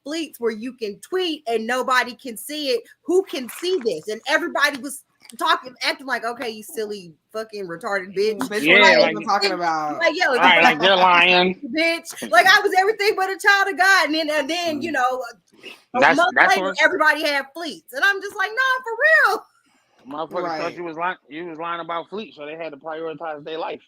fleets where you can tweet and nobody can see it. Who can see this? And everybody was acting like, okay, you silly fucking retarded bitch. Yeah, like, like you're talking about. Like, yo, right, like you're lying, bitch. Like I was everything but a child of God, and then you know, a month later, everybody had fleets, and I'm just like, nah, for real. Motherfuckers thought you was lying about fleets, so they had to prioritize their life.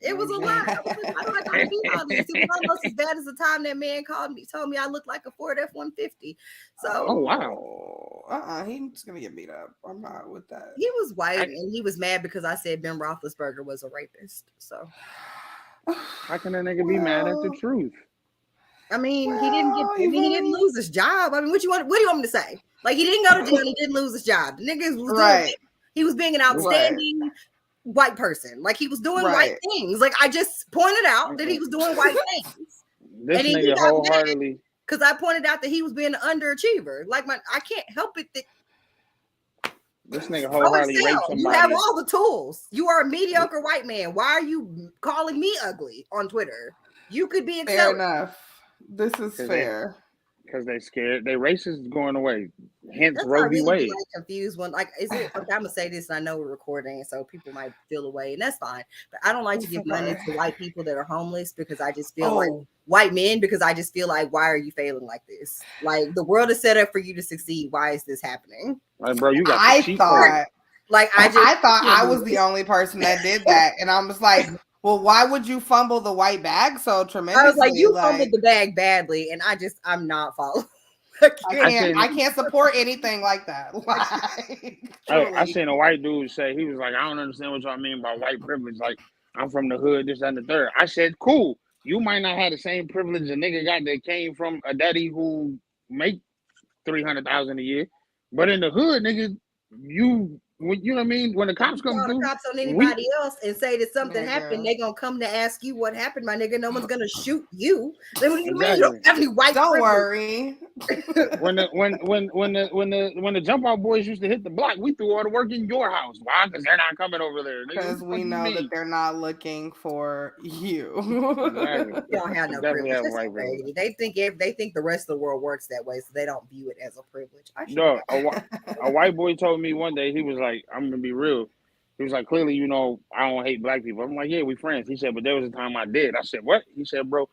It was a lot. I don't have to be on this. It was almost as bad as the time that man told me I looked like a Ford F-150. So, oh wow, he's gonna get beat up. I'm not with that. He was white and he was mad because I said Ben Roethlisberger was a rapist. So, how can a nigga be mad at the truth? I mean, he didn't lose his job. I mean, what do you want me to say? Like, he didn't go to jail and he didn't lose his job. The nigga was doing, he was being an outstanding white person. Like, he was doing white things. Like, I just pointed out that he was doing white things. This and nigga wholeheartedly, because I pointed out that he was being an underachiever. Like, I can't help it that this nigga wholeheartedly raped somebody. You have all the tools. You are a mediocre white man. Why are you calling me ugly on Twitter? You could be fair enough. This is fair. Because they scared. They racist going away. Hence Roe v. Wade. Like confused when is it? I'm gonna say this, and I know we're recording, so people might feel away, and that's fine. But I don't like to give money to white people that are homeless because I just feel like white men because I just feel like why are you failing like this? Like the world is set up for you to succeed. Why is this happening? Like, bro, you got. I thought I was the only person that did that, and I was like. Well, why would you fumble the white bag so tremendously? I was like, you fumbled the bag badly, and I'm not following. I can't support anything like that. I seen a white dude say, he was like, I don't understand what y'all mean by white privilege. Like, I'm from the hood, this and the third. I said, cool. You might not have the same privilege a nigga got that came from a daddy who make $300,000 a year, but in the hood, nigga, you know what I mean? When the cops come through, the cops on anybody else and say that something happened, they gonna come to ask you what happened, my nigga. No one's gonna shoot you. Then what do you mean you don't have any white? Don't worry. when the jump out boys used to hit the block, we threw all the work in your house. Why? Because they're not coming over there. Because we know that they're not looking for you. Exactly. You don't have no privilege. They think the rest of the world works that way, so they don't view it as a privilege. No, a white boy told me one day, he was like, I'm gonna be real. He was like, clearly, you know, I don't hate black people. I'm like, yeah, we friends. He said, but there was a time I did. I said, what? He said, bro,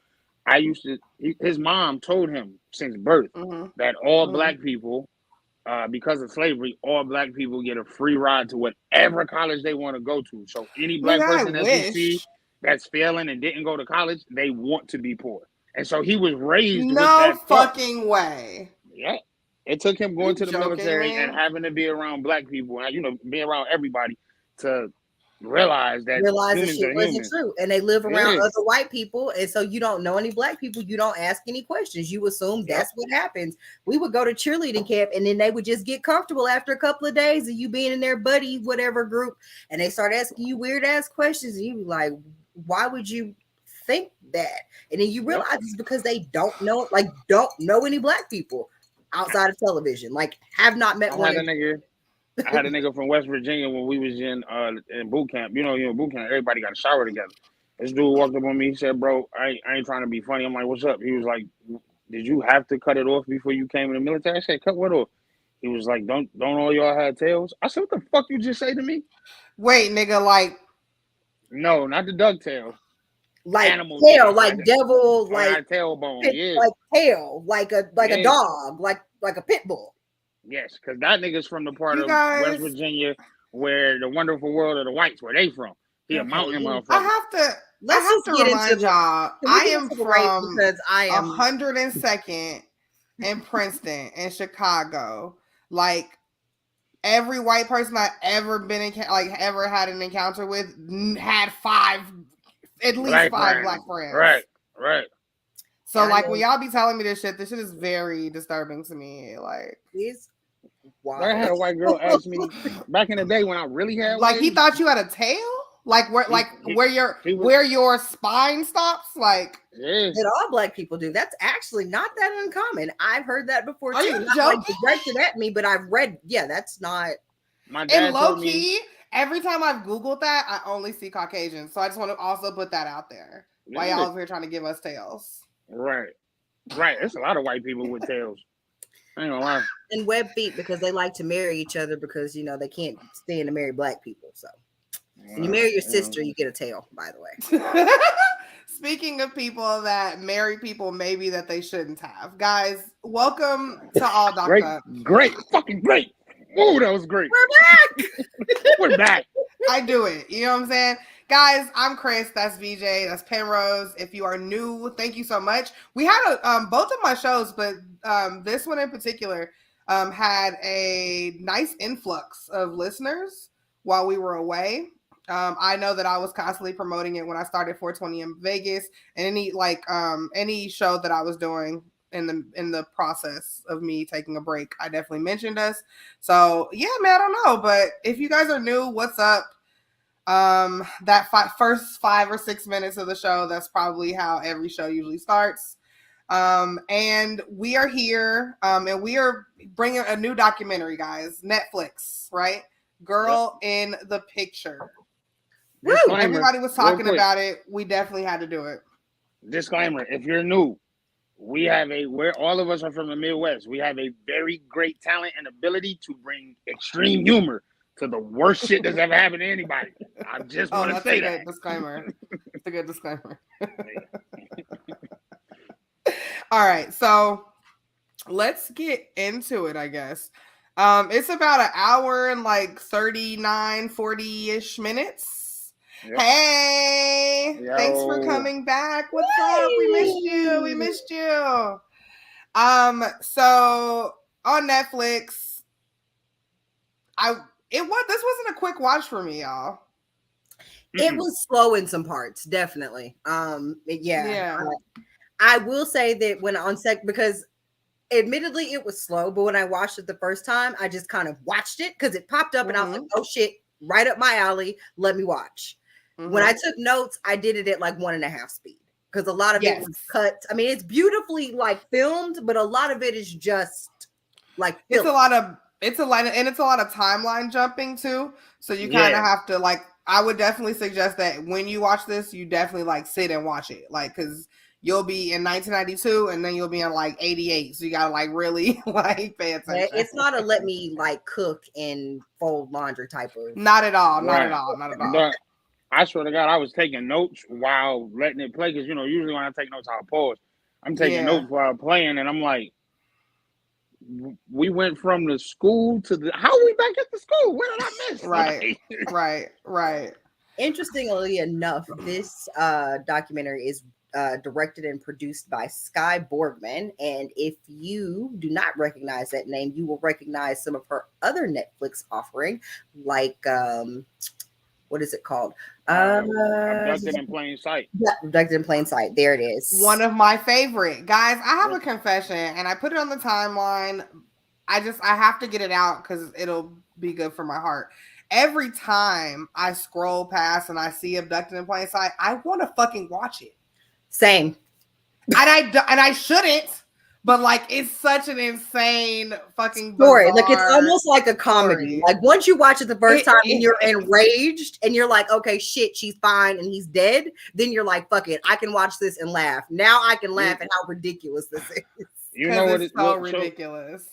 his mom told him since birth that all black people, because of slavery, all black people get a free ride to whatever college they want to go to. So any black person that you see that's failing and didn't go to college, they want to be poor. And so he was raised with that fucking way. Yeah. It took him going to the military and having to be around black people and, you know, being around everybody to realize that shit wasn't true. And they live around other white people. And so you don't know any black people. You don't ask any questions. You assume that's what happens. We would go to cheerleading camp and then they would just get comfortable after a couple of days of you being in their buddy, whatever group. And they start asking you weird ass questions. And you be like, why would you think that? And then you realize it's because they don't know any black people outside of television, like have not met one. I had a nigga from West Virginia when we was in boot camp. You know, boot camp, everybody got a shower together. This dude walked up on me, he said, bro, I ain't trying to be funny. I'm like, what's up? He was like, did you have to cut it off before you came in the military? I said, cut what off? He was like, don't all y'all have tails? I said, what the fuck you just say to me? Wait, nigga, like. No, not the duck tail. Like animal tail, like devil, like tailbone, like tail, like a dog, like a pit bull. Yes, because that nigga's from the part of West Virginia where the wonderful world of the whites, where they from. He a mountain motherfucker. I have to remind y'all, I am from because I am 102nd in Princeton in Chicago. Like every white person I ever been ever had an encounter with had at least five black friends. Right. So like when y'all be telling me this shit is very disturbing to me. Like I had a white girl ask me back in the day when I really had like he thought you had a tail? Like where your spine stops? Like that all black people do. That's actually not that uncommon. I've heard that before too. You not like directed at me, but I've read. Yeah, that's not. My dad and low key. Every time I've Googled that, I only see Caucasians. So I just want to also put that out there. Why y'all over here trying to give us tails? Right. Right. It's a lot of white people with tails. I ain't gonna lie. And web feet because they like to marry each other because they can't stand to marry black people. So when you marry your sister, you get a tail, by the way. Speaking of people that marry people maybe that they shouldn't have. Guys, welcome to All Docked Up. Great. Fucking great. Ooh, that was great. We're back. We're back. I do it. You know what I'm saying? Guys, I'm Chris. That's VJ. That's Penrose. If you are new, thank you so much. We had both of my shows, but this one in particular had a nice influx of listeners while we were away. I know that I was constantly promoting it when I started 420 in Vegas, and any show that I was doing in the process of me taking a break, I definitely mentioned us. So yeah, man, I don't know, but if you guys are new, what's up? That first 5 or 6 minutes of the show, that's probably how every show usually starts. And we are here, and we are bringing a new documentary, guys. Netflix, right? Girl in the Picture. Woo! Everybody was talking about it. We definitely had to do it. Disclaimer: if you're new, we're all of us are from the Midwest. We have a very great talent and ability to bring extreme humor to the worst shit that's ever happened to anybody. I just want to say that. Disclaimer. It's a good disclaimer. All right, so let's get into it, I guess. It's about an hour and 39, 40-ish minutes. Yep. Hey, yo. Thanks for coming back. What's up? We missed you. So on Netflix, this wasn't a quick watch for me, y'all. It was slow in some parts, definitely. Yeah. I will say that because admittedly it was slow, but when I watched it the first time, I just kind of watched it because it popped up and I was like, oh shit, right up my alley. Let me watch. When I took notes, I did it at 1.5 speed because a lot of it was cut. I mean, it's beautifully filmed, but a lot of it is just it's a lot of timeline jumping too. So you kind of have to I would definitely suggest that when you watch this, you definitely sit and watch it, because you'll be in 1992 and then you'll be in 88. So you gotta really pay attention. It's not a let me cook and fold laundry type of. Not at all. Not at all. But I swear to God, I was taking notes while letting it play because usually when I take notes, I'll pause. I'm taking notes while playing, and I'm like, we went from the school to the. How are we back at the school? What did I miss? Right. Interestingly enough, this documentary is directed and produced by Skye Borgman, and if you do not recognize that name, you will recognize some of her other Netflix offering, what is it called? Abducted in Plain Sight. Yeah, Abducted in Plain Sight. There it is. One of my favorite. Guys, I have a confession, and I put it on the timeline. I have to get it out because it'll be good for my heart. Every time I scroll past and I see Abducted in Plain Sight, I want to fucking watch it. Same. And I shouldn't. But it's such an insane fucking story. It's almost like a comedy. Story. Once you watch it the first time and you're enraged and you're like, okay, shit, she's fine and he's dead. Then you're like, fuck it, I can watch this and laugh. Now I can laugh at how ridiculous this is. You know what? It's so ridiculous.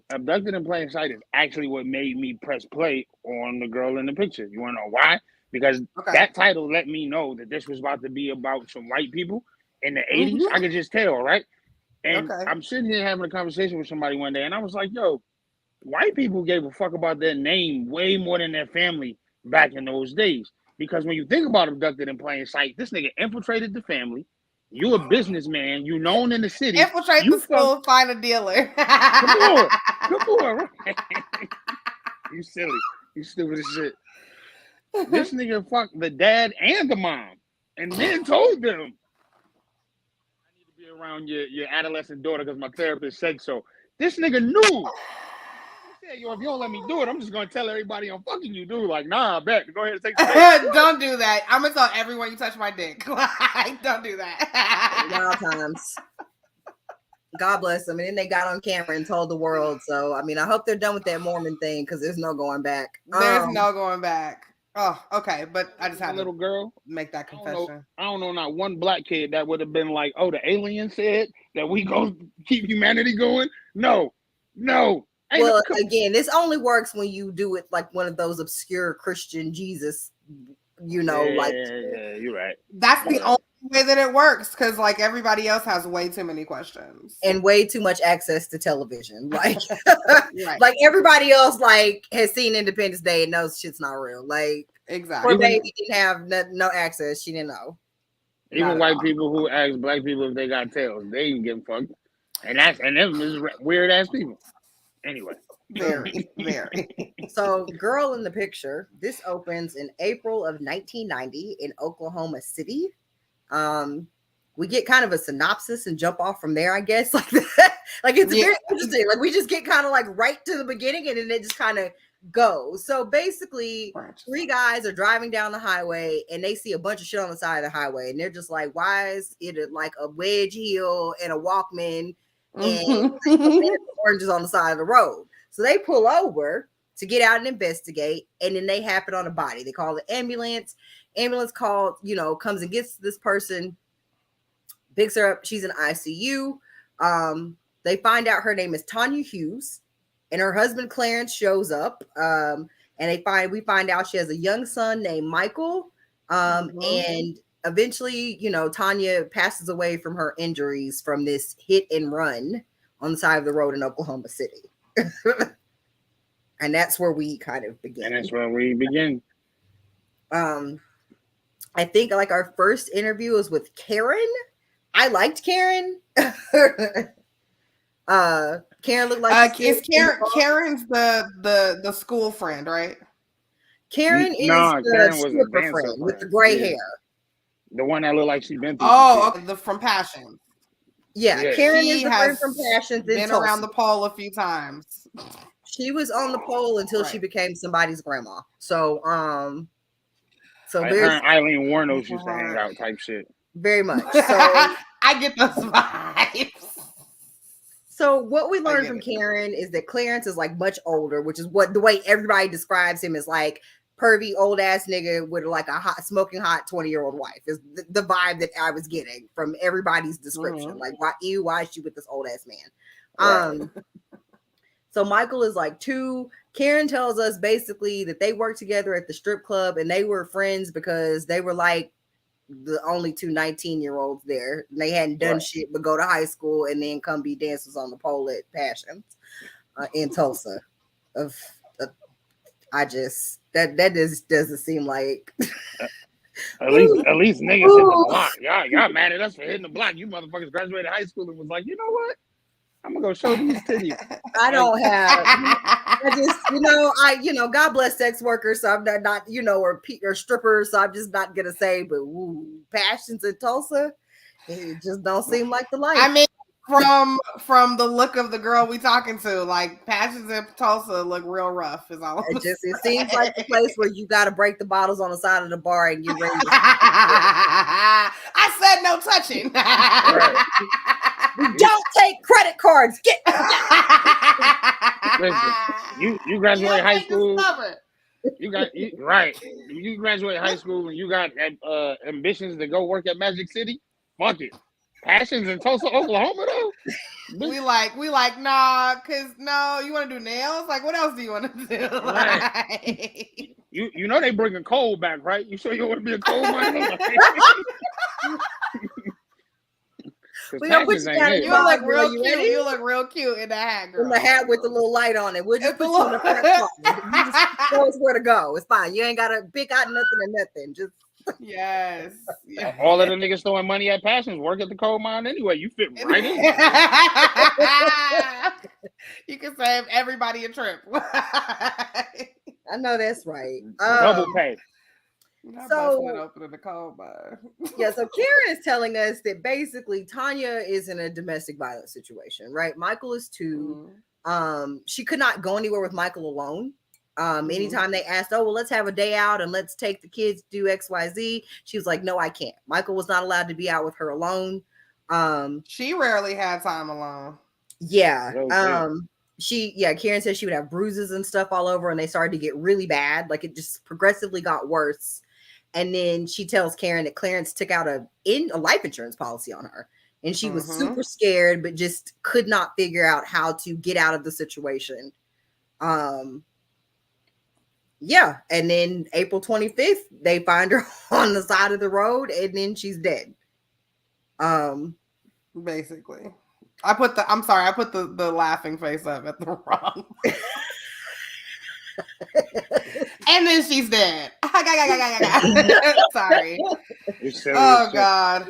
Abducted in Plain Sight is actually what made me press play on The Girl in the Picture. You want to know why? Because that title let me know that this was about to be about some white people in the 80s. I could just tell, right? And I'm sitting here having a conversation with somebody one day, and I was like, yo, white people gave a fuck about their name way more than their family back in those days. Because when you think about Abducted in Plain Sight, this nigga infiltrated the family. You a businessman. You known in the city. Infiltrate the school, find a dealer. Come on. You silly. You stupid as shit. This nigga fucked the dad and the mom. And then told them, around your adolescent daughter because my therapist said so. This nigga knew. He said, yo, if you don't let me do it, I'm just gonna tell everybody I'm fucking you, dude. Nah, I bet. Go ahead and take the Don't do that. I'm gonna tell everyone you touch my dick. Don't do that. Wild times. God bless them. And then they got on camera and told the world. So I hope they're done with that Mormon thing because there's no going back. There's no going back. Oh, okay, but I just had little girl make that confession. I don't know not one black kid that would have been like, "Oh, the alien said that we gonna keep humanity going." No. Well, again, this only works when you do it like one of those obscure Christian Jesus, like. Yeah, you're right. That's the only way that it works, because like everybody else has way too many questions and way too much access to television. Like, right. Like everybody else, like has seen Independence Day and knows shit's not real. Like, exactly. Poor baby didn't have no access. She didn't know. Even white people who ask black people if they got tails, they ain't getting fucked, and them is weird ass people. Anyway. Very. So, Girl in the Picture, this opens in April of 1990 in Oklahoma City. We get kind of a synopsis and jump off from there, I guess. Like that. Like it's very interesting. Like we just get kind of like right to the beginning and then it just kind of goes. So basically, three guys are driving down the highway and they see a bunch of shit on the side of the highway and they're just like, why is it like a wedge heel and a Walkman and oranges on the side of the road? So they pull over to get out and investigate, and then they happen on a body. They call the ambulance. Ambulance comes and gets this person, picks her up. She's in ICU. They find out her name is Tanya Hughes, and her husband Clarence shows up. And we find out she has a young son named Michael. And eventually, Tanya passes away from her injuries from this hit and run on the side of the road in Oklahoma City. And that's where we kind of begin. I think like our first interview was with Karen. I liked Karen. Karen looked like Karen's the school friend, right? Karen is the stripper friend with the gray hair. The one that looked like she's been through. Oh, okay. From Passions. Yeah, Karen is the friend from Passions. Been around the pole a few times. She was on the pole until she became somebody's grandma. So, her and Eileen Warnos used to hang out type shit. Very much. So I get those vibes. So what we learned from Karen is that Clarence is like much older, which is the way everybody describes him, is like pervy old ass nigga with like a smoking hot 20-year-old wife is the vibe that I was getting from everybody's description. Like, why is she with this old ass man? So Michael is like 2. Karen tells us basically that they worked together at the strip club and they were friends because they were like the only 2 19-year-olds there. And they hadn't done shit but go to high school and then come be dancers on the pole at Passions in Tulsa. That just doesn't seem like at least niggas hit the block. Y'all mad at us for hitting the block. You motherfuckers graduated high school and was like, you know what? I'm gonna go show these titties. I don't have. I just, God bless sex workers. So I'm not, or strippers. So I'm just not gonna say. But Passions in Tulsa, it just don't seem like the life. I mean, from the look of the girl we talking to, like Passions in Tulsa look real rough. Is all. It seems like the place where you got to break the bottles on the side of the bar and get ready. I said no touching. Right. We don't take credit cards. Listen, you graduate high school. You graduate high school and you got ambitions to go work at Magic City. Fuck it. Passions in Tulsa, Oklahoma though. We like, nah, cause no, you want to do nails? Like, what else do you want to do? Right. You know they bringing coal back, right? You sure you want to be a coal miner? You look real cute. You look real cute in the hat, girl. In the hat with the little light on it. We'll just put you in the front spot. You just know where to go. It's fine. You ain't gotta pick out nothing or nothing. Just yes. All of the niggas throwing money at Passions work at the coal mine anyway. You fit right in. You can save everybody a trip. I know that's right. Double pay. So opening the coal mine. Yeah, so Karen is telling us that basically Tanya is in a domestic violence situation, right? Michael is 2. She could not go anywhere with Michael alone. Anytime they asked, oh, well, let's have a day out and let's take the kids to do XYZ, she was like, no, I can't. Michael was not allowed to be out with her alone. She rarely had time alone. Yeah. Karen said she would have bruises and stuff all over, and they started to get really bad. Like it just progressively got worse. And then she tells Karen that Clarence took out a life insurance policy on her, and she was super scared, but just could not figure out how to get out of the situation. Yeah, and then April 25th, they find her on the side of the road, and then she's dead. Basically. I put the laughing face up at the wrong. And then she's dead. Sorry. Oh God.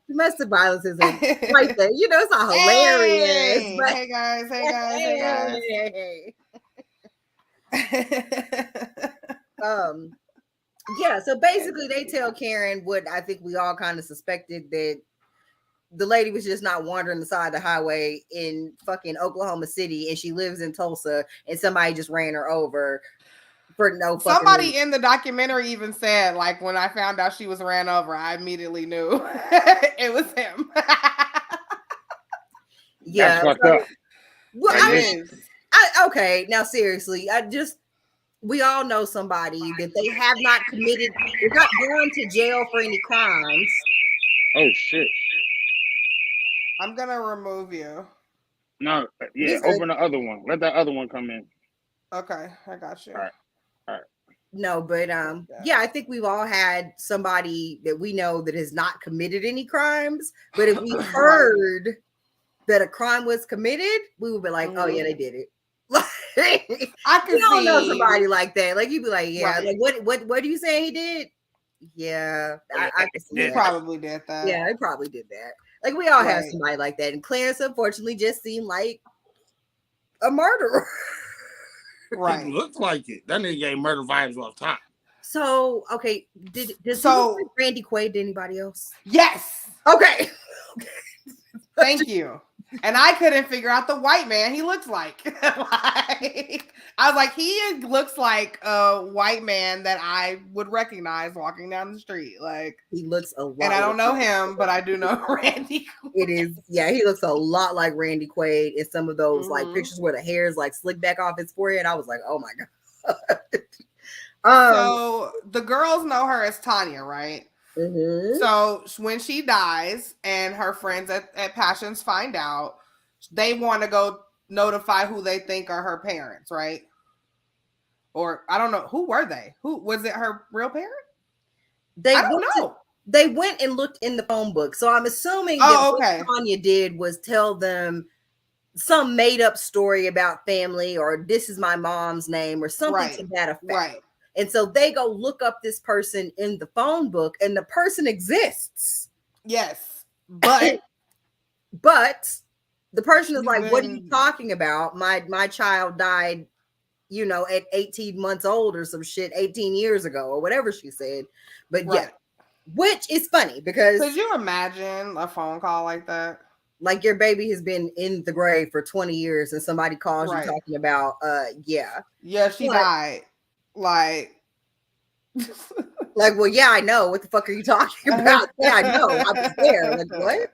Domestic violence isn't like that. You know, it's not hilarious. But... Hey guys. Yeah, so basically they tell Karen what I think we all kind of suspected, that the lady was just not wandering the side of the highway in fucking Oklahoma City, and she lives in Tulsa, and somebody just ran her over for no fucking Somebody reason. In the documentary even said, like, when I found out she was ran over, I immediately knew it was him. Yeah. That's fucked up. Well, okay, now seriously, we all know somebody that they have not committed, they're not going to jail for any crimes. Oh shit. I'm gonna remove you. No, yeah, open the other one. Let that other one come in. Okay, I got you. All right. No, but yeah, I think we've all had somebody that we know that has not committed any crimes, but if we heard that a crime was committed, we would be like, oh yeah, they did it. I can don't know somebody like that. Like you'd be like, yeah, like what are you saying he did? Yeah, I can see he probably did that. Yeah, he probably did that. Like we all have somebody like that, and Clarence unfortunately just seemed like a murderer. Right, looked like it. That nigga gave murder vibes off top. So okay, does he look like Randy Quaid to anybody else? Yes. Okay. Thank you. And I couldn't figure out the white man he looks like. I was like, he looks like a white man that I would recognize walking down the street. Like he looks a lot. And I don't know him, but I do know Randy Quaid. It is, yeah, he looks a lot like Randy Quaid in some of those like pictures where the hair is like slicked back off his forehead. I was like, oh my God. So the girls know her as Tanya, right? Mm-hmm. So when she dies and her friends at Passions find out, they want to go notify who they think are her parents, right? Or I don't know, who were they? Who was it? Her real parent? I don't know. They went and looked in the phone book, so I'm assuming what Tanya did was tell them some made up story about family, or this is my mom's name, or something to that effect. Right. And so they go look up this person in the phone book, and the person exists. Yes. But the person is like, what are you talking about? My child died, you know, at 18 months old or some shit 18 years ago or whatever she said. But yeah, which is funny because could you imagine a phone call like that? Like your baby has been in the grave for 20 years and somebody calls you talking about, Yeah, she died. Like, well, yeah, I know. What the fuck are you talking about? Yeah, I know. I was there. Like, what?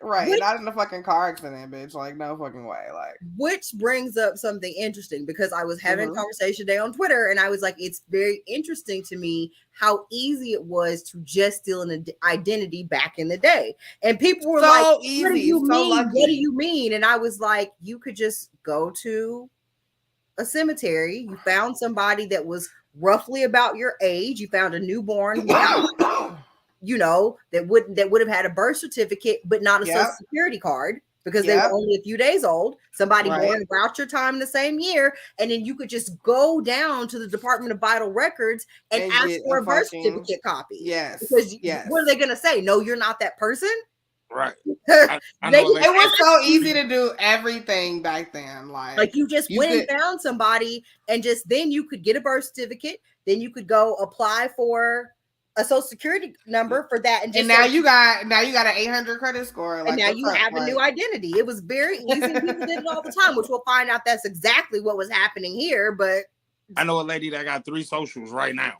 Right. Not in the fucking car accident, bitch. Like, no fucking way. Like, which brings up something interesting because I was having a conversation today on Twitter and I was like, it's very interesting to me how easy it was to just steal an identity back in the day. And people were like, easy. What do you mean? Lucky. What do you mean? And I was like, you could just go to a cemetery. You found somebody that was roughly about your age. You found a newborn, you know, that would have had a birth certificate, but not a social security card because they were only a few days old. Somebody born about your time in the same year, and then you could just go down to the Department of Vital Records and ask for a birth certificate copy. Yes, because what are they going to say? No, you're not that person. Right. It was so easy to do everything back then. Like you just went and found somebody, and just then you could get a birth certificate. Then you could go apply for a social security number for that, and now you got an 800 credit score. Like, and now you have a new identity. It was very easy. People did it all the time, which we'll find out that's exactly what was happening here. But I know a lady that got 3 socials right now.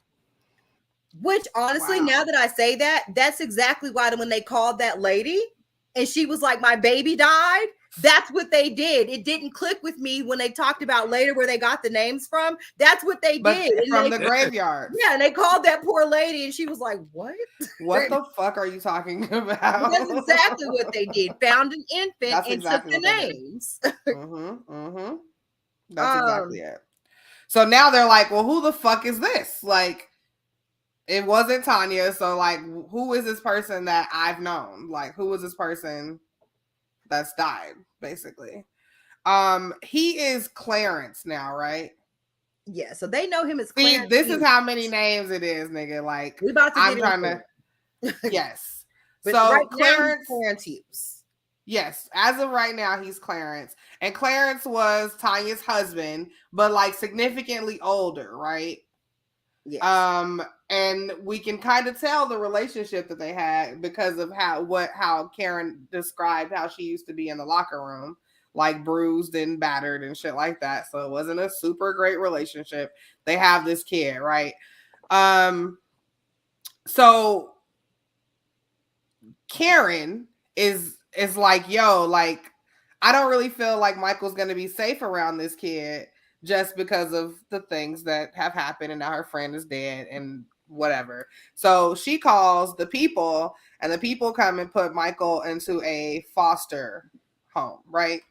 Which honestly, now that I say that, that's exactly why when they called that lady, And she was like, my baby died. That's what they did. It didn't click with me when they talked about later where they got the names from. That's what they did. From the graveyard. Yeah, and they called that poor lady and she was like, what? What the fuck are you talking about? That's exactly what they did. Found an infant and took the names. That's exactly it. So now they're like, well, who the fuck is this? Like, it wasn't Tanya. So, like, who is this person that I've known? Like, who is this person that's died, basically? He is Clarence now, right? Yeah, so they know him as Clarence. See, this is how many names it is, nigga. Like, we about to I'm trying to. Yes. But so right Clarence Hughes. Yes, as of right now, he's Clarence. And Clarence was Tanya's husband, but like significantly older, right? Yes. And we can kind of tell the relationship that they had because of how Karen described how she used to be in the locker room, like bruised and battered and shit like that. So it wasn't a super great relationship. They have this kid, right? So Karen is like, yo, like, I don't really feel like Michael's going to be safe around this kid just because of the things that have happened and now her friend is dead and whatever. So she calls the people and the people come and put Michael into a foster home, right?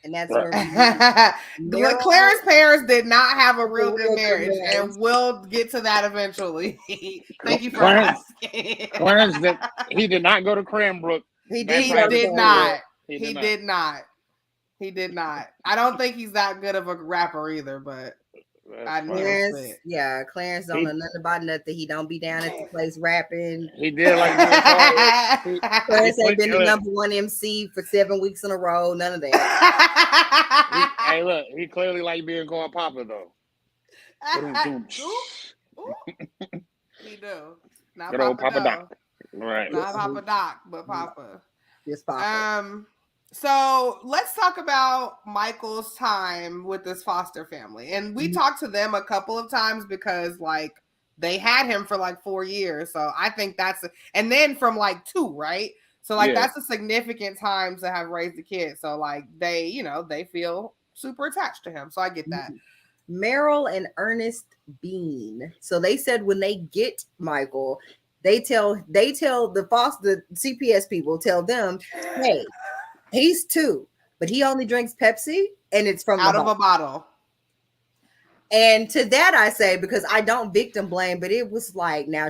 And that's where Clarence's parents did not have a real good marriage, and we'll get to that eventually. Thank you for asking. Clarence, he did not go to Cranbrook. He did not. I don't think he's that good of a rapper either, but Clarence don't know nothing about nothing. He don't be down at the place rapping. He did like Clarence ain't been the #1 MC for 7 weeks in a row. None of that. Hey, look, he clearly like being called Papa though. He do. Not good Papa old Papa Doe. Doc. Right. Not Papa Doc, but Papa. Yes, Papa. So let's talk about Michael's time with this foster family. And we talked to them a couple of times because like they had him for like 4 years. So I think and then from like 2, right? So like that's a significant time to have raised a kid. So like they feel super attached to him. So I get that. Meryl and Ernest Bean. So they said when they get Michael, they tell the CPS people tell them, hey, he's 2, but he only drinks Pepsi and it's from out of a bottle. And to that I say, because I don't victim blame, but it was like, now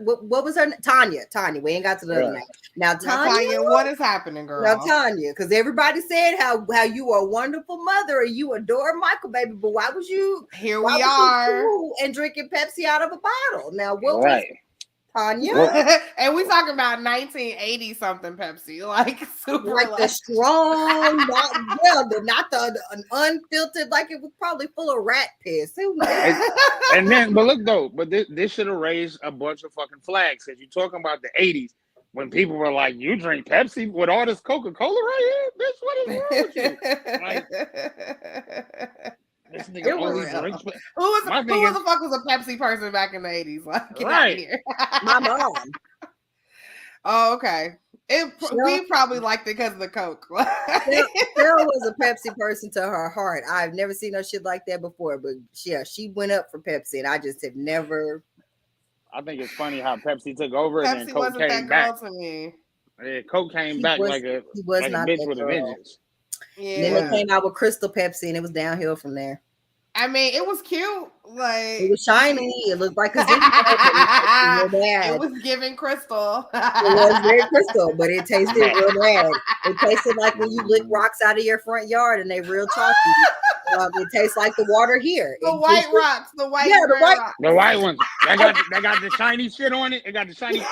what was her name? Tanya. We ain't got to the other name. Now Tanya, what is happening, girl? Now Tanya, because everybody said how you are a wonderful mother and you adore Michael, baby, but why was you here? We are and drinking Pepsi out of a bottle. Now what was Tanya? And we talking about 1980 something Pepsi, like super like the strong, not the unfiltered, like it was probably full of rat piss. And then, but look though, this should have raised a bunch of fucking flags because you're talking about the 80s when people were like, "You drink Pepsi with all this Coca-Cola right here, bitch? What is wrong with you?" Like, this nigga only drinks. Who the fuck was a Pepsi person back in the 80s? Like, get out of here. My mom. Oh, okay. We probably liked it because of the Coke. Sarah was a Pepsi person to her heart. I've never seen no shit like that before, but yeah, she went up for Pepsi, and I just have never. I think it's funny how Pepsi took over Pepsi and then Coke wasn't came that girl back. To me. Yeah, Coke came back like a bitch with a vengeance. Yeah. And then they came out with Crystal Pepsi, and it was downhill from there. I mean, it was cute. Like it was shiny. It looked like it was giving crystal. It was very crystal, but it tasted real bad. It tasted like when you lick rocks out of your front yard and they real chalky. It tastes like the water here. The white rocks, the white rocks. The white ones. They got the shiny shit on it. It got the shiny shit.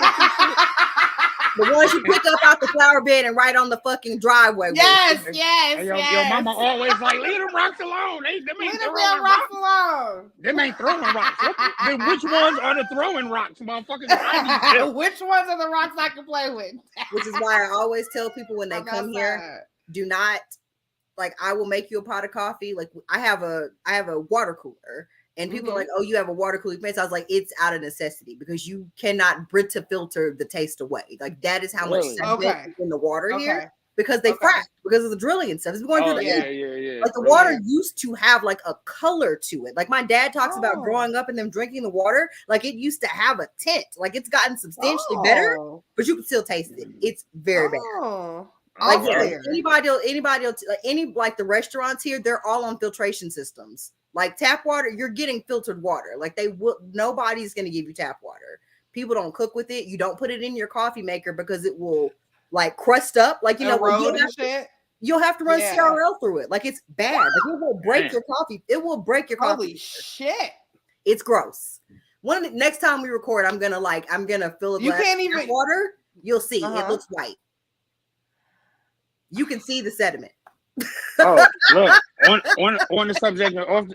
The ones you pick up out the flower bed and right on the fucking driveway. Yes. Your mama always like, leave them rocks alone. Leave them rocks alone. Them ain't throwing rocks. Then which ones are the throwing rocks, motherfuckers? Which ones are the rocks I can play with? Which is why I always tell people when they come here, do not, like, I will make you a pot of coffee. Like I have a water cooler. And people are like, oh, you have a water cooling face. I was like, it's out of necessity because you cannot Brita filter the taste away. Like that is how much sediment is in the water here because they frack because of the drilling and stuff. It's going through the yeah. Like the water used to have like a color to it. Like my dad talks about growing up and them drinking the water. Like it used to have a tint. Like it's gotten substantially better, but you can still taste it. It's very bad. Like anybody, like the restaurants here, they're all on filtration systems. Like tap water, you're getting filtered water. Like nobody's going to give you tap water. People don't cook with it. You don't put it in your coffee maker because it will like crust up. Like, you know, you'll have to run CRL through it. Like it's bad. Like it will break your coffee. It will break your coffee. Holy shit. It's gross. Next time we record, I'm going to fill a glass of water. You'll see. It looks white. You can see the sediment. Oh, look, on the subject, but off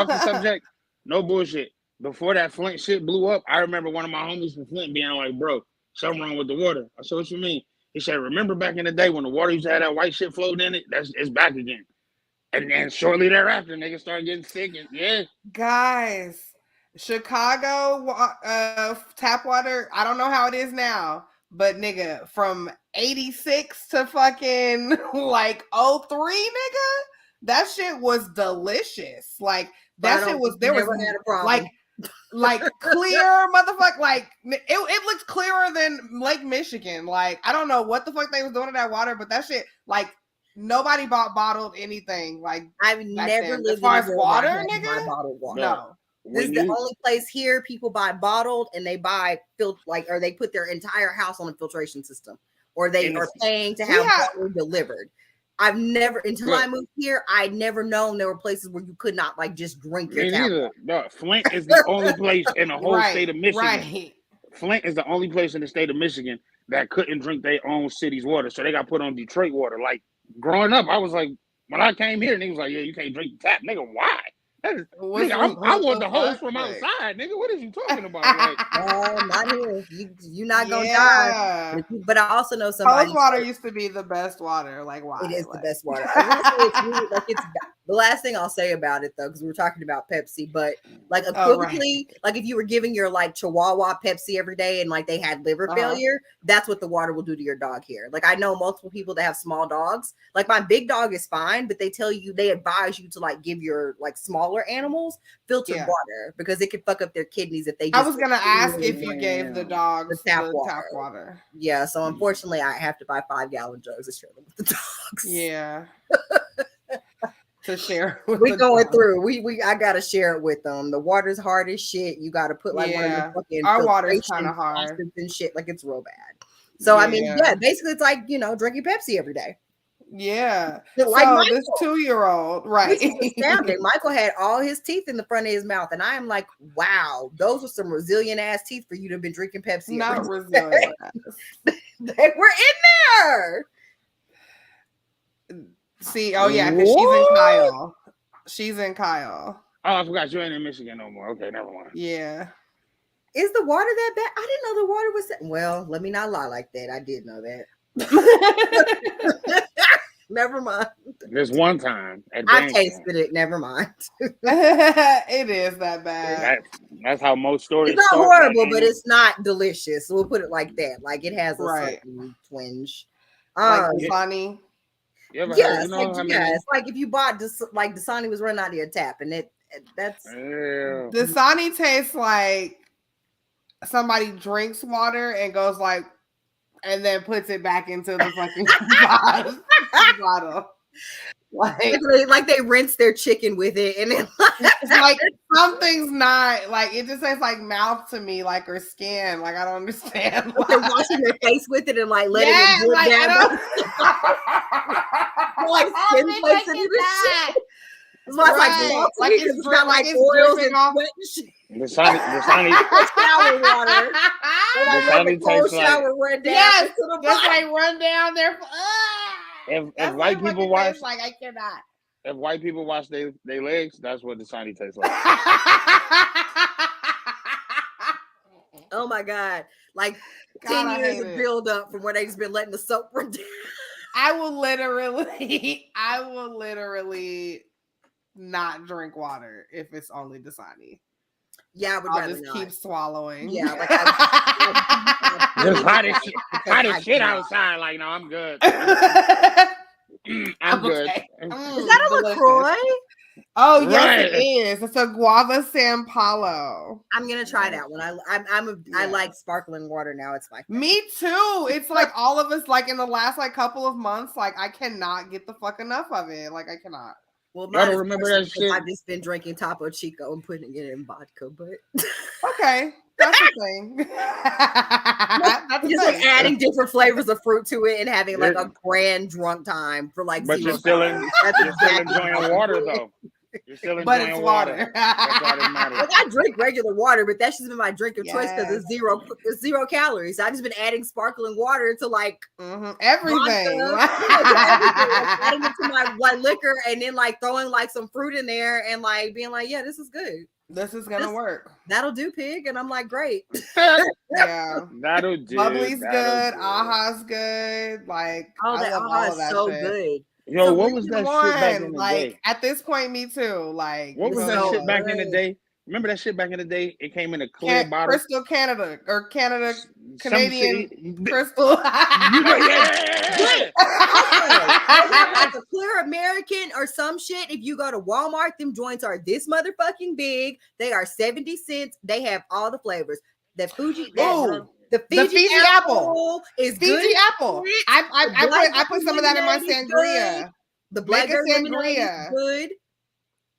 the subject, no bullshit. Before that Flint shit blew up, I remember one of my homies from Flint being like, bro, something wrong with the water. I said, what you mean? He said, remember back in the day when the water used to have that white shit floating in it? It's back again. And then shortly thereafter, niggas started getting sick. And guys, Chicago tap water, I don't know how it is now, but nigga, from 86 to fucking like 03, nigga, that shit was delicious. Like that shit was, there was had a problem. like clear motherfucker, like it looked clearer than Lake Michigan. Like I don't know what the fuck they was doing to that water, but that shit, like nobody bought bottled anything. Like I've never lived as far as water, nigga. Bottled water. No. This is the only place here people buy bottled and they buy or they put their entire house on a filtration system, or they are paying to have water delivered. I've never, until I moved here, I'd never known there were places where you could not like just drink your tap water. No, Flint is the only place in the whole state of Michigan. Right. Flint is the only place in the state of Michigan that couldn't drink their own city's water, so they got put on Detroit water. Like growing up, I was like, when I came here, niggas was like, yeah, you can't drink the tap, nigga. Why? Nigga, I want the hose from outside, nigga. What is you talking about? Like, not here. You're not gonna die. But I also know somebody. Hose water used to be the best water. Like, why? It is the best water. It's the last thing I'll say about it, though, because we were talking about Pepsi, but like equivocally, like if you were giving your like Chihuahua Pepsi every day and like they had liver failure, that's what the water will do to your dog here. Like I know multiple people that have small dogs. Like my big dog is fine, but they advise you to like give your like smaller animals filtered water because it can fuck up their kidneys if they. I was gonna ask if you gave the dogs the tap water. Yeah, so unfortunately, I have to buy 5-gallon jugs to share them with the dogs. Yeah. To share. We're going through. I gotta share it with them. The water's hard as shit. You gotta put like one of the fucking our water's kind of hard and shit. Like it's real bad. So I mean, basically it's like drinking Pepsi every day. Yeah. Like so Michael, this 2-year-old, right? Astounding. Michael had all his teeth in the front of his mouth, and I am like, wow, those were some resilient ass teeth for you to have been drinking Pepsi. Not resilient. They were in there. See, because she's in Kyle. She's in Kyle. Oh, I forgot you ain't in Michigan no more. Okay, never mind. Yeah. Is the water that bad? I didn't know the water was that. Well, let me not lie like that. I did know that. Never mind. There's one time I tasted it. Never mind. It is that bad. That's how most stories. It's not horrible, but it's not delicious. So we'll put it like that. Like it has a certain twinge. Like Dasani. Yes, like if you bought like Dasani was running out of your tap, and that's Dasani tastes like somebody drinks water and goes like, and then puts it back into the fucking bottle. Like they rinse their chicken with it, and then it's like something's not like it just tastes like mouth to me, like or skin. Like I don't understand. They're washing their face with it and like letting it drip down. Like skin flakes and shit. It's like it's got like oils and sweat and shit. The Sunny shower water. The tastes shower like run down just like run down there. If white people wash, like I cannot. If white people wash their legs, that's what the Sunny tastes like. Oh my god! Like 10 years of build up from where they just been letting the soap run down. I will literally not drink water if it's only Dasani. Yeah, I would rather just not. keep swallowing. Yeah, like just hot as shit outside. Like, no, I'm good. I'm good. Okay. Is that a LaCroix? Oh yes, it is. It's a guava San Paulo. I'm gonna try that one. I like sparkling water now. It's my favorite. Me too. It's like all of us, like in the last like couple of months, like I cannot get the fuck enough of it. Like I cannot. Well, I don't remember that shit. I've just been drinking Topo Chico and putting it in vodka, but okay, that's the thing. That's just like adding different flavors of fruit to it and having like a grand drunk time for like. But you're still enjoying water though. You're still enjoying it's water. That's all that matters. Like, I drink regular water, but that's just been my drink of choice because it's zero calories. I just been adding sparkling water to like everything. Adding it to my liquor and then like throwing like some fruit in there and like being like, yeah, this is good. This is gonna work. That'll do, pig. And I'm like, great. Yeah, that'll do. Bubbly's good. Aha's good. Like, all that Aha is so shit. good. Yo, what was that shit back in the day? At this point, me too. Like, what was that shit back in the day? Remember that shit back in the day? It came in a clear bottle. Crystal Canada or Canadian Crystal. Like a clear American or some shit. If you go to Walmart, them joints are this motherfucking big. They are 70 cents. They have all the flavors. The Fuji. The Fiji apple is Fiji good. apple. I put some of that in my sangria. The blackberry lemonade is good.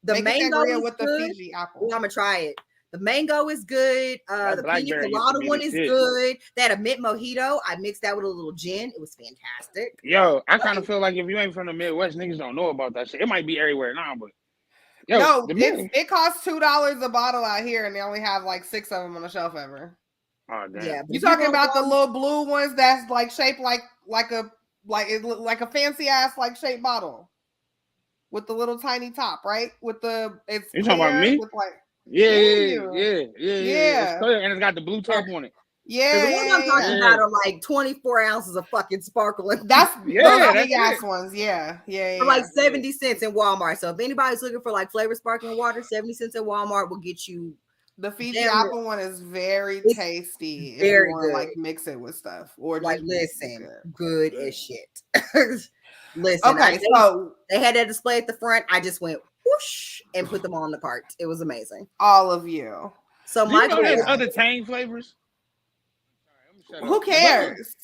The mango is with good. The Fiji apple. I'm gonna try it. The mango is good. The pina colada one is good. They had a mint mojito. I mixed that with a little gin. It was fantastic. Yo, I kind of feel like if you ain't from the Midwest, niggas don't know about that shit. It might be everywhere now, but it costs $2 a bottle out here, and they only have like 6 of them on the shelf ever. Oh, damn. Yeah, you talking about the little blue ones that's like shaped like a fancy ass like shaped bottle with the little tiny top, right? With the you talking about me? With like, yeah. It's clear, and it's got the blue top on it. Yeah, the one I'm talking about are like 24 ounces of fucking sparkling. That's big ass ones. Yeah. For like 70 cents in Walmart. So if anybody's looking for like flavored sparkling water, 70 cents at Walmart will get you. The Fiji apple one is very tasty. Very if you good. Like mix it with stuff or like listen, good as shit. Listen, okay, so they had that display at the front. I just went whoosh and put them on the cart. It was amazing. All of you. So my there's other Tang flavors. Who cares?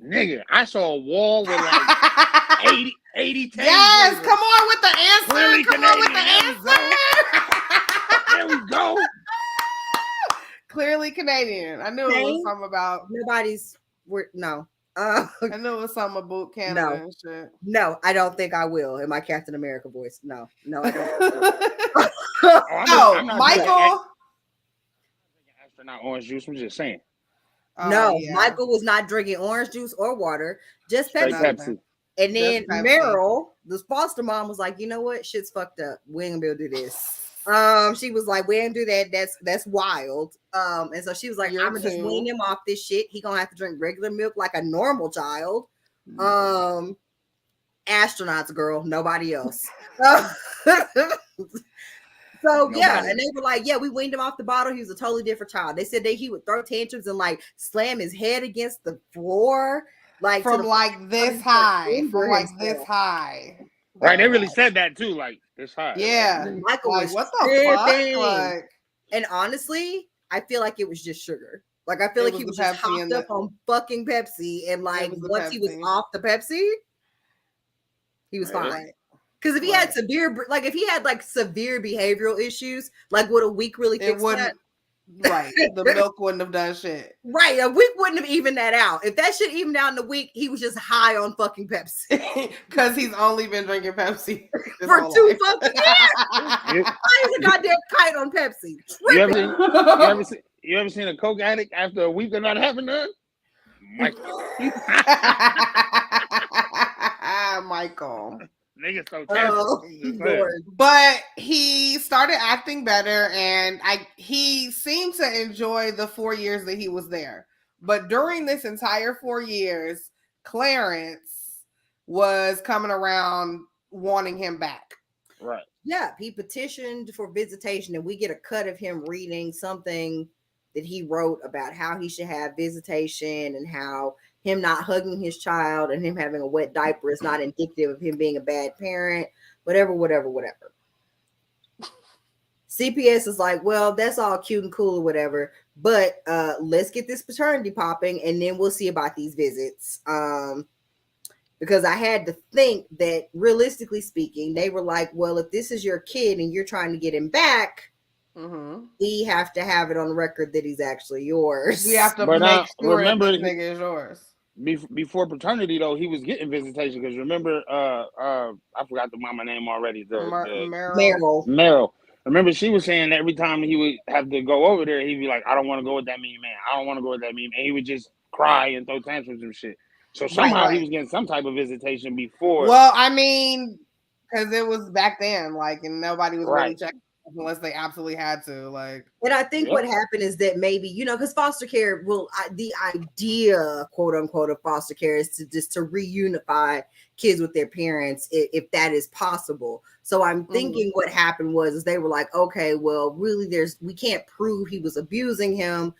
Nigga, I saw a wall with like 80 Tang. Yes, flavors. come on with the answer. Clearly come Canadian. on with the answer. There we go. Clearly Canadian. I knew it was something about nobody's. I knew it was something about Canada and shit. No, I don't think I will in my Captain America voice. No, I don't. I'm not Michael. Astronaut orange juice. I'm just saying. Michael was not drinking orange juice or water, just Pepsi. And then Pepsi. Meryl, the foster mom, was like, you know what? Shit's fucked up. We ain't gonna be able to do this. She was like, we ain't do that. That's wild. And so she was like, I'm gonna just wean him off this shit. He gonna have to drink regular milk like a normal child. Astronauts, girl, nobody else. So yeah, and they were like, yeah, we weaned him off the bottle. He was a totally different child. They said that he would throw tantrums and like slam his head against the floor, like from like this high, this high. Right, they really said that too, like this high. Yeah, Michael was what the fuck? Like, and honestly, I feel like it was just sugar. Like I feel like he was just hopped up on fucking Pepsi, and like once he was off the Pepsi, he was fine. Because if he had if he had like severe behavioral issues, like would a week really fix that? Right, the milk wouldn't have done shit. Right, a week wouldn't have evened that out. If that shit evened out in a week, he was just high on fucking Pepsi. Because he's only been drinking Pepsi for 2 fucking years. Why is a goddamn kite on Pepsi? You ever seen a coke addict after a week of not having none? Michael. Niggas so terrible. But he started acting better, and he seemed to enjoy the 4 years that he was there. But during this entire 4 years, Clarence was coming around wanting him back. Right. Yeah, he petitioned for visitation, and we get a cut of him reading something that he wrote about how he should have visitation and how him not hugging his child and him having a wet diaper is not indicative of him being a bad parent, whatever. CPS is like, well, that's all cute and cool or whatever, but let's get this paternity popping and then we'll see about these visits. Because I had to think that realistically speaking, they were like, well, if this is your kid and you're trying to get him back, we have to have it on record that he's actually yours. We have to make sure remember this nigga is yours. Before paternity, though, he was getting visitation because remember, I forgot the mama name already. Meryl. Remember, she was saying that every time he would have to go over there, he'd be like, "I don't want to go with that mean man. I don't want to go with that mean man." And he would just cry and throw tantrums and shit. So somehow he was getting some type of visitation before. Well, I mean, because it was back then, like, and nobody was really checking unless they absolutely had to, like. And I think what happened is that maybe, because foster care the idea, quote unquote, of foster care is to reunify kids with their parents if that is possible. So I'm thinking what happened was they were like, okay, well, really, we can't prove he was abusing him.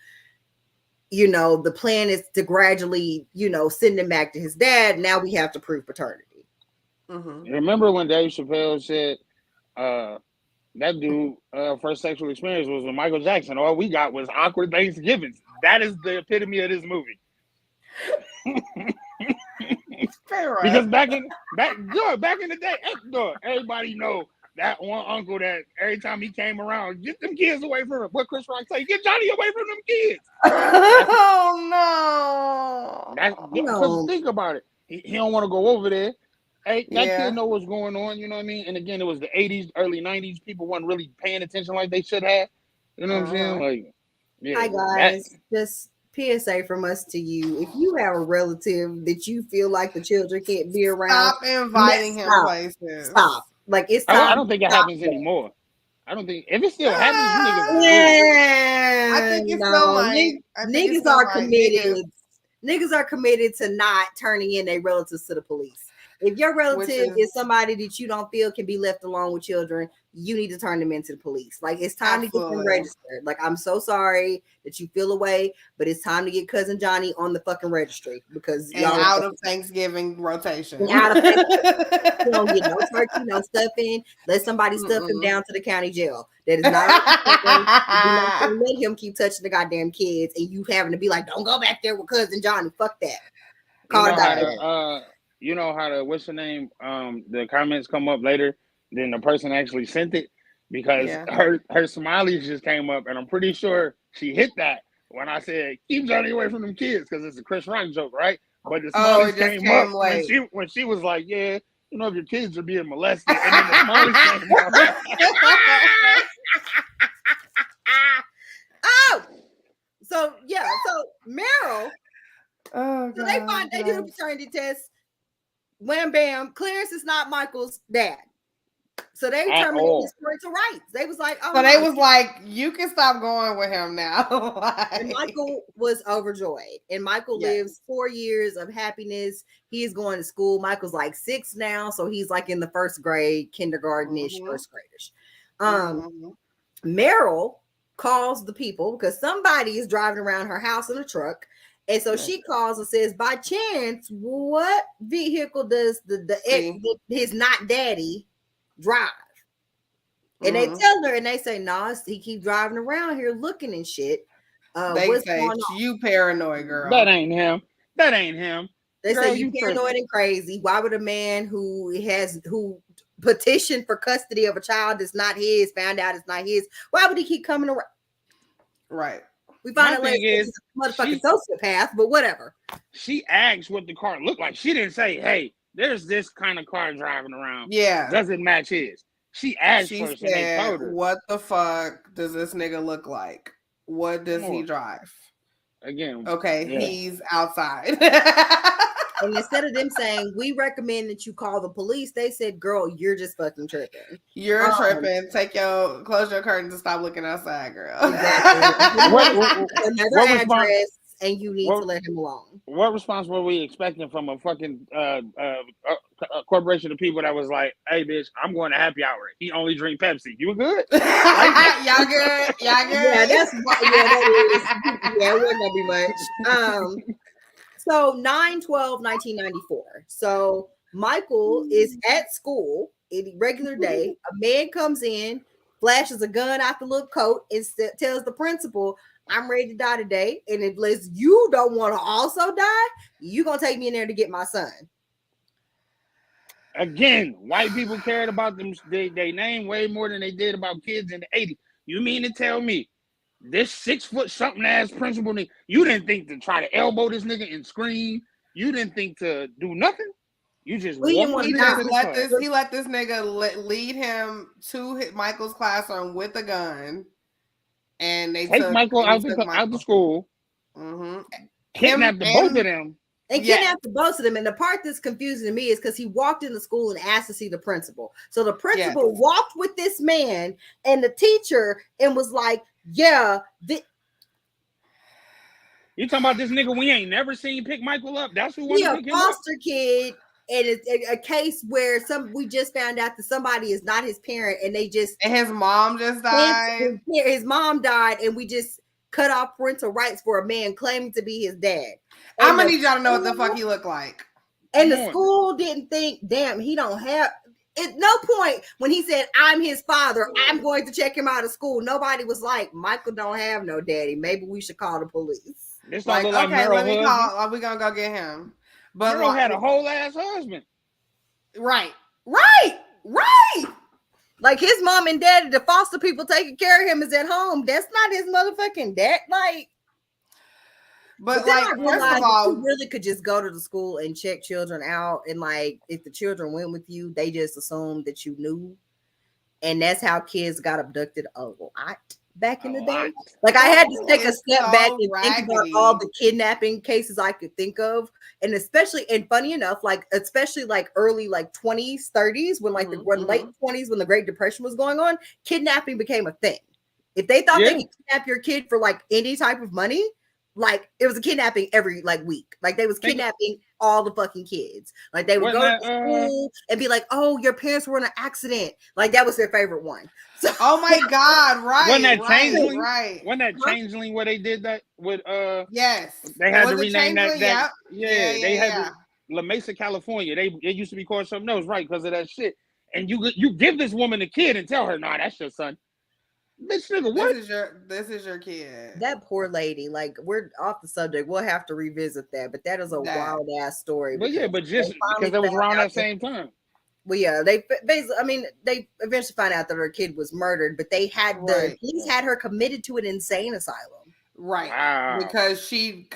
The plan is to gradually, send him back to his dad. Now we have to prove paternity. Remember when Dave Chappelle said that dude first sexual experience was with Michael Jackson? All we got was awkward Thanksgivings. That is the epitome of this movie. Because back in the day, everybody know that one uncle that every time he came around, get them kids away from him. What Chris Rock say? Get Johnny away from them kids. Oh no! Because think about it. He don't want to go over there. Hey, that kid know what's going on. You know what I mean? And again, it was the 80s, early 90s. People weren't really paying attention like they should have. You know what I'm saying? Like, hi guys, just PSA from us to you. If you have a relative that you feel like the children can't be around, stop inviting him places. Stop. Like it's time. I don't think it happens anymore. I don't think if it still happens. I think it's still like niggas are committed. Niggas are committed to not turning in their relatives to the police. If your relative is somebody that you don't feel can be left alone with children, you need to turn them into the police. Like it's time to get them registered. Like I'm so sorry that you feel away, but it's time to get cousin Johnny on the fucking registry because y'all out of Thanksgiving rotation. Out of Thanksgiving. You don't get no turkey, no stuffing. Let somebody stuff him down to the county jail. That is not let him keep touching the goddamn kids, and you having to be like, don't go back there with cousin Johnny. Fuck that. You know how the what's the name? The comments come up later than the person actually sent it because her smileys just came up, and I'm pretty sure she hit that when I said keep Johnny away from them kids because it's a Chris Rock joke, right? But the smileys came up when she was like, yeah, if your kids are being molested, and then the smileys came up. So Meryl. Oh, so they do the paternity test. Wham bam, Clarence is not Michael's dad. So they terminated his parental rights. They was like, you can stop going with him now. And Michael was overjoyed. And Michael lives 4 years of happiness. He is going to school. Michael's like 6 now, so he's like in the first grade, kindergarten-ish, first gradish. Meryl calls the people because somebody is driving around her house in a truck. And so she calls and says, by chance, what vehicle does his not daddy drive? And they tell her and they say, nah, he keep driving around here looking and shit. They say, you paranoid, girl. That ain't him. They say you paranoid and crazy. Why would a man who petitioned for custody of a child that's not his, found out it's not his, why would he keep coming around? Right. We find out later motherfucking sociopath, but whatever. She asked what the car looked like. She didn't say, hey, there's this kind of car driving around. Yeah. Doesn't match his. She asked first and they told her. What the fuck does this nigga look like? What does he drive? Again. Okay, he's outside. And instead of them saying, we recommend that you call the police, they said, girl, you're just fucking tripping. You're tripping. Close your curtains and stop looking outside, girl. Exactly. Another address, and you need to let him alone. What response were we expecting from a fucking, because corporation of people that was like, "Hey, bitch, I'm going to happy hour. He only drink Pepsi. You good? Y'all good? Y'all good? Yeah, that's yeah, it wasn't gonna be much. So 9/12/1994. So Michael is at school in regular day. A man comes in, flashes a gun out the little coat, and tells the principal, "I'm ready to die today. And unless you don't want to also die, you're gonna take me in there to get my son." Again, white people cared about them they name way more than they did about kids in the 80s. You mean to tell me this 6 foot something ass principal, you didn't think to try to elbow this nigga and scream? You didn't think to do nothing? You just he let this nigga lead him to Michael's classroom with a gun, and they take Michael out the school. Mm-hmm. Kidnapped both of them. And kidnapped both of them. And the part that's confusing to me is because he walked into school and asked to see the principal. So the principal walked with this man and the teacher and was like, "Yeah, you talking about this nigga we ain't never seen pick Michael up? That's who wanted to pick him up? Foster kid." And it's a case where we just found out that somebody is not his parent, and his mom just died. His mom died, and we just cut off parental rights for a man claiming to be his dad. I'm gonna need y'all to know what the fuck he looked like. And the school didn't think, damn, he don't have. At no point when he said, "I'm his father, I'm going to check him out of school," nobody was like, "Michael don't have no daddy. Maybe we should call the police." This like, okay, let me call. Are we gonna go get him? But Merle had a whole ass husband. Right. Like his mom and daddy, the foster people taking care of him, is at home. That's not his motherfucking dad. Like, but like, first of all, you really could just go to the school and check children out, and like, if the children went with you, they just assumed that you knew, and that's how kids got abducted a lot back in the day. Like, I had to take a step back and think about all the kidnapping cases I could think of, and especially, and funny enough, like especially like early like 20s, 30s, when like the late 20s, when the Great Depression was going on, kidnapping became a thing. If they thought they could kidnap your kid for like any type of money, like it was a kidnapping every like week. Like they was kidnapping all the fucking kids. Like they would go to school and be like, "Oh, your parents were in an accident." Like that was their favorite one. So, oh my God, right. Wasn't that Changeling? Right. Wasn't that Changeling where they did that with yes. They had to rename that. They had to, La Mesa, California. It used to be called something else, right? Because of that shit. And you give this woman a kid and tell her, "Nah, that's your son." Bitch, nigga, what? This is your kid. That poor lady. Like, we're off the subject. We'll have to revisit that, but that is a wild ass story. But yeah, but just because it was around that same time. Well, yeah, they eventually found out that her kid was murdered, but they had the police had her committed to an insane asylum. Right. Wow. Because I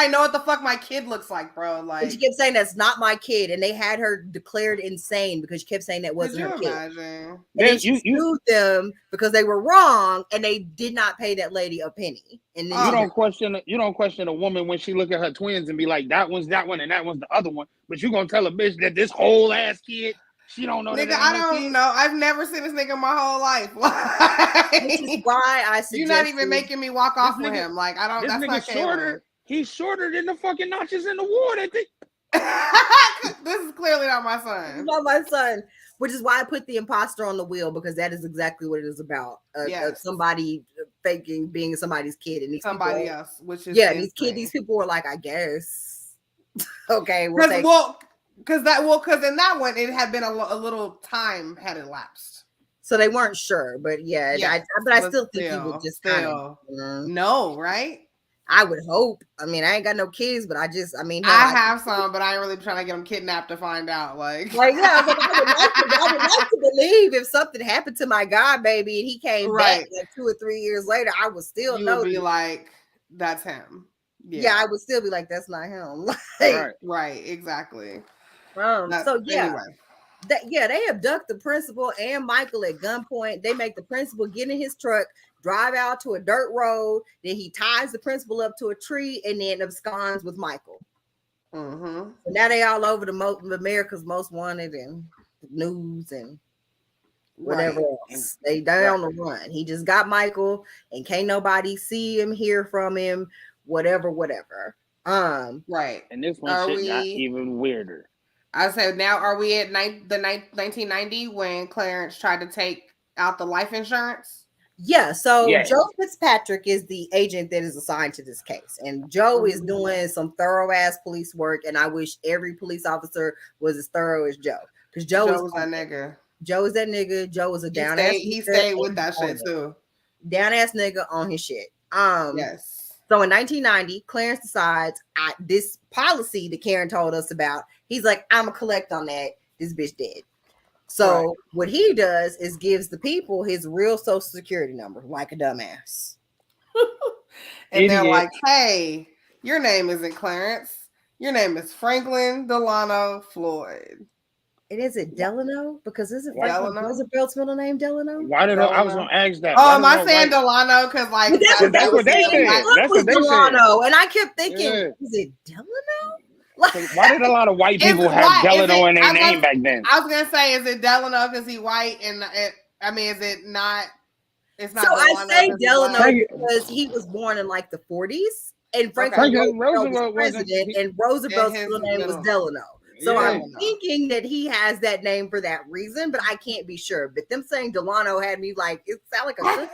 know what the fuck my kid looks like, bro. Like, and she kept saying that's not my kid, and they had her declared insane because she kept saying that wasn't her kid. And then she sued them because they were wrong, and they did not pay that lady a penny. And then you don't question a woman when she look at her twins and be like, "That one's that one, and that one's the other one." But you gonna tell a bitch that this whole ass kid. She don't know. Nigga, I don't know. I've never seen this nigga my whole life. Which is why I suggest you're not even making me walk off with him. Like, I don't. This that's nigga not shorter. He's shorter than the fucking notches in the wall. This is clearly not my son. It's not my son. Which is why I put the imposter on the wheel, because that is exactly what it is about. Somebody faking being somebody's kid, and somebody else. Which is these people were like, I guess, okay, because in that one it had been a little time had elapsed, so they weren't sure. But I still think he would just no, right? I would hope. I mean, I ain't got no kids, but I have some, but I ain't really trying to get them kidnapped to find out. Like yeah, I would like to believe if something happened to my god baby and he came back like 2 or 3 years later, I would still be like, that's him. Yeah, I would still be like, that's not him. Right, exactly. Anyway. They abduct the principal and Michael at gunpoint. They make the principal get in his truck, drive out to a dirt road. Then he ties the principal up to a tree and then absconds with Michael. Mm-hmm. So now they all over America's Most Wanted and news and whatever else. They on the run. He just got Michael and can't nobody see him, hear from him, whatever. Right. And this one shit got even weirder. I said, now are we at 1990 when Clarence tried to take out the life insurance? Yeah, so Joe Fitzpatrick is the agent that is assigned to this case, and Joe is doing some thorough ass police work, and I wish every police officer was as thorough as Joe, because Joe is that nigga. Joe is that nigga. Joe is a down ass. He stayed with that shit too. Down ass nigga on his shit. Yes. So in 1990, Clarence decides this policy that Karen told us about. He's like, I'm gonna collect on that. This bitch dead. So what he does is gives the people his real social security number, like a dumbass. And they're like, hey, your name isn't Clarence. Your name is Franklin Delano Floyd. And is it Delano? Because isn't Franklin Roosevelt's middle name Delano? Why did I was gonna ask that? Oh, am I saying Delano? Because like that's what they said. That's what they Delano. And I kept thinking, is it Delano? Why did a lot of white people have Delano in their name back then? I was gonna say, is it Delano because he's white? And I mean, is it not? It's not. So I say Delano because he was born in like the 40s, and Franklin Roosevelt was president, and Roosevelt's middle name was Delano. So I'm thinking that he has that name for that reason, but I can't be sure. But them saying Delano had me like, it sounded like a cookie.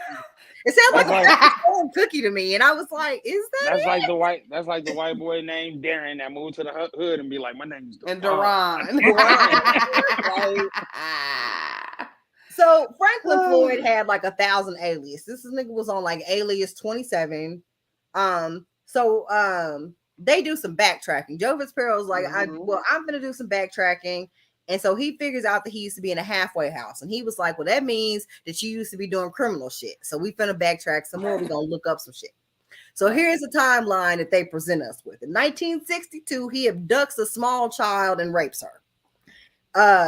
It sounded like a cookie to me, and I was like, "Is that?" That's like the white. That's like the white boy named Darren that moved to the hood and be like, "My name's Duran." So Franklin Floyd had like 1,000 aliases. This nigga was on like alias 27. They do some backtracking. Joe Fitzgerald's like, I'm gonna do some backtracking. And so he figures out that he used to be in a halfway house. And he was like, well, that means that you used to be doing criminal shit. So we finna backtrack some more. We're gonna look up some shit. So here's a timeline that they present us with. In 1962, he abducts a small child and rapes her.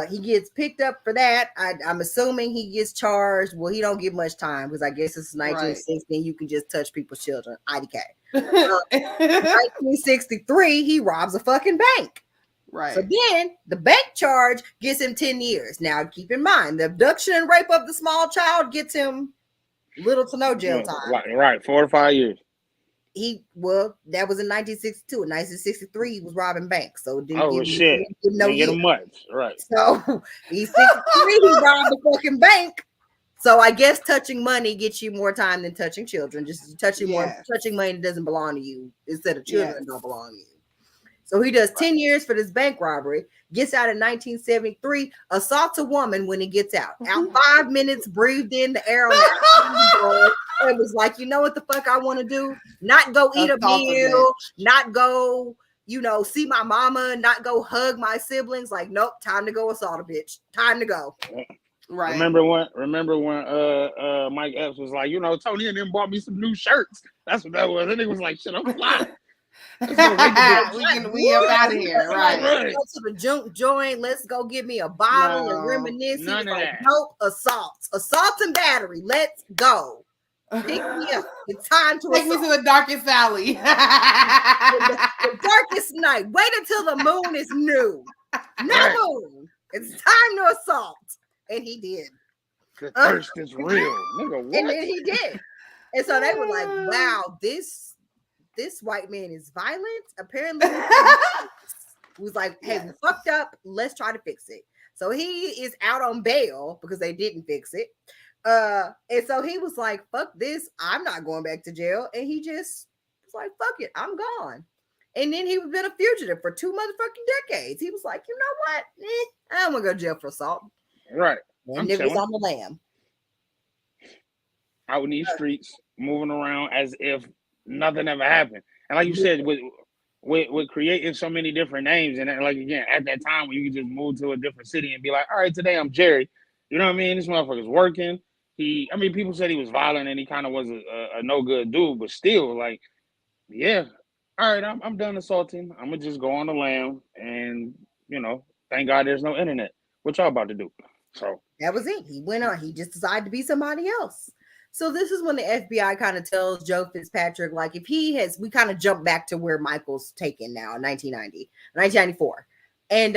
He gets picked up for that. I'm assuming he gets charged. Well, he don't get much time because I guess it's 1960 and you can just touch people's children. IDK. 1963, he robs a fucking bank. Right. So then the bank charge gets him 10 years. Now keep in mind, the abduction and rape of the small child gets him little to no jail time. Right, 4 to 5 years. That was in 1962. In 1963, he was robbing banks. So didn't get him much. Right. So he's 63, he robbed the fucking bank. So I guess touching money gets you more time than touching children. Just touching money that doesn't belong to you instead of children that don't belong to you. So he does 10 years for this bank robbery, gets out in 1973, assaults a woman when he gets out. Out 5 minutes, breathed in the air on that and was like, you know what the fuck I want to do? Not go eat a meal, not go, see my mama, not go hug my siblings. Like, nope, time to go assault a bitch. Time to go. Right. Remember when Mike Epps was like, Tony and them bought me some new shirts. That's what that was. And he was like, shit, I'm fly. We up out of here, right? Go to the joint. Let's go get me a bottle and reminisce. None of that. Nope, assault and battery. Let's go. Pick me up. It's time to take me to the darkest alley. the darkest night. Wait until the moon is new. No moon. It's time to assault, and he did. The thirst is real, nigga. What? And then he did. And so they were like, "Wow, this white man is violent." Apparently, was like, "Hey, we fucked up. Let's try to fix it." So he is out on bail because they didn't fix it. And so he was like, "Fuck this! I'm not going back to jail." And he just was like, "Fuck it, I'm gone." And then he was been a fugitive for 2 motherfucking decades. He was like, "You know what? I don't want to go to jail for assault." Right. And it was on the lam. Out in these streets, moving around as if nothing ever happened. And like you said, with creating so many different names, and like again, at that time when you could just move to a different city and be like, all right, today I'm Jerry. You know what I mean? This motherfucker's working. People said he was violent and he kind of was a no good dude, but still, like, yeah, all right, I'm done assaulting. I'm gonna just go on the lam, and thank God there's no internet. What y'all about to do? So that was it. He went on. He just decided to be somebody else. So this is when the FBI kind of tells Joe Fitzpatrick, like, if we kind of jump back to where Michael's taken now in 1994. And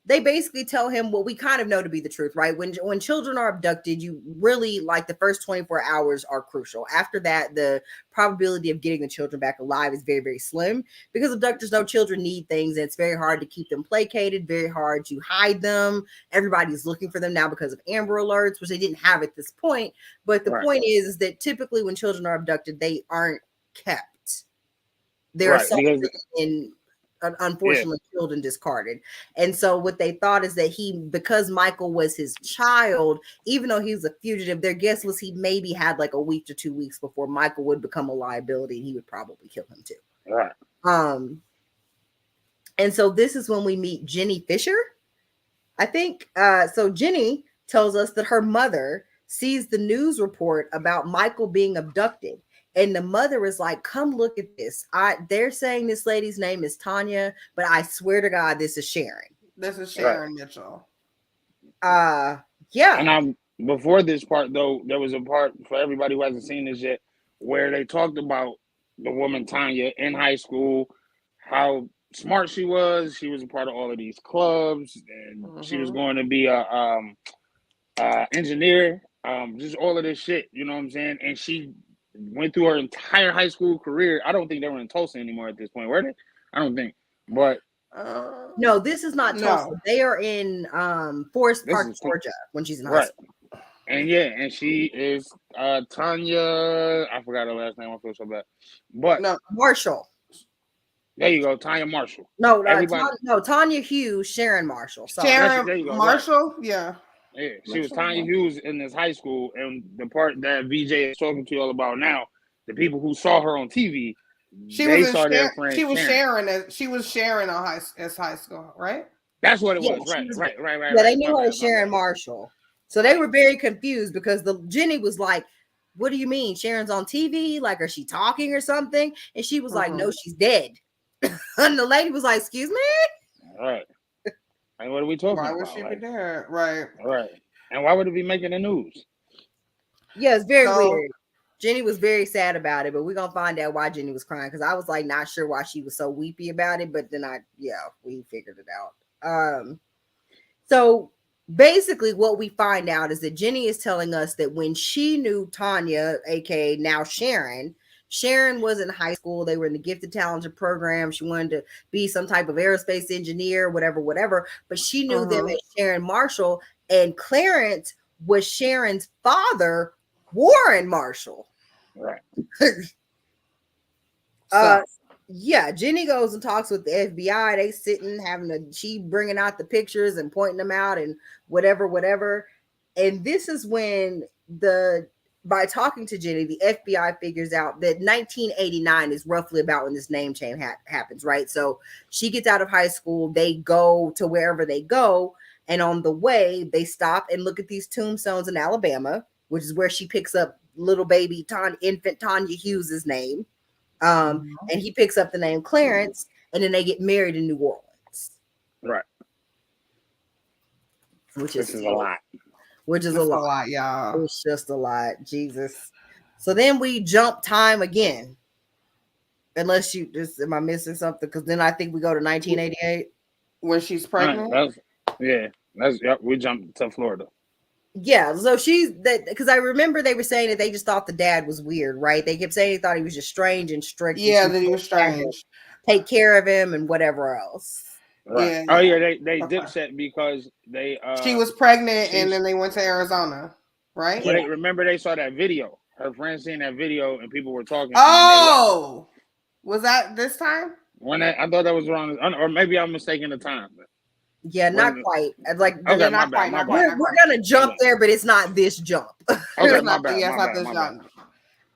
they basically tell him what we kind of know to be the truth, right? When children are abducted, you really like the first 24 hours are crucial. After that, the probability of getting the children back alive is very, very slim because abductors know children need things. And it's very hard to keep them placated, very hard to hide them. Everybody's looking for them now because of Amber Alerts, which they didn't have at this point. But the point is that typically when children are abducted, they aren't kept. They're assaulted in unfortunately killed and discarded. And so what they thought is that because Michael was his child, even though he was a fugitive, their guess was he maybe had like a week to 2 weeks before Michael would become a liability and he would probably kill him too. Right. And so this is when we meet Jenny Fisher, I think. So Jenny tells us that her mother sees the news report about Michael being abducted. And the mother is like, come look at this. They're saying this lady's name is Tanya, but I swear to God, this is Sharon. This is Sharon Mitchell. Yeah. And before this part, though, there was a part for everybody who hasn't seen this yet where they talked about the woman Tanya in high school, how smart she was. She was a part of all of these clubs, and she was going to be a engineer. Just all of this shit, you know what I'm saying? And she went through her entire high school career. I don't think they were in Tulsa anymore at this point, were they? I don't think. But no, this is not Tulsa. No. They are in Forest Park, Georgia, when she's in high school. And and she is Tanya. I forgot her last name. I feel so bad. But no, Marshall. There you go, Tanya Marshall. No, Tanya Hughes, Sharon Marshall. Sorry. Sharon Marshall, yeah. Yeah, she was Tanya Hughes in this high school, and the part that VJ is talking to you all about now, the people who saw her on TV, she was Sharon on high school, right? That's what it was, right. Yeah, they knew her as Sharon Marshall, so they were very confused because Jenny was like, "What do you mean Sharon's on TV? Like, is she talking or something?" And she was like, "No, she's dead." And the lady was like, "Excuse me?" All right. And what are we talking about? Why would she be there? Right. And why would it be making the news? Yeah, it's very weird. Jenny was very sad about it, but we're gonna find out why Jenny was crying because I was like not sure why she was so weepy about it, but then we figured it out. So basically what we find out is that Jenny is telling us that when she knew Tanya, aka now Sharon was in high school. They were in the Gifted Talented program. She wanted to be some type of aerospace engineer, whatever. But she knew them as Sharon Marshall, and Clarence was Sharon's father, Warren Marshall. Right. Jenny goes and talks with the FBI. They sitting she bringing out the pictures and pointing them out and whatever. And this is when by talking to Jenny, the FBI figures out that 1989 is roughly about when this name change happens, right? So she gets out of high school, they go to wherever they go, and on the way, they stop and look at these tombstones in Alabama, which is where she picks up little baby infant Tanya Hughes' name. And he picks up the name Clarence, and then they get married in New Orleans. Right. Which is a lot. Which is a lot, y'all. It's just a lot. Jesus. So then we jump time again. Unless am I missing something? Because then I think we go to 1988. When she's pregnant? We jumped to Florida. Yeah, so because I remember they were saying that they just thought the dad was weird, right? They kept saying they thought he was just strange and strict. Yeah, that he was strange. Take care of him and whatever else. Right. Yeah. They dipset because they she was pregnant and then they went to Arizona, right? Well, remember they saw that video. Her friends seen that video and people were talking. Oh, was that this time? I thought that was wrong, or maybe I'm mistaken the time. Yeah, not quite. Like okay, not quite. We're gonna jump there, but it's not this jump. Okay, my bad. This jump.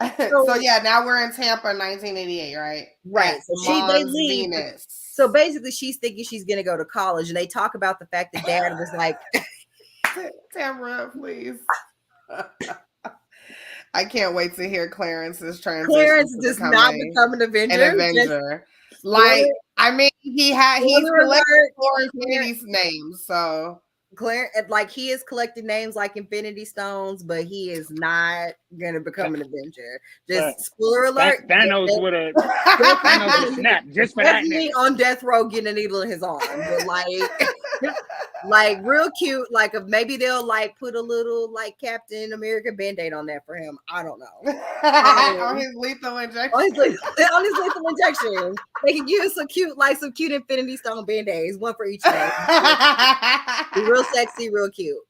So now we're in Tampa, 1988, right? Right. So they leave. Venus. So basically, she's thinking she's gonna go to college, and they talk about the fact that dad was like, "Tamara, please." I can't wait to hear Clarence's transition. Clarence does not become an Avenger. Like, I mean, he's collecting Infinity's names, so Clarence, like he is collecting names like Infinity Stones, but he is not gonna become an Avenger. Just spoiler alert. Thanos would have snapped just for that. Definitely on death row getting a needle in his arm. But like real cute. Like maybe they'll like put a little like Captain America Band-Aid on that for him. I don't know. On his lethal injection. On his lethal injection. They can give us some cute Infinity Stone Band-Aids, one for each day. Real sexy, real cute.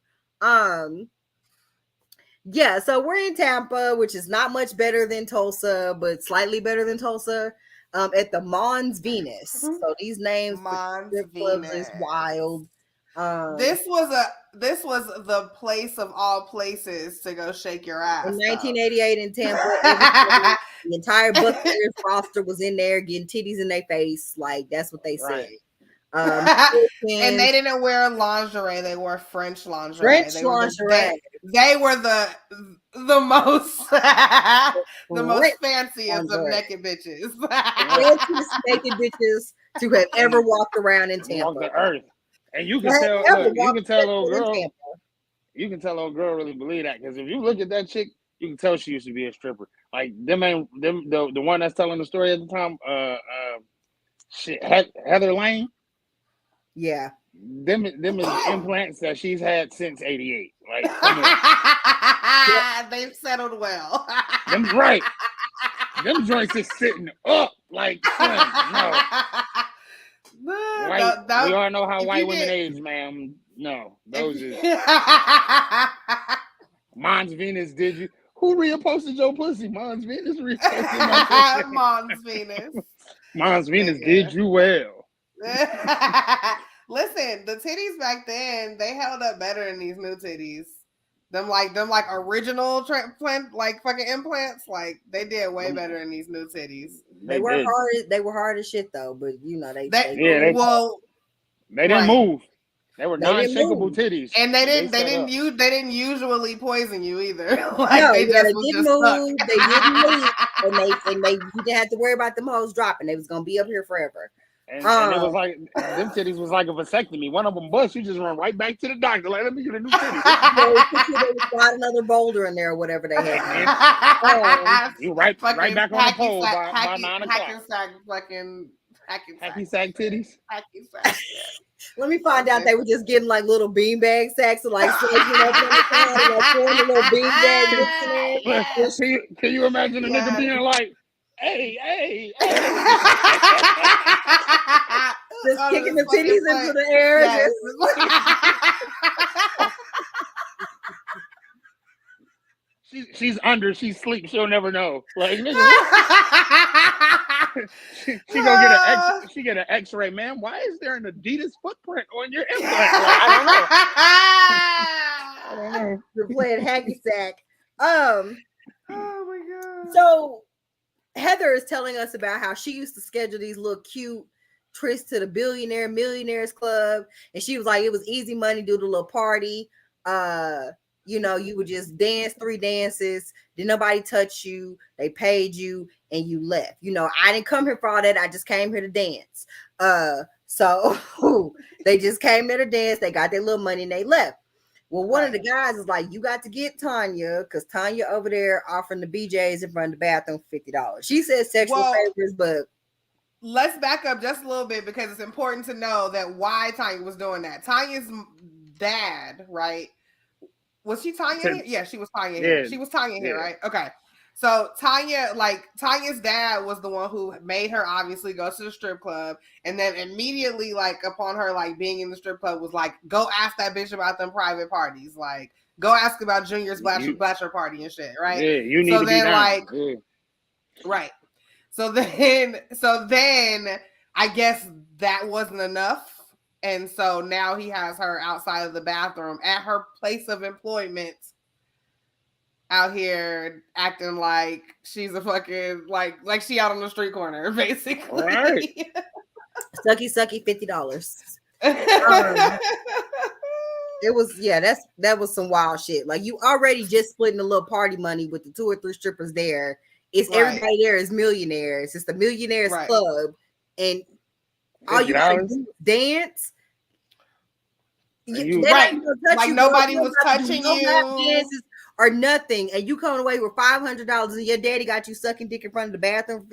Yeah, so we're in Tampa, which is not much better than Tulsa, but slightly better than Tulsa. At the Mons Venus. So these names Mons Venus is wild. This was the place of all places to go shake your ass. In 1988 in Tampa, the entire Buccaneers roster was in there getting titties in their face. Like that's what they said. And they didn't wear lingerie; they wore French lingerie. They were the most most fanciest of naked bitches. Naked bitches to have ever walked around in Tampa. Walk the earth. And you can tell, you can tell old girl really believe that, because if you look at that chick, you can tell she used to be a stripper. Like the one that's telling the story at the time, Heather Lane. Yeah, them is implants that she's had since '88. Like they've settled well. Them joints is sitting up like no. We all know how white women age, ma'am. No, those is Mons Venus. Did you? Who reposted your pussy? Mons Venus reposted my pussy. Mons Venus. Mons Venus did you well. Listen, the titties back then, they held up better than these new titties. Them like original like fucking implants, like they did way better than these new titties. They were hard as shit though, but you know they didn't move. They were non-shakable titties, and they didn't usually poison you either. They didn't move, and you didn't have to worry about them hoes dropping. They was gonna be up here forever. And it was like them titties was like a vasectomy. One of them bust, you just run right back to the doctor. Like, let me get a new titty. They got another boulder in there or whatever they had. You right back on the pole by 9 o'clock. Hacky sack titties. Hacky sack. Let me find out they were just getting like little beanbag sacks and like pouring a little beanbag. Can you imagine a nigga being like, hey. Just kicking the titties into the air. Yes. She's under, she's asleep, she'll never know. Like, nigga, she get an X-ray, man. Why is there an Adidas footprint on your implant? Like, I don't know. You're playing hacky sack. Oh my god. So Heather is telling us about how she used to schedule these little cute trips to the millionaires club, and she was like, it was easy money, do the little party. You would just dance 3 dances, did nobody touch you, they paid you, and you left. I didn't come here for all that. I just came here to dance. So they just came there to dance, they got their little money and they left. Well, one of the guys is like, you got to get Tanya, because Tanya over there offering the BJs in front of the bathroom for $50. She says sexual favors, but let's back up just a little bit, because it's important to know that why Tanya was doing that. Tanya's dad, right? Was she Tanya here? Yeah, she was Tanya here. She was Tanya here, right? Okay. So Tanya's dad was the one who made her obviously go to the strip club, and then immediately, like, upon her like being in the strip club, was like, go ask that bitch about them private parties. Like, go ask about Junior's bachelor party and shit, right? Yeah, you need to be down. Right. So then I guess that wasn't enough. And so now he has her outside of the bathroom at her place of employment, out here acting like she's a fucking like she out on the street corner, basically. Right. Sucky $50. It was that was some wild shit. Like, you already just splitting a little party money with the 2 or 3 strippers there. It's everybody there is millionaires. It's the millionaires club, and all you gotta do is dance. Like, nobody was touching you. or nothing, and you coming away with $500 and your daddy got you sucking dick in front of the bathroom.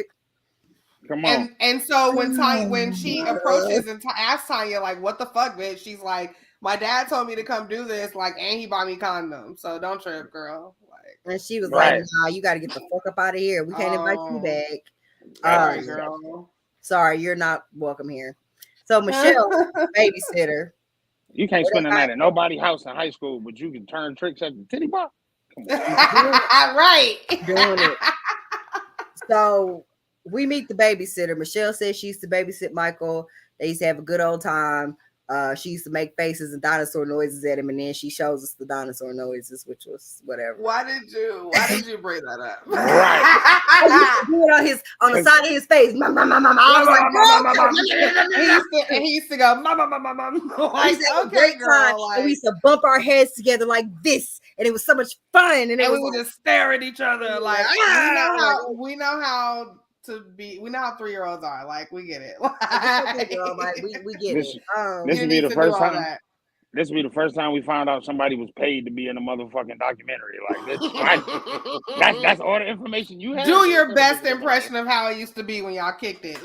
Come on. And so when she approaches and asks Tanya, like, what the fuck, bitch? She's like, my dad told me to come do this, like, and he bought me condoms. So don't trip, girl. Like, and she was like, nah, you got to get the fuck up out of here. We can't invite you back. Sorry, girl. Sorry, you're not welcome here. So Michelle, babysitter. You can't spend the night at nobody's house in high school, but you can turn tricks at the titty bar. Right. Doing it. So we meet the babysitter. Michelle says she used to babysit Michael. They used to have a good old time. She used to make faces and dinosaur noises at him, and then she shows us the dinosaur noises, which was whatever. Why did you bring that up? Right. Do it on the side of his face. Mama. I was like, and he used to go, mama. Like, okay, girl. Like, and we used to bump our heads together like this, and it was so much fun. And we would just stare at each other like, we know how 3-year-olds are. Like, we get it. Okay, girl, like, we get it. This would be the first time. This would be the first time we found out somebody was paid to be in a motherfucking documentary. Like this, that's all the information you have. Do your best impression of how it used to be when y'all kicked it.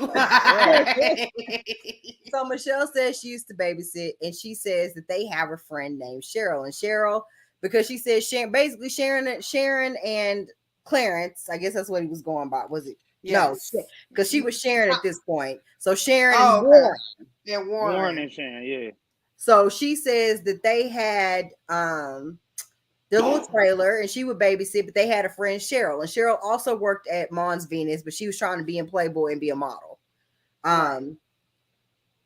So Michelle says she used to babysit, and she says that they have a friend named Cheryl. And Cheryl, because she says Sharon and Clarence, I guess that's what he was going by. Was it? Yes. No, because she was Sharon at this point. So Sharon and Warren. Yeah, Warren and Sharon, yeah. So she says that they had the little trailer and she would babysit, but they had a friend, Cheryl. And Cheryl also worked at Mons Venus, but she was trying to be in Playboy and be a model.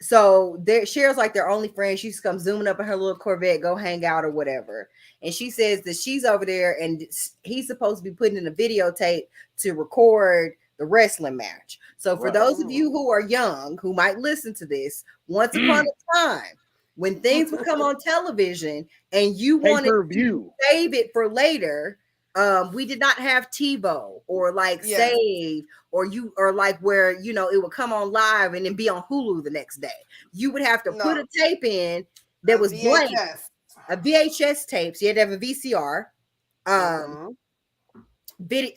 So Cheryl's like their only friend. She just comes zooming up in her little Corvette, go hang out or whatever. And she says that she's over there and he's supposed to be putting in a videotape to record the wrestling match. So for those of you who are young, who might listen to this, once upon a time, when things would come on television and you wanted to save it for later, we did not have TiVo or like Save or like where, it would come on live and then be on Hulu the next day. You would have to put a tape in that was blank, a VHS tape. So you had to have a VCR,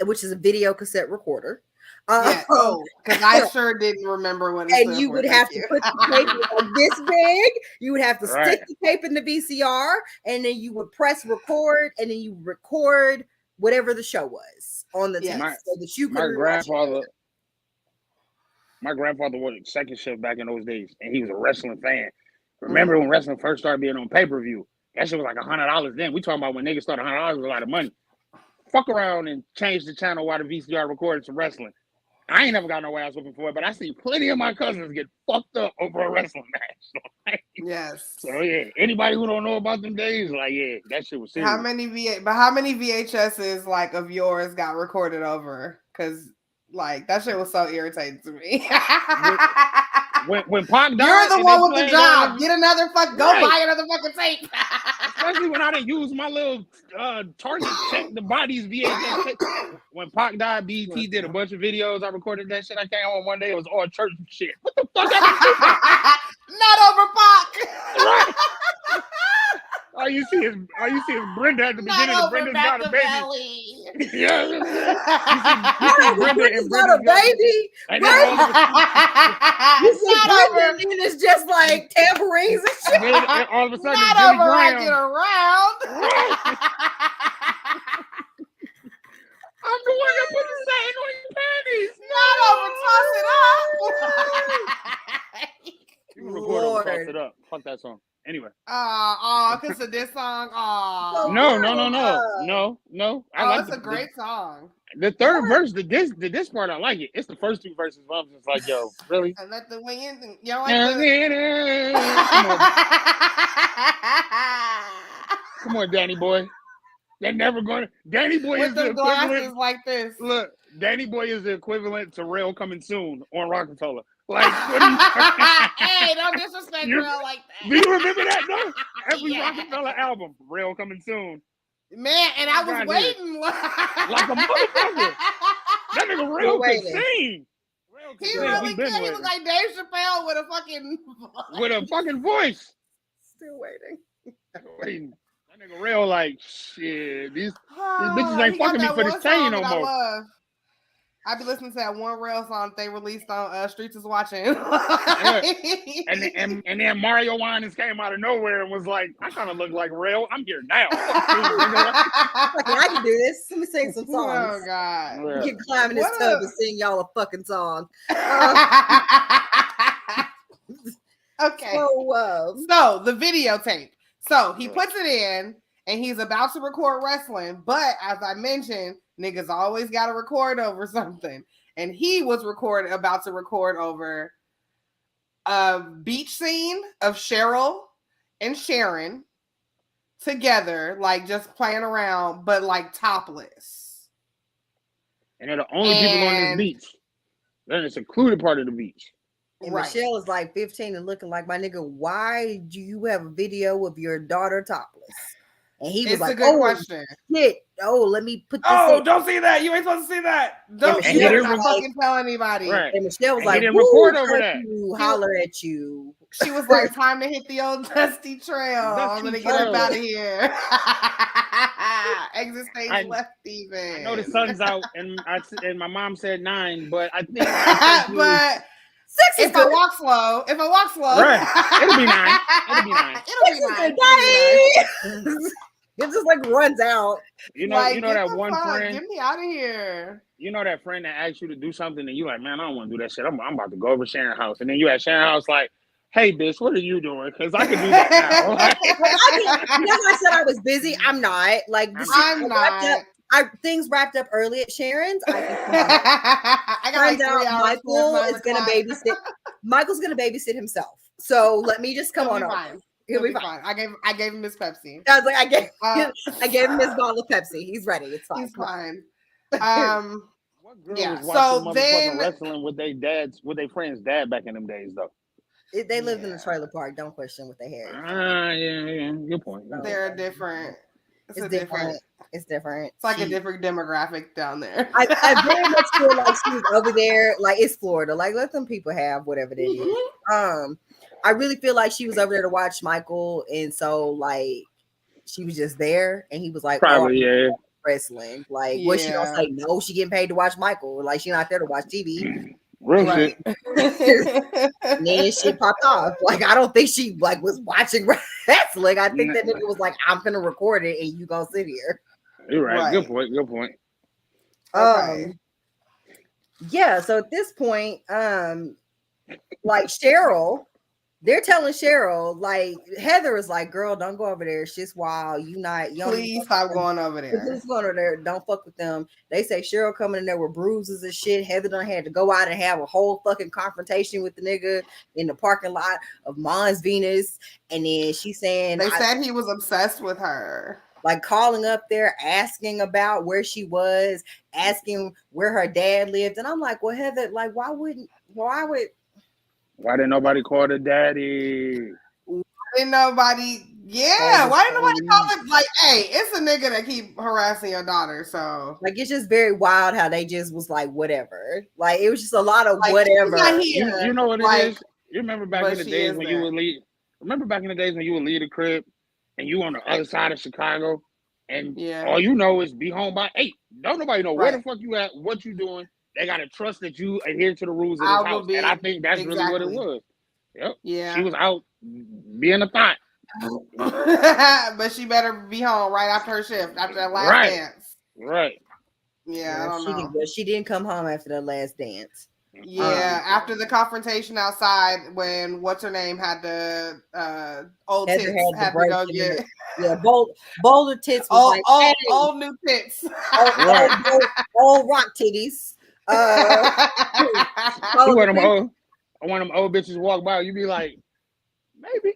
which is a video cassette recorder. Because I sure didn't remember what it and you would have to put the tape on this big. You would have to stick the tape in the VCR, and then you would press record, and then you record whatever the show was on the tape, so that you could. My grandfather worked second shift back in those days, and he was a wrestling fan. Remember when wrestling first started being on pay-per-view? That shit was like $100 then. We talking about when niggas started $100 was a lot of money. Fuck around and change the channel while the VCR recorded some wrestling. I ain't never got no ass whooping for it, but I see plenty of my cousins get fucked up over a wrestling match. Yes. So anybody who don't know about them days, like that shit was serious. How many VHSs like of yours got recorded over? Because like that shit was so irritating to me. When Pac died, you're the one with the job. Get another buy another fucking tape. Especially when I didn't use my little Target check the bodies VHS tape. When Pac died, BET did a bunch of videos. I recorded that shit. I came home one day. It was all church shit. What the fuck? Not over Pac. Right. All you see is Brenda at the beginning. Of Brenda's got a baby. Yeah. Brenda's got a baby. And you see Brenda, and it's just like tambourines and shit. And all of a sudden, not over rocking around. I'm the one that put the satin on your panties. Not over toss it up. You record toss it up. Fuck that song. Anyway. Because of this song. No. It's a great song. The third verse, this part, I like it. It's the first two verses. I'm just like, yo, really? And let the wind. You know, Come on, Danny Boy. They're never going to. Danny Boy is the equivalent. Like this. Look, Danny Boy is the equivalent to Rail Coming Soon on Rockefeller. Like, what hey, don't disrespect Rail like that. Do you remember that though? Every Rockefeller album, Rail Coming Soon. Man, and I was waiting like a motherfucker. That nigga Rail could sing. He really could. He was like Dave Chappelle with a fucking voice. Still waiting. Waiting. That nigga real like shit. These bitches ain't fucking me for this chain no more. I be listening to that one rail song they released on Streets is Watching. Yeah. and then Mario Winans came out of nowhere and was like, I kind of look like Rail. I'm here now. I can do this. Let me sing some songs. Oh, God. Yeah. You can climb in this tub and sing y'all a fucking song. Okay. So the videotape. So he puts it in and he's about to record wrestling. But as I mentioned, niggas always got to record over something. And he was about to record over a beach scene of Cheryl and Sharon together, like just playing around, but like topless. And they're the only people on this beach. Then it's a secluded part of the beach. And Michelle is like 15 and looking like, my nigga, why do you have a video of your daughter topless? And he was like, "Oh, question. Shit. Oh, let me put this in. Don't see that. You ain't supposed to see that. Don't fucking tell anybody." Right. And Michelle was like, didn't record over that. Holler at you. She was like, time to hit the old dusty trail. I'm going to get up out of here. Exit stage left even. I know the sun's out and my mom said 9, but I think but 6 if I walk slow. Right. It'll be 9. It just like runs out. You know that one friend. Get me out of here. You know that friend that asks you to do something and you like, man, I don't want to do that shit. I'm about to go over Sharon's house, and then you at Sharon's house like, hey, bitch, what are you doing? Because I can do that now. You know, I said I was busy. I'm not. Like, I'm not. Things wrapped up early at Sharon's. I got out Michael is going to babysit. Michael's going to babysit himself. So let me just come on over. He'll be fine. I gave him his Pepsi. I was like, I gave him his bottle of Pepsi. He's ready. It's fine. He's fine. What girl was watching motherfucking wrestling with their friend's dad back in them days though? They lived in a trailer park. Don't question what they had. Yeah. Good point. They're different. It's different. It's different. It's like a different demographic down there. I very much feel like she's over there. Like, it's Florida. Like, let them people have whatever they do. I really feel like she was over there to watch Michael, and so like she was just there, and he was like, probably wrestling. Like, what she gonna say? No, she getting paid to watch Michael. Like, she not there to watch TV. Real shit. And then shit popped off. Like, I don't think she like was watching wrestling. I think that nigga was like, I'm gonna record it, and you gonna sit here. You're right. Good point. Yeah. So at this point, like Cheryl. They're telling Cheryl, like, Heather is like, girl, don't go over there. It's just wild. Please stop going over there. Please going over there. Don't fuck with them. They say Cheryl coming in there with bruises and shit. Heather done had to go out and have a whole fucking confrontation with the nigga in the parking lot of Mons Venus. And then she's saying they said he was obsessed with her. Like calling up there, asking about where she was, asking where her dad lived. And I'm like, well, Heather, like, why didn't nobody call the daddy? Why didn't nobody call it? Like, hey, it's a nigga that keep harassing your daughter. So, like, it's just very wild how they just was like, whatever. Like, it was just a lot of like, whatever. You know what it is? You remember back in the days when you would leave? Remember back in the days when you would leave the crib and you on the other side of Chicago, and all you know is be home by 8. Don't nobody know where the fuck you at, what you doing. They gotta trust that you adhere to the rules of this house, and I think that's really what it was. Yep. Yeah. She was out being a thought, but she better be home right after her shift, after that last dance. Right. Yeah, I don't know. She didn't come home after the last dance. Yeah, after the confrontation outside when what's her name had the old tits had to go get boulder tits was old new tits. Old rock titties. I want them old bitches walk by. You be like, maybe.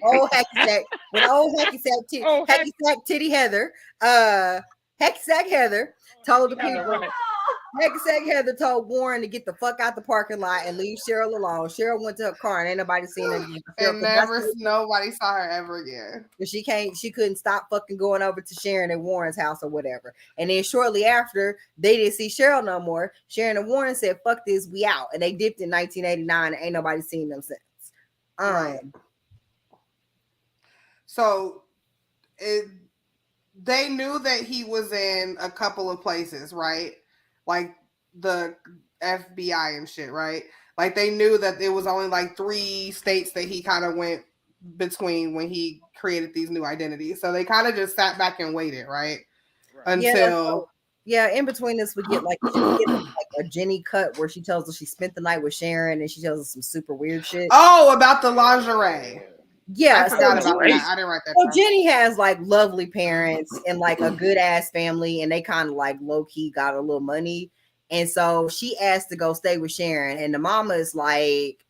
Old hacky sack. When old hacky sack titty Heather. Hacky sack Heather told the people. Hacky sack Heather told Warren to get the fuck out the parking lot and leave Cheryl alone. Cheryl went to her car and ain't nobody seen her again. And nobody saw her ever again. But she couldn't stop fucking going over to Sharon and Warren's house or whatever. And then shortly after, they didn't see Cheryl no more. Sharon and Warren said, fuck this, we out. And they dipped in 1989 and ain't nobody seen them since. So they knew that he was in a couple of places, right? Like the FBI and shit, right? Like they knew that it was only like 3 states that he kind of went between when he created these new identities. So they kind of just sat back and waited, right? Until in between this we get like a Jenny cut where she tells us she spent the night with Sharon and she tells us some super weird shit. Oh, about the lingerie. Yeah, I forgot about that. I didn't write that. So Jenny has like lovely parents and like a good ass family, and they kind of like low key got a little money, and so she asked to go stay with Sharon, and the mama is like,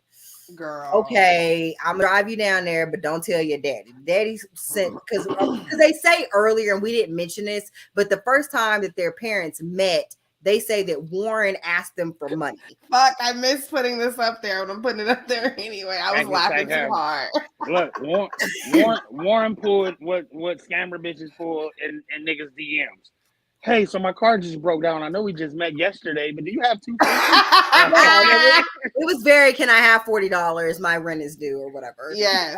"Girl, okay, I'm gonna drive you down there, but don't tell your daddy." Daddy sent because they say earlier, and we didn't mention this, but the first time that their parents met, they say that Warren asked them for money. Fuck, I missed putting this up there, but I'm putting it up there anyway. I was laughing too hard. Look, Warren pulled what scammer bitches pull in niggas' DMs. Hey, so my car just broke down. I know we just met yesterday, but do you have 2? It was very, can I have $40? My rent is due or whatever. Yes.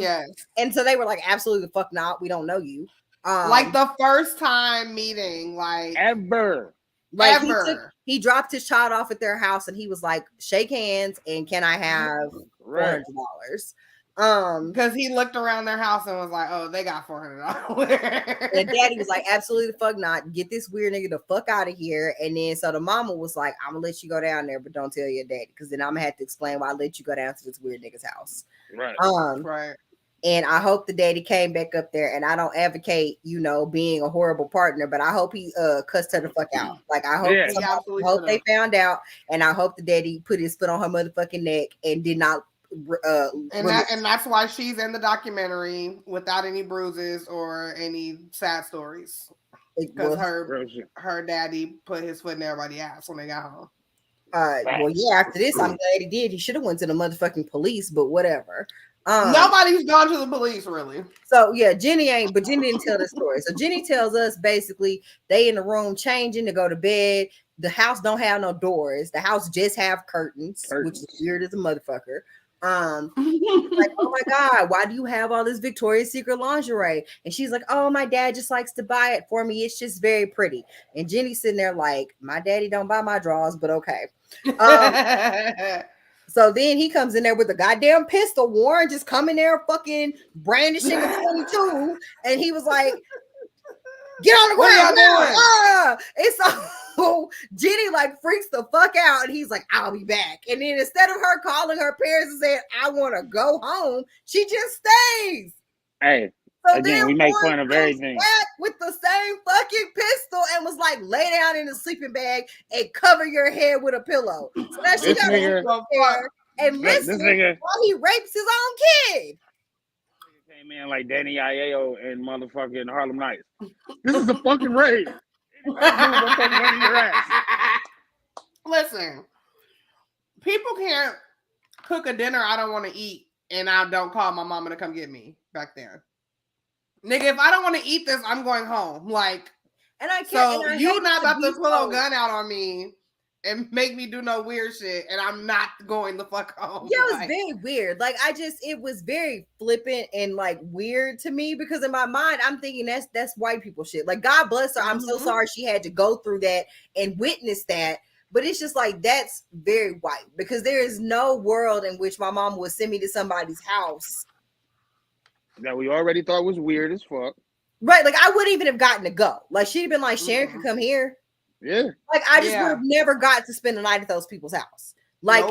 Yes. And so they were like, absolutely the fuck not. We don't know you. Like the first time meeting, like ever. Like he dropped his child off at their house and he was like, shake hands and can I have $400? Because he looked around their house and was like, oh, they got $400. And daddy was like, absolutely the fuck not. Get this weird nigga the fuck out of here. And then so the mama was like, I'm gonna let you go down there, but don't tell your daddy, because then I'm gonna have to explain why I let you go down to this weird nigga's house. Right. Right. And I hope the daddy came back up there, and I don't advocate, being a horrible partner, but I hope he cussed her the fuck out. Like I hope they found out, and I hope the daddy put his foot on her motherfucking neck and did not and that's why she's in the documentary without any bruises or any sad stories. Because her daddy put his foot in everybody's ass when they got home. Well, yeah, after this, I'm glad he did. He should have went to the motherfucking police, but whatever. Nobody's gone to the police, really. So yeah, Jenny didn't tell the story. So Jenny tells us basically they in the room changing to go to bed. The house don't have no doors. The house just have curtains. Which is weird as a motherfucker. Like, oh my God, why do you have all this Victoria's Secret lingerie? And she's like, oh, my dad just likes to buy it for me. It's just very pretty. And Jenny's sitting there like, my daddy don't buy my drawers, but okay. So then he comes in there with a goddamn pistol. Warren just coming there fucking brandishing a 22. And he was like, get on the ground now. And so Jenny like freaks the fuck out. And he's like, I'll be back. And then instead of her calling her parents and saying, I want to go home, she just stays. Hey. So again, we make fun of everything. With the same fucking pistol and was like, lay down in the sleeping bag and cover your head with a pillow. So now she got to go there and listen while he rapes his own kid. Came in like Danny Aiello and motherfucking Harlem Nights. This is a fucking rape. Listen, people can't cook a dinner I don't want to eat and I don't call my mama to come get me back there. Nigga, if I don't want to eat this, I'm going home. Like, and I can't. So you not about to pull a gun out on me and make me do no weird shit, and I'm not going the fuck home. Yeah, it was very weird. Like, it was very flippant and like weird to me because in my mind, I'm thinking that's white people shit. Like, God bless her. I'm so sorry she had to go through that and witness that. But it's just like, that's very white because there is no world in which my mom would send me to somebody's house that we already thought was weird as fuck. Right. Like, I wouldn't even have gotten to go. Like, she'd have been like, Sharon could come here. Yeah. Like, I just would have never got to spend the night at those people's house. Like,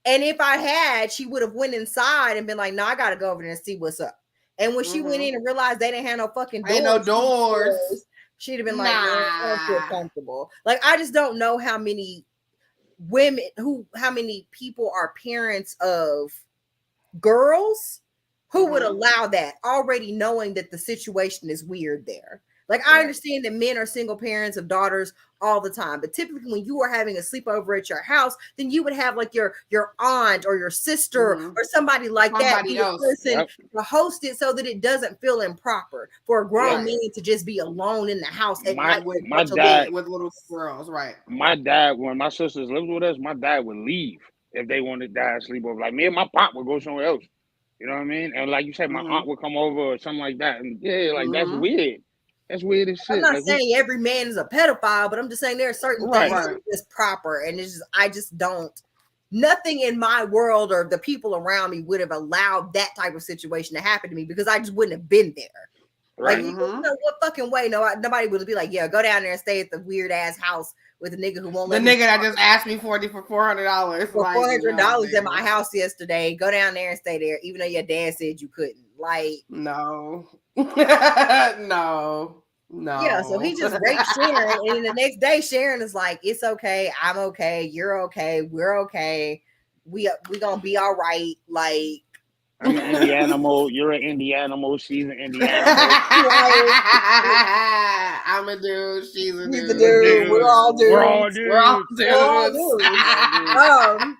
and if I had, she would have went inside and been like, no, I got to go over there and see what's up. And when she went in and realized they didn't have no fucking doors. Ain't no doors. She'd have been like, I don't feel comfortable. Like, I just don't know how many people are parents of girls who would allow that, already knowing that the situation is weird there. Like, I understand that men are single parents of daughters all the time, but typically when you are having a sleepover at your house, then you would have like your aunt or your sister or somebody like that be the person to host it so that it doesn't feel improper for a grown man to just be alone in the house at night with little girls. Right. My dad, when my sisters lived with us, my dad would leave if they wanted to die sleepover. Like, me and my pop would go somewhere else. You know what I mean? And like you said, my aunt would come over or something like that. And that's weird. That's weird as shit. I'm not saying every man is a pedophile, but I'm just saying there are certain things that are just proper. And it's just, I just don't, nothing in my world or the people around me would have allowed that type of situation to happen to me because I just wouldn't have been there. Right. Like, you know what fucking way? No, nobody would be like, yeah, go down there and stay at the weird ass house with a nigga who won't let the nigga that just asked me for $400 for $400 at my house yesterday. Go down there and stay there, even though your dad said you couldn't. Like, no. No. Yeah, so he just raped Sharon, and then the next day Sharon is like, "It's okay, I'm okay, you're okay, we're okay, we gonna be all right." Like, I'm an Indianimal, you're an Indianimal, she's an Indianimal. I'm a dude, she's a dude. He's a dude. We're all dudes. We're all dudes. We're all dudes.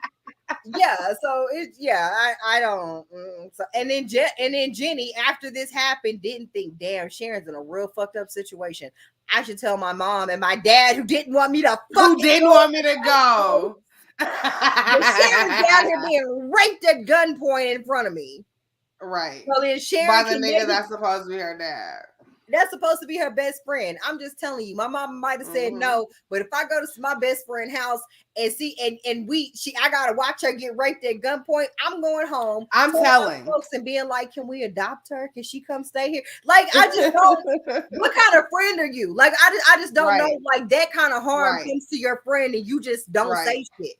Yeah, so it's I don't. So and then Jenny, after this happened, didn't think, damn, Sharon's in a real fucked up situation. I should tell my mom and my dad, who didn't want me to go. Sharon's down here being raped at gunpoint in front of me. Right. So then Sharon by the nigga that's supposed to be her dad. That's supposed to be her best friend. I'm just telling you, my mom might have said no, but if I go to my best friend's house and see I gotta watch her get raped at gunpoint, I'm going home. I'm telling folks and being like, can we adopt her? Can she come stay here? Like, I just don't. What kind of friend are you? Like, I just don't know. Like, that kind of harm comes to your friend, and you just don't say shit.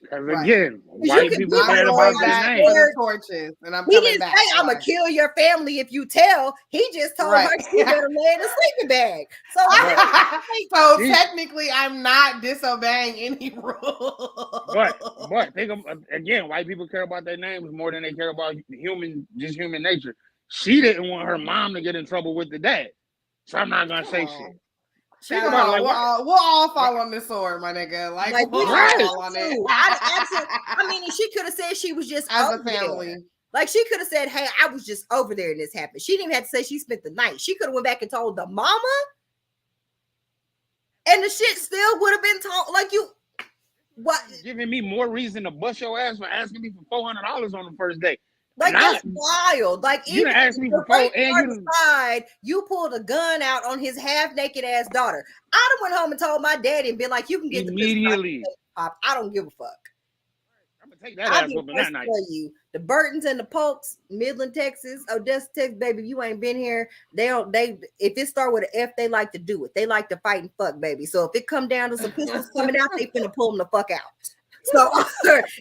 Because again, white people cared about their name. Torches, and I'm he didn't say I'm gonna kill your family if you tell. He just told her she better lay in a sleeping bag. So technically, I'm not disobeying any rule. But think of, again, white people care about their names more than they care about human nature. She didn't want her mom to get in trouble with the dad, so I'm not gonna say shit. We'll all fall on this sword, my nigga. Like we'll all fall on it. I mean, she could have said she was just as a family. There. Like, she could have said, "Hey, I was just over there and this happened." She didn't even have to say she spent the night. She could have went back and told the mama, and the shit still would have been told. Like, you, what? Giving me more reason to bust your ass for asking me for $400 on the first day. Like, that's wild. Like, you didn't ask me for $4 and you pulled a gun out on his half-naked ass daughter. I done went home and told my daddy and been like, "You can get immediately. I don't give a fuck." I'm gonna take that ass whooping that night. The Burtons and the Polks, Midland, Texas, Odessa, Texas, baby. You ain't been here. They if it start with an F, they like to do it. They like to fight and fuck, baby. So if it come down to some pistols coming out, they finna pull them the fuck out. So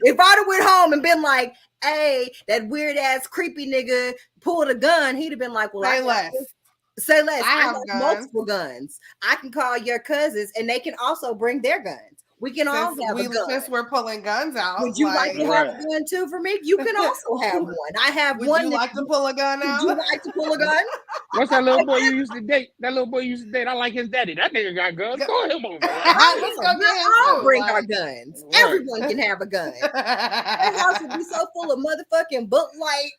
if I'd have went home and been like, "Hey, that weird ass creepy nigga pulled a gun," he'd have been like, "Well, say less. I have multiple guns. I can call your cousins, and they can also bring their guns. We can all have a gun." Since we're pulling guns out, would you like to have a gun too for me? You can also have one. I have one. Would you like to pull a gun out? Would you like to pull a gun? What's that little boy you used to date? I like his daddy. That nigga got guns. Call him over. I'll bring our guns. Right. Everyone can have a gun. That house would be so full of motherfucking book light.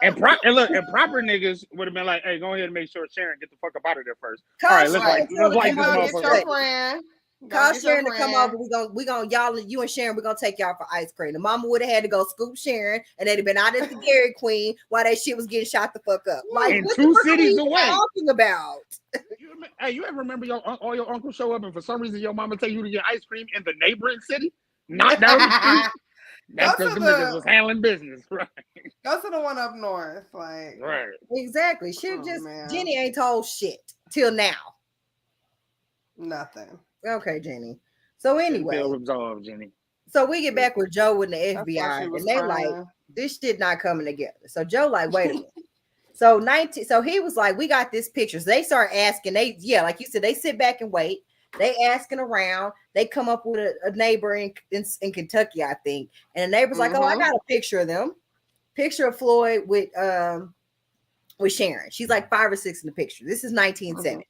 And proper niggas would have been like, "Hey, go ahead and make sure Sharon get the fuck up out of there first." All right, let's like this motherfucker. Call Sharon to come over. We gonna y'all, you and Sharon, we're gonna take y'all for ice cream. The mama would have had to go scoop Sharon, and they'd have been out at the Dairy Queen while that shit was getting shot the fuck up. Like, and 2 cities away. Talking about. You ever remember all your uncles show up, and for some reason your mama take you to get ice cream in the neighboring city, not down the street? That's because the niggas was handling business, right? Go to the one up north, like right. Exactly. Jenny ain't told shit till now. Nothing. Okay, Jenny. So anyway, absolved, Jenny. So we get back with Joe and the FBI, and they like, this shit not coming together. So Joe like, wait a minute. So he was like, we got this picture. So they start asking. Like you said, they sit back and wait. They asking around. They come up with a neighbor in Kentucky, I think. And the neighbor's like, "Oh, I got a picture of them. Picture of Floyd with Sharon. She's like 5 or 6 in the picture. This is 1970.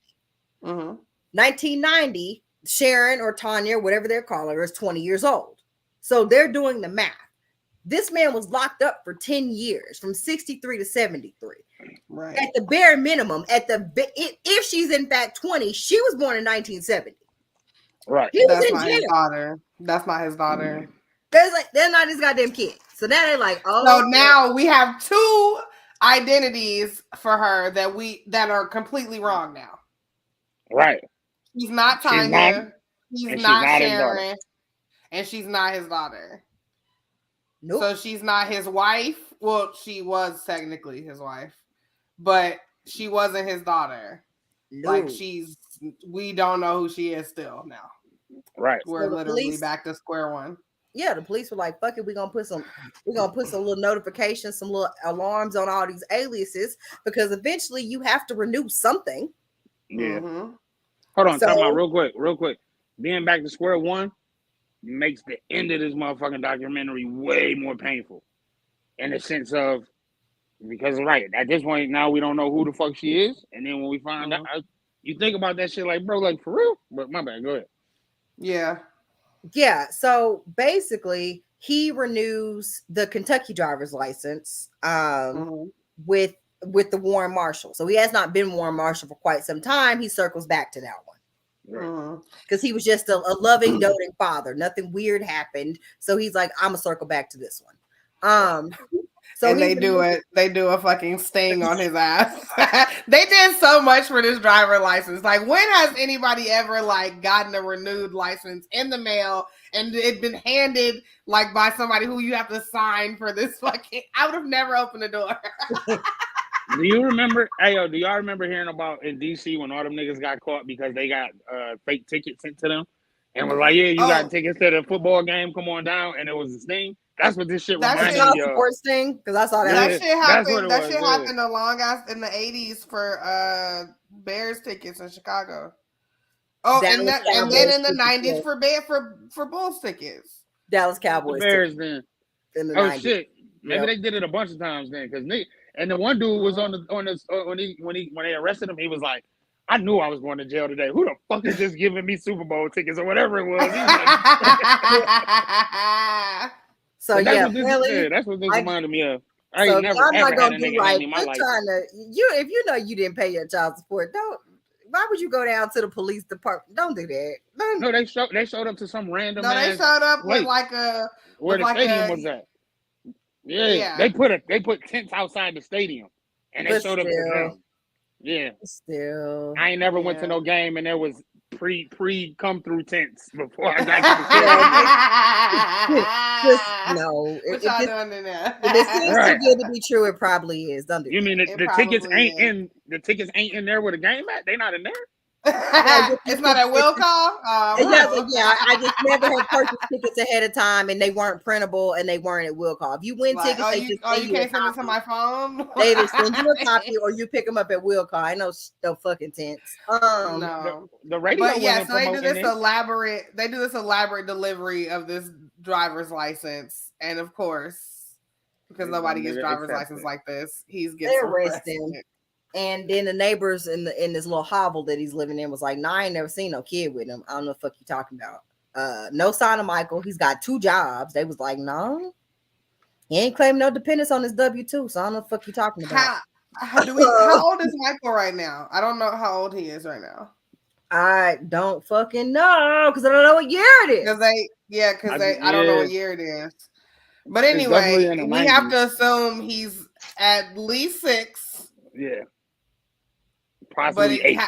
1990, Sharon or Tanya, whatever they're calling her, is 20 years old. So they're doing the math. This man was locked up for 10 years, from 63 to 73. Right. At the bare minimum, if she's in fact 20, she was born in 1970. Right. That's not his daughter. That's not his daughter. They're not his goddamn kid. So now they're like, oh. So now we have two identities for her that are completely wrong now. Right. She's not Tanya. He's not Sharon. And she's not his daughter. Nope. So she's not his wife. Well, she was technically his wife, but she wasn't his daughter. No. Like we don't know who she is still now. Right. We're literally back to square one. Yeah, the police were like, fuck it, we're gonna put some little notifications, some little alarms on all these aliases, because eventually you have to renew something. Yeah. Mm-hmm. Hold on, talk about real quick. Being back to square one makes the end of this motherfucking documentary way more painful. In the sense of, because right, at this point now we don't know who the fuck she is. And then when we find out, you think about that shit like, bro, like for real? But my bad, go ahead. Yeah. Yeah, so basically he renews the Kentucky driver's license with the Warren Marshal. So he has not been Warren Marshal for quite some time. He circles back to that one. Because he was just a loving, doting father. Nothing weird happened. So he's like, I'm gonna circle back to this one. So and they do a fucking sting on his ass. They did so much for this driver license. Like, when has anybody ever like gotten a renewed license in the mail and it been handed like by somebody who you have to sign for this fucking? I would have never opened the door. Do you remember? Hey, do y'all remember hearing about in DC when all them niggas got caught because they got fake tickets sent to them and was like, yeah, you got tickets to the football game, come on down, and it was a sting. That's what this shit reminded me of. Sports thing, because I saw that. That shit happened. That shit happened a long ass in the 80s for Bears tickets in Chicago. Oh, and then in the 90s for Bulls tickets. Dallas Cowboys. The Bears then. In the 90s. Shit. Maybe they did it a bunch of times then, because and the one dude was when they arrested him, he was like, I knew I was going to jail today. Who the fuck is just giving me Super Bowl tickets or whatever it was? So yeah, really, that's what this reminded me of. I ain't never I'm ever not gonna had a do nigga like in my life. If you know you didn't pay your child support, why would you go down to the police department? Don't do that. No, they showed up to some random. No, they showed up with like a where the stadium was at. Yeah, they put tents outside the stadium, and they showed up to them. Yeah, still, I ain't never went to no game, and there was pre come through tents before I got to the stadium. No, what y'all doing in there? If it seems too good to be true, it probably is. Don't do you mean the tickets ain't in? The tickets ain't in there where the game at? They not in there. It's not a will call. I just never had purchased tickets ahead of time, and they weren't printable, and they weren't at will call. If you win tickets, you can't send it to my phone. They either send you a copy or you pick them up at will call. I know no fucking tents. No, the radio. But yeah, so they do this elaborate delivery of this driver's license, and of course, because nobody gets driver's license like this, he's getting arrested. And then the neighbors in this little hovel that he's living in was like, "No, I ain't never seen no kid with him. I don't know what the fuck you talking about. No sign of Michael. He's got 2 jobs." They was like, "No, he ain't claiming no dependence on his W-2. So I don't know what the fuck you talking about." How old is Michael right now? I don't know how old he is right now. I don't fucking know because I don't know what year it is. I don't know what year it is. But anyway, we have to assume he's at least 6. Yeah. Possibly 8.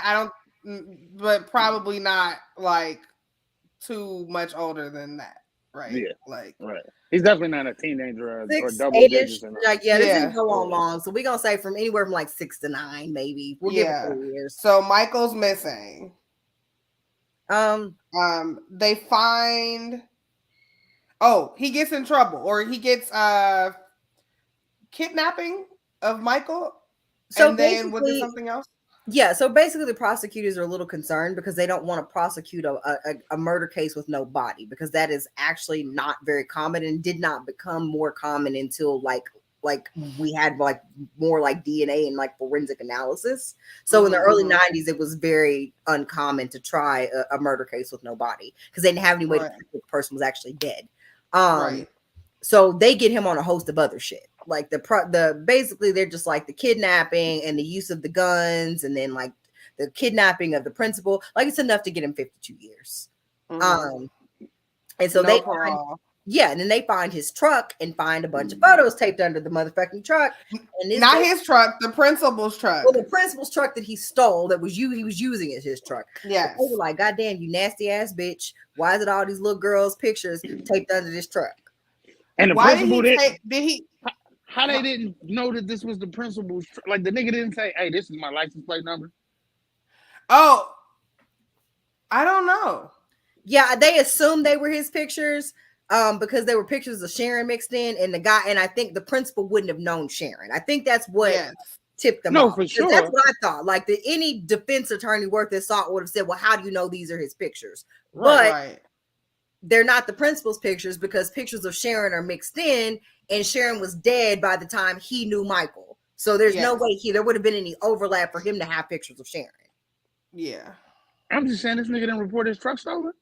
But probably not like too much older than that, right? Yeah, right. He's definitely not a teenager or double 8-ish. This didn't go on long, so we're gonna say from anywhere from like 6 to 9, maybe. We'll give it 4 years. So Michael's missing. They find. Oh, he gets in trouble, or he gets kidnapping of Michael. So and then was there something else? Yeah, so basically the prosecutors are a little concerned because they don't want to prosecute a murder case with no body, because that is actually not very common and did not become more common until like we had like more like DNA and like forensic analysis. So in the early 90s, it was very uncommon to try a murder case with no body because they didn't have any way to prove the person was actually dead. So they get him on a host of other shit. Like basically they're just like the kidnapping and the use of the guns, and then like the kidnapping of the principal. Like it's enough to get him 52 years. And so Yeah, and then they find his truck and find a bunch of photos taped under the motherfucking truck. And not his truck, the principal's truck. Well, the principal's truck that he stole, that was he was using as his truck. Yes. They were like, "God damn, you nasty ass bitch! Why is it all these little girls' pictures taped under this truck?" And the Why principal did he? How they didn't know that this was the principal's truck? Like the nigga didn't say, "Hey, this is my license plate number." Oh, I don't know. Yeah, they assumed they were his pictures. Because there were pictures of Sharon mixed in, and the guy, and I think the principal wouldn't have known Sharon. I think that's what tipped them off. For sure. That's what I thought. Like any defense attorney worth his salt would have said, "Well, how do you know these are his pictures?" But they're not the principal's pictures because pictures of Sharon are mixed in, and Sharon was dead by the time he knew Michael. So there's no way there would have been any overlap for him to have pictures of Sharon. Yeah, I'm just saying this nigga didn't report his truck stolen.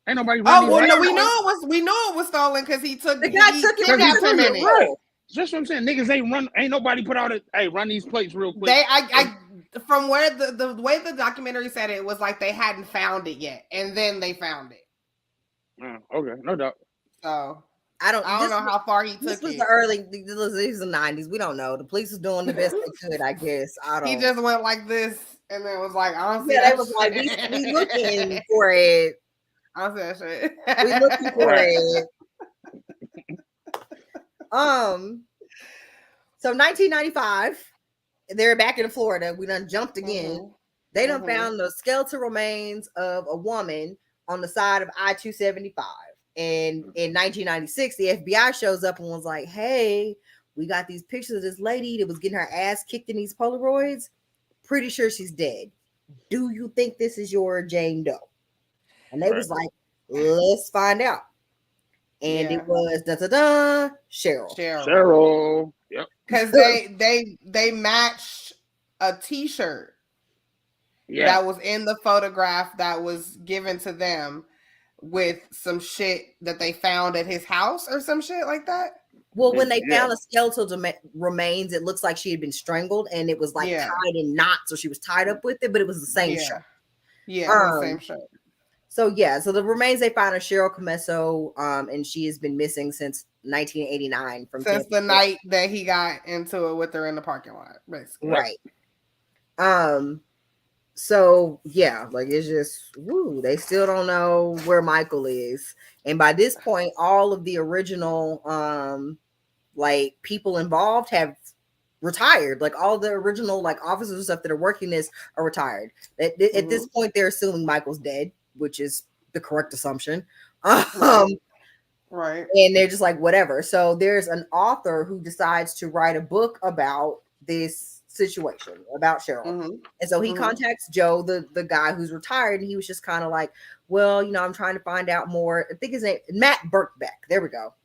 Ain't nobody. Oh well, no, we know it was stolen because he took the guy took it. That's what I'm saying. Niggas ain't nobody put out run these plates real quick. From where the way the documentary said it was like they hadn't found it yet, and then they found it. Okay, no doubt. So I don't know how far he took it. This was the 90s. We don't know. The police was doing the best they could, I guess. He just went like this, and then was like, "I don't see." Yeah, they was like, "We looking for it." I see that shit. We looking for it. So 1995, they're back in Florida. We done jumped again. They done found the skeletal remains of a woman on the side of I-275. And in 1996, the FBI shows up and was like, "Hey, we got these pictures of this lady that was getting her ass kicked in these Polaroids. Pretty sure she's dead. Do you think this is your Jane Doe?" And they was like, "Let's find out." And it was Cheryl. Yep. Because they matched a T-shirt that was in the photograph that was given to them with some shit that they found at his house or some shit like that. Well, when they found the skeletal remains, it looks like she had been strangled, and it was like tied in knots, so she was tied up with it, but it was the same shirt. Yeah, the same shirt. So the remains they found are Cheryl Comesso, and she has been missing since 1989 since the night that he got into it with her in the parking lot, basically. Right. So like it's just they still don't know where Michael is, and by this point, all of the original like people involved have retired. Like all the original like officers and stuff that are working this are retired. At this point, they're assuming Michael's dead, which is the correct assumption. Right. And they're just like, whatever. So there's an author who decides to write a book about this situation, about Cheryl. And so he contacts Joe, the guy who's retired, and he was just kind of like, "Well, I'm trying to find out more." I think his name, Matt Birkbeck. There we go.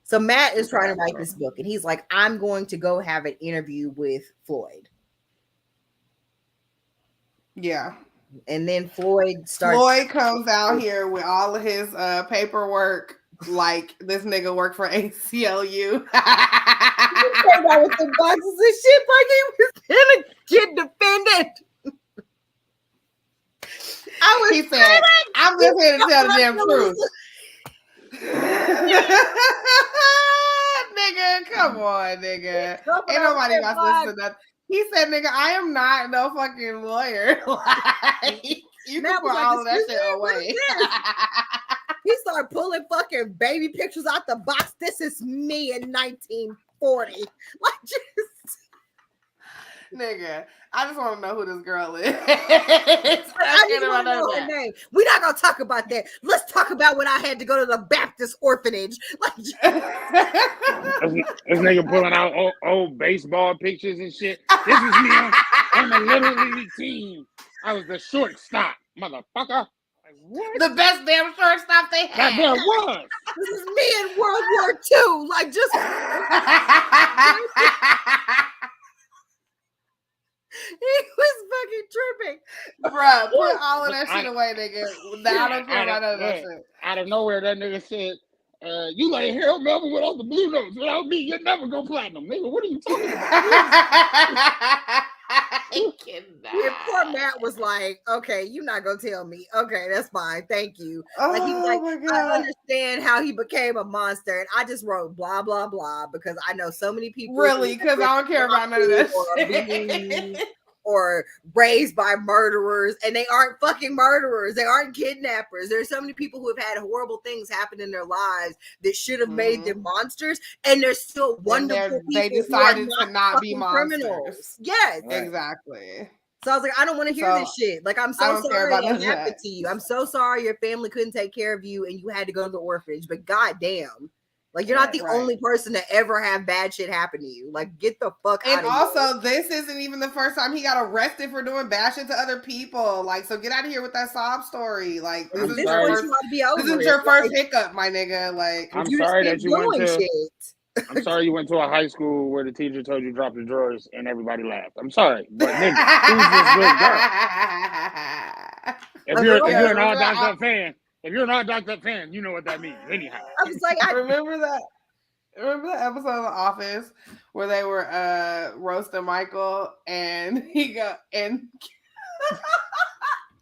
So Matt is trying to write this book, and he's like, "I'm going to go have an interview with Floyd." Yeah. And then Floyd comes out here with all of his paperwork, like this nigga worked for ACLU. He came out with the boxes and shit like he was gonna get defended. He said, "I'm just here to tell the damn truth." Nigga, come on, nigga. Ain't nobody about to listen to that. He said, "Nigga, I am not no fucking lawyer." Like, you can put all of that shit away. He started pulling fucking baby pictures out the box. "This is me in 1940. Like, just nigga, I just want to know who this girl is. I just want to know her name. We're not gonna talk about that. Let's talk about when I had to go to the Baptist orphanage. Like, this nigga pulling out old baseball pictures and shit. This is me on the Little League team. I was the shortstop, motherfucker. Like, what? The best damn shortstop they had. That there was. This is me in World War II. Like, just. He was fucking tripping. Bruh, put all of that shit away, nigga. I don't care about none of that shit. Out of nowhere, that nigga said, "You like Harold Melvin without the blue notes. Without me, you'll never go platinum." Nigga, what are you talking about? And poor Matt was like, okay, you're not gonna tell me. Okay, that's fine. Thank you. Like he's like, I understand how he became a monster. And I just wrote blah blah blah because I know so many people really because I don't care about none of that or raised by murderers, and they aren't fucking murderers. They aren't kidnappers. There's so many people who have had horrible things happen in their lives that should have made them monsters, and they're still wonderful people. They decided to not be criminals. Yes, exactly. So I was like, I don't want to hear this shit. Like, I'm so sorry that happened to you. I'm so sorry your family couldn't take care of you and you had to go to the orphanage. But goddamn. Like, you're not the only person to ever have bad shit happen to you. Like, get the fuck out of here. And also, this isn't even the first time he got arrested for doing bad shit to other people. Like, so get out of here with that sob story. Like, this is your first hiccup, my nigga. Like, I'm sorry that you went to... I'm sorry you went to a high school where the teacher told you to drop the drawers and everybody laughed. I'm sorry, but nigga, who's this good girl? If you're an All Dr. fan, if you're an All Dr. fan, you know what that means. Anyhow, I was like, I remember that episode of The Office where they were roasting Michael and he go and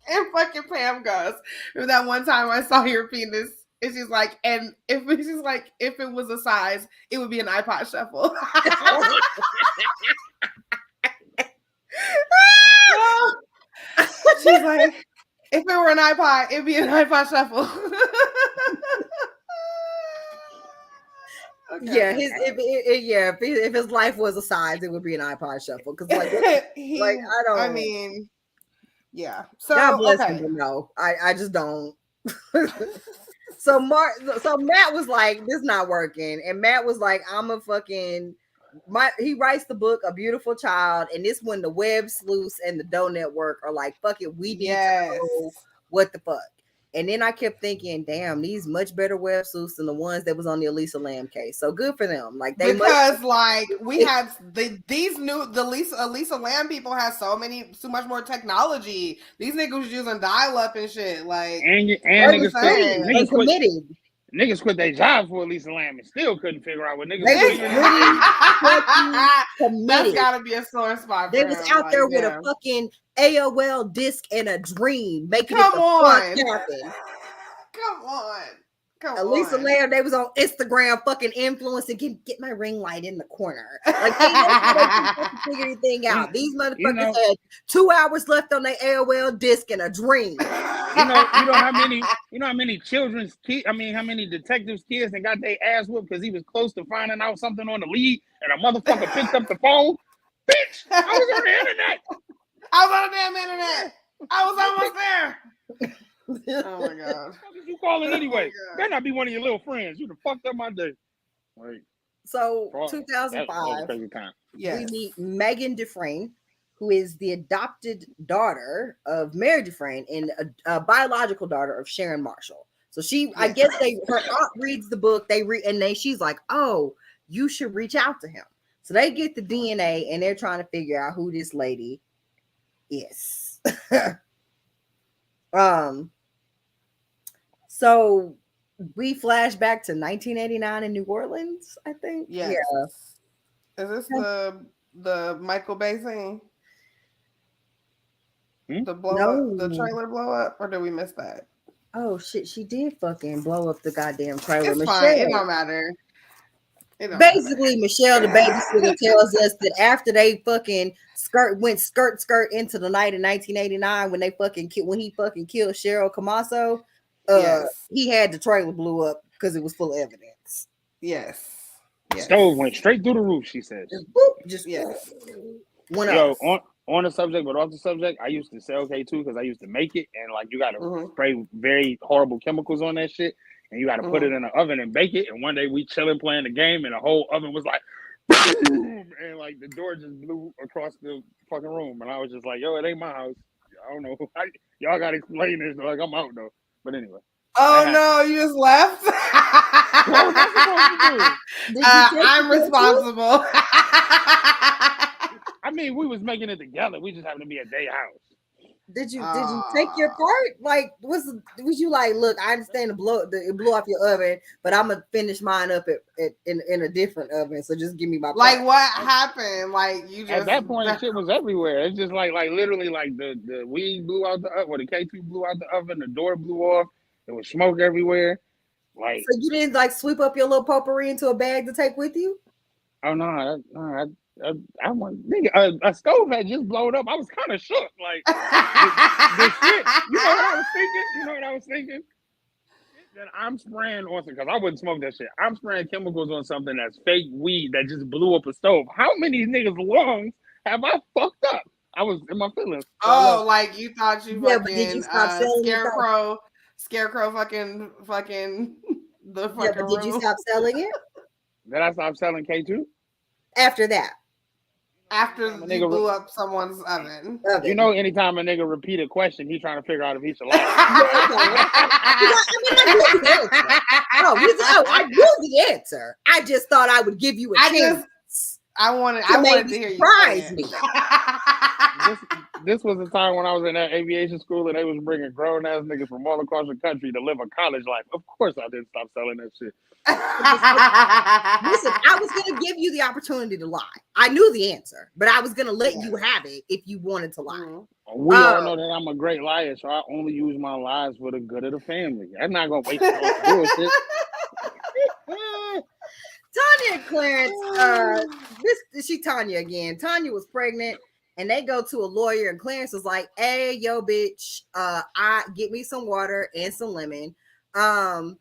and fucking Pam goes, remember that one time I saw your penis? And she's like, and if it was a size, it would be an iPod shuffle. She's like, if it were an iPod, it'd be an iPod shuffle. Okay. Yeah, if his life was a size, it would be an iPod shuffle. Because like I don't. I mean, yeah. So God bless him, but no, I just don't. So Matt was like, this not working. And Matt was like, he writes the book, A Beautiful Child. And this when the Web Sleuths and the Doe Network are like, fuck it, we need to know what the fuck. And then I kept thinking, damn, these much better web sleuths than the ones that was on the Elisa Lam case. So good for them. Like they Elisa Lam people have so much more technology. These niggas was using dial-up and shit. Like niggas quit their jobs for Elisa Lam and still couldn't figure out what niggas was That's gotta be a sore spot. They was out there with a fucking AOL disc and a dream, making it happen. Come on. Elisa Lam, they was on Instagram fucking influencing, get my ring light in the corner. Like they couldn't figure anything out. These motherfuckers had 2 hours left on their AOL disc and a dream. You know how many children's kids, how many detectives' kids that got their ass whooped because he was close to finding out something on the lead and a motherfucker picked up the phone? Bitch, I was on the internet. I was on the damn internet. I was almost there. Oh my god. What did you call it anyway? Better not be one of your little friends. You done fucked up my day. Right. So 2005, we meet Megan Dufresne, who is the adopted daughter of Mary Dufresne and a biological daughter of Sharon Marshall. So I guess her aunt reads the book, she's like, oh, you should reach out to him. So they get the DNA and they're trying to figure out who this lady is. So we flash back to 1989 in New Orleans, I think. Yes. Yeah. Is this the Michael Bay scene? The trailer blow up, or did we miss that? Oh shit, she did fucking blow up the goddamn trailer. It's fine. It don't matter. Basically, Michelle, the babysitter, tells us that after they fucking went skirt into the night in 1989 when he fucking killed Cheryl Camasso, he had the trailer blew up because it was full of evidence. Yes. Stove went straight through the roof, she says. On the subject, but off the subject, I used to sell K2 because I used to make it, and like you got to spray very horrible chemicals on that shit, and you got to put it in the oven and bake it. And one day we chilling playing the game, and the whole oven was like, boom, and like the door just blew across the fucking room, and I was just like, yo, it ain't my house. I don't know. Y'all got to explain this. Like I'm out though. But anyway. Oh no, you just left. What was I supposed to do? I'm responsible. I mean, we was making it together. We just happened to be at their house. Did you take your part? Like, was you like, look, I understand it blew off your oven, but I'm gonna finish mine up in a different oven. So just give me my part. Like, what happened? Like, you just at that point, shit was everywhere. It's just like literally like the weed blew out the oven, or the K2 blew out the oven, the door blew off, there was smoke everywhere. Like, so you didn't like sweep up your little potpourri into a bag to take with you? Oh no, I want nigga. A stove had just blown up. I was kind of shook. Like the shit. You know what I was thinking? That I'm spraying on something, because I wouldn't smoke that shit. I'm spraying chemicals on something that's fake weed that just blew up a stove. How many niggas' lungs have I fucked up? I was in my feelings. Oh, like you thought you fucking but did you stop selling scarecrow fucking the fucking yeah, but did you stop selling it? Did I stop selling K2? After that. After you blew up someone's oven. You know, anytime a nigga repeat a question, he's trying to figure out if he should lie. I knew the answer. I just thought I would give you a chance. I wanted to hear you surprise me. This was the time when I was in that aviation school and they was bringing grown ass niggas from all across the country to live a college life. Of course, I didn't stop selling that shit. Listen, I was going to give you the opportunity to lie. I knew the answer, but I was going to let you have it if you wanted to lie. We all know that I'm a great liar, so I only use my lies for the good of the family. I'm not going to wait for bullshit. Tanya and Clarence, she Tanya again. Tanya was pregnant. And they go to a lawyer, and Clarence was like, "Hey, yo, bitch, I get me some water and some lemon. But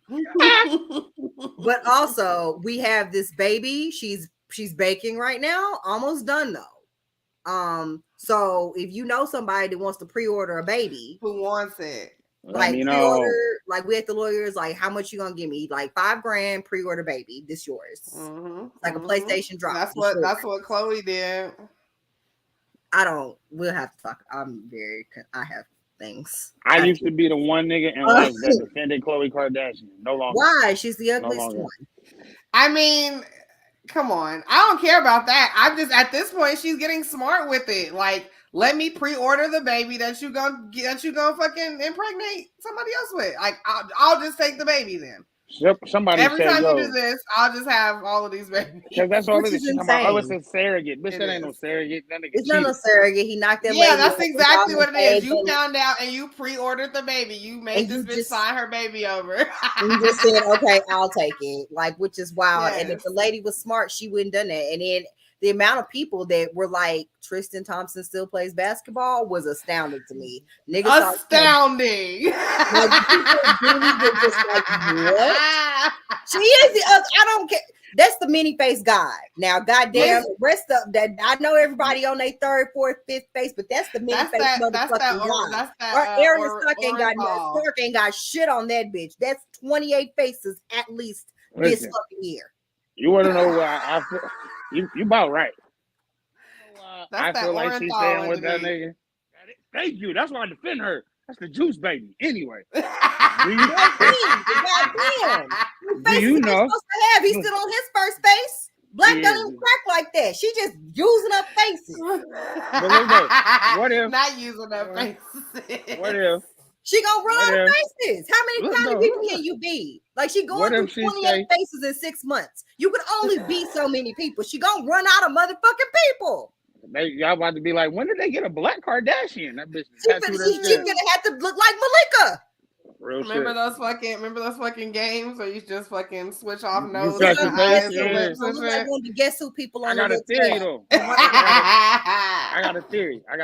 also we have this baby. She's baking right now, almost done though. So if you know somebody that wants to pre-order a baby, who wants it, like pre-order, like we at the lawyers, like how much you gonna give me? Like $5,000, pre-order baby. This yours, like a PlayStation drop. That's what Chloe did. We'll have to talk. I have things. I used to be the one nigga in life that defended Khloe Kardashian. No longer. Why? She's the ugliest one. I mean, come on. I don't care about that. I'm just, at this point, she's getting smart with it. Like, let me pre-order the baby that you gonna fucking impregnate somebody else with. Like, I'll just take the baby then. Somebody every time you do this, I'll just have all of these babies. Because that's all it is. Oh, it's a surrogate. Bitch, that ain't no surrogate. It's not no surrogate. He knocked that. Yeah, that's exactly what it is. You found out and you pre-ordered the baby. You made this bitch sign her baby over. You just said, "Okay, I'll take it." Like, which is wild. Yes. And if the lady was smart, she wouldn't done that. And then the amount of people that were like, Tristan Thompson still plays basketball was astounding to me. Niggas astounding. Like, people were just like, what? She is I don't care. That's the mini face guy. Now, goddamn, the rest of that, I know everybody on their third, fourth, fifth face, but that's the mini face motherfucking guy. Aaron Stark ain't got shit on that bitch. That's 28 faces at least this fucking year. You want to know why I feel? You about right. I feel like she's staying with that nigga. Thank you. That's why I defend her. That's the juice baby. Anyway. Do you know? He's still on his first face. Black don't even crack like that. She just using up faces. What if not using up faces? What if she gonna run out of faces? How many people can you be? Like, she going through 28 faces in 6 months. You could only be so many people. She gonna run out of motherfucking people. Y'all about to be like, when did they get a black Kardashian? That bitch. She's gonna have to look like Malika. Remember those fucking games where you just fucking switch off nose and eyes and lips and shit? I want to guess who people on. I got a theory though. I got a theory. Why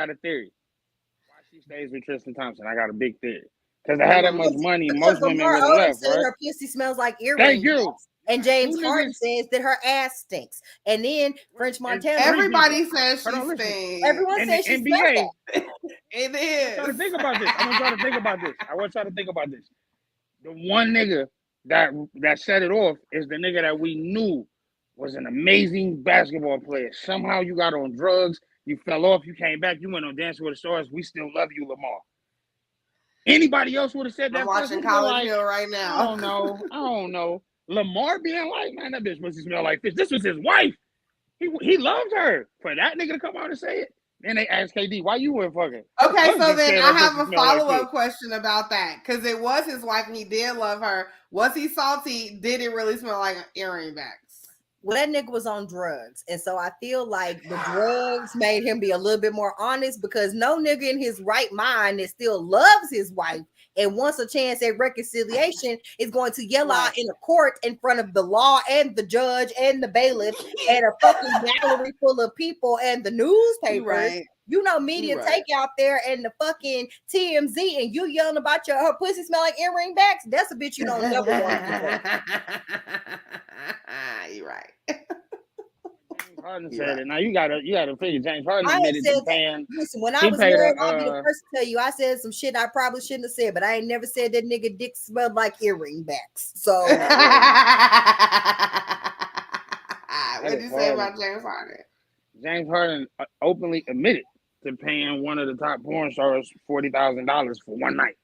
she stays with Tristan Thompson? I got a big theory. Because I had that much money, most women would have left, right? Her pussy smells like earrings. Thank you. And James Harden says that her ass stinks. And then French Montana. Everybody says she stinks. Everyone says she stinks. It is. I want y'all to think about this. I want y'all to think about this. The one nigga that set it off is the nigga that we knew was an amazing basketball player. Somehow you got on drugs, you fell off, you came back, you went on Dancing with the Stars. We still love you, Lamar. Anybody else would have said that? I'm watching College Hill right now. I don't know. Lamar being like, man, that bitch must smell like fish. This was his wife. He loved her. For that nigga to come out and say it, And they asked KD, why you wouldn't fuck her? Okay, so then I have a follow-up question about that. Because it was his wife and he did love her. Was he salty? Did it really smell like earring backs? Well, that nigga was on drugs. And so I feel like the drugs made him be a little bit more honest, because no nigga in his right mind that still loves his wife and wants a chance at reconciliation is going to yell out in a court in front of the law and the judge and the bailiff and a fucking gallery full of people and the newspapers. You know, media take out there and the fucking TMZ, and you yelling about her pussy smell like earring backs. That's a bitch you don't never want to You're right. Harden said it. Now you gotta figure James Harden admitted to paying. Listen, when I was married, I'll be the first to tell you I said some shit I probably shouldn't have said, but I ain't never said that nigga dick smelled like earring backs. So what did you say about James Harden? James Harden openly admitted to paying one of the top porn stars $40,000 for one night.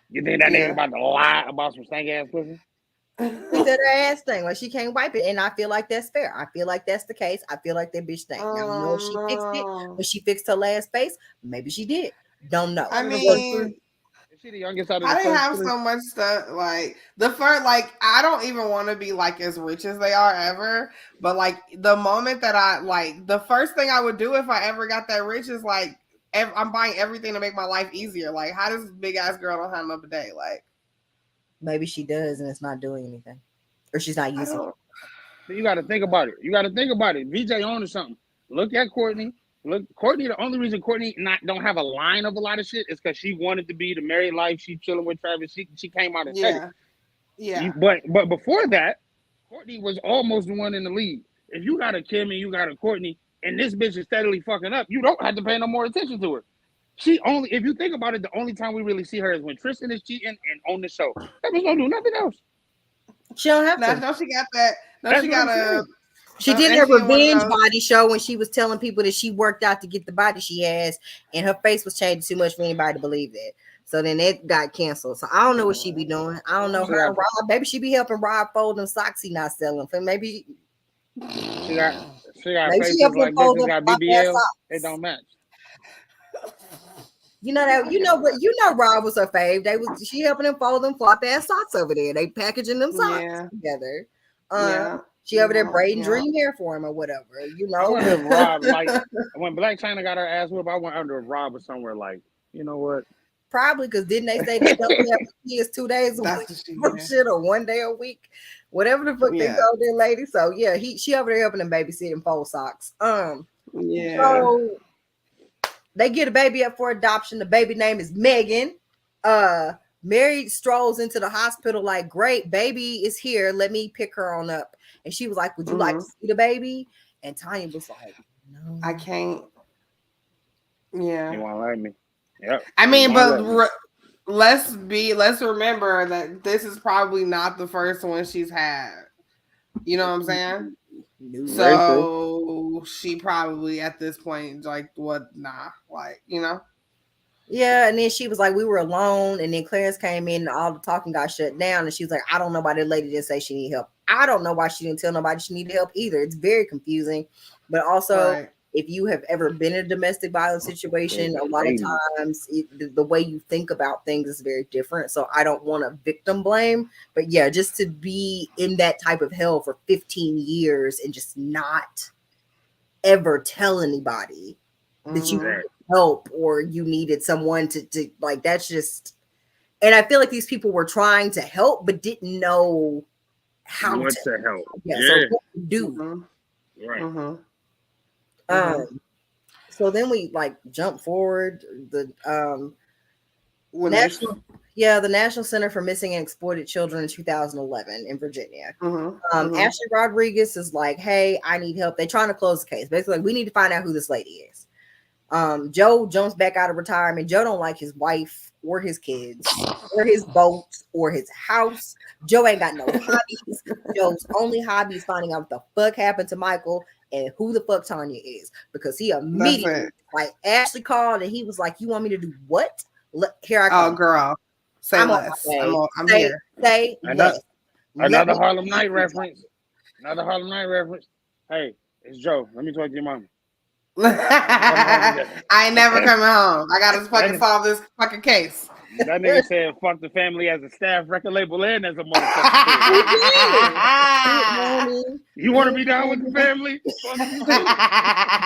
You think that nigga about to lie about some stank ass pussy? He said her ass thing, like she can't wipe it, and I feel like that's fair. I feel like that's the case. I feel like that bitch stank. Now, no, she fixed it, but she fixed her last face. Maybe she did. Don't know. I mean, is she the youngest out of the I didn't have so much stuff. Like the first, like I don't even want to be like as rich as they are ever. But like the moment that I like, the first thing I would do if I ever got that rich is like I'm buying everything to make my life easier. Like, how does this big ass girl know how to have a bidet? Like. Maybe she does, and it's not doing anything, or she's not using it. You got to think about it. VJ owns something. Look at Courtney. Courtney. The only reason Courtney don't have a line of a lot of shit is because she wanted to be the married life. She chilling with Travis. She came out and said it. Yeah. But before that, Courtney was almost the one in the lead. If you got a Kim and you got a Courtney, and this bitch is steadily fucking up, you don't have to pay no more attention to her. If you think about it, the only time we really see her is when Tristan is cheating and on the show. That bitch don't do nothing else. She don't have to. No, she got that. No, she got a. She did her revenge body show when she was telling people that she worked out to get the body she has, and her face was changing too much for anybody to believe that. So then it got canceled. So I don't know what she be doing. I don't know her and Rob. Maybe she be helping Rob fold them socks he not selling for. Maybe she got faces like this. She got BBL. It don't match. You know Rob was her fave. She helping him fold them flop ass socks over there. They packaging them socks together. She over there braiding dream hair for him or whatever. You know, I wonder if Rob, like when Black China got her ass whipped, I wonder if Rob was somewhere like, you know what? Probably, because didn't they say they don't have kids 2 days a week shit, or 1 day a week, whatever the fuck they told their lady. So yeah, she over there helping them babysit and fold socks. So they get a baby up for adoption. The baby name is Megan. Mary strolls into the hospital like, great, baby is here. Let me pick her on up. And she was like, would you like to see the baby? And Tanya was like, no. I can't. Yeah. You won't let me. Yep. I mean, but let's remember that this is probably not the first one she's had. You know what I'm saying? So she probably at this point like, what? Nah, like, you know. Yeah, and then she was like, we were alone, and then Clarence came in and all the talking got shut down, and she was like, I don't know why that lady didn't say she needed help. I don't know why she didn't tell nobody she needed help either. It's very confusing. But also, if you have ever been in a domestic violence situation, a lot of times the way you think about things is very different. So I don't want to victim blame, but yeah, just to be in that type of hell for 15 years and just not ever tell anybody that you needed help or you needed someone to like, that's just, and I feel like these people were trying to help but didn't know how to help. So what to do. Right. So then we like jump forward. The National Center for Missing and Exploited Children in 2011 in Virginia. Ashley Rodriguez is like, hey, I need help. They're trying to close the case. Basically, like, we need to find out who this lady is. Joe jumps back out of retirement. Joe don't like his wife or his kids or his boat or his house. Joe ain't got no hobbies. Joe's only hobby is finding out what the fuck happened to Michael and who the fuck Tanya is, because he immediately like Ashley called and he was like, you want me to do what? Here I come. Oh girl, say less. I'm here. Say less. Another Harlem Night reference. Hey, it's Joe. Let me talk to your mama. I ain't never coming home. I gotta fucking solve this fucking case. That nigga said fuck the family as a staff record label and as a motherfucker. You want to be down with the family?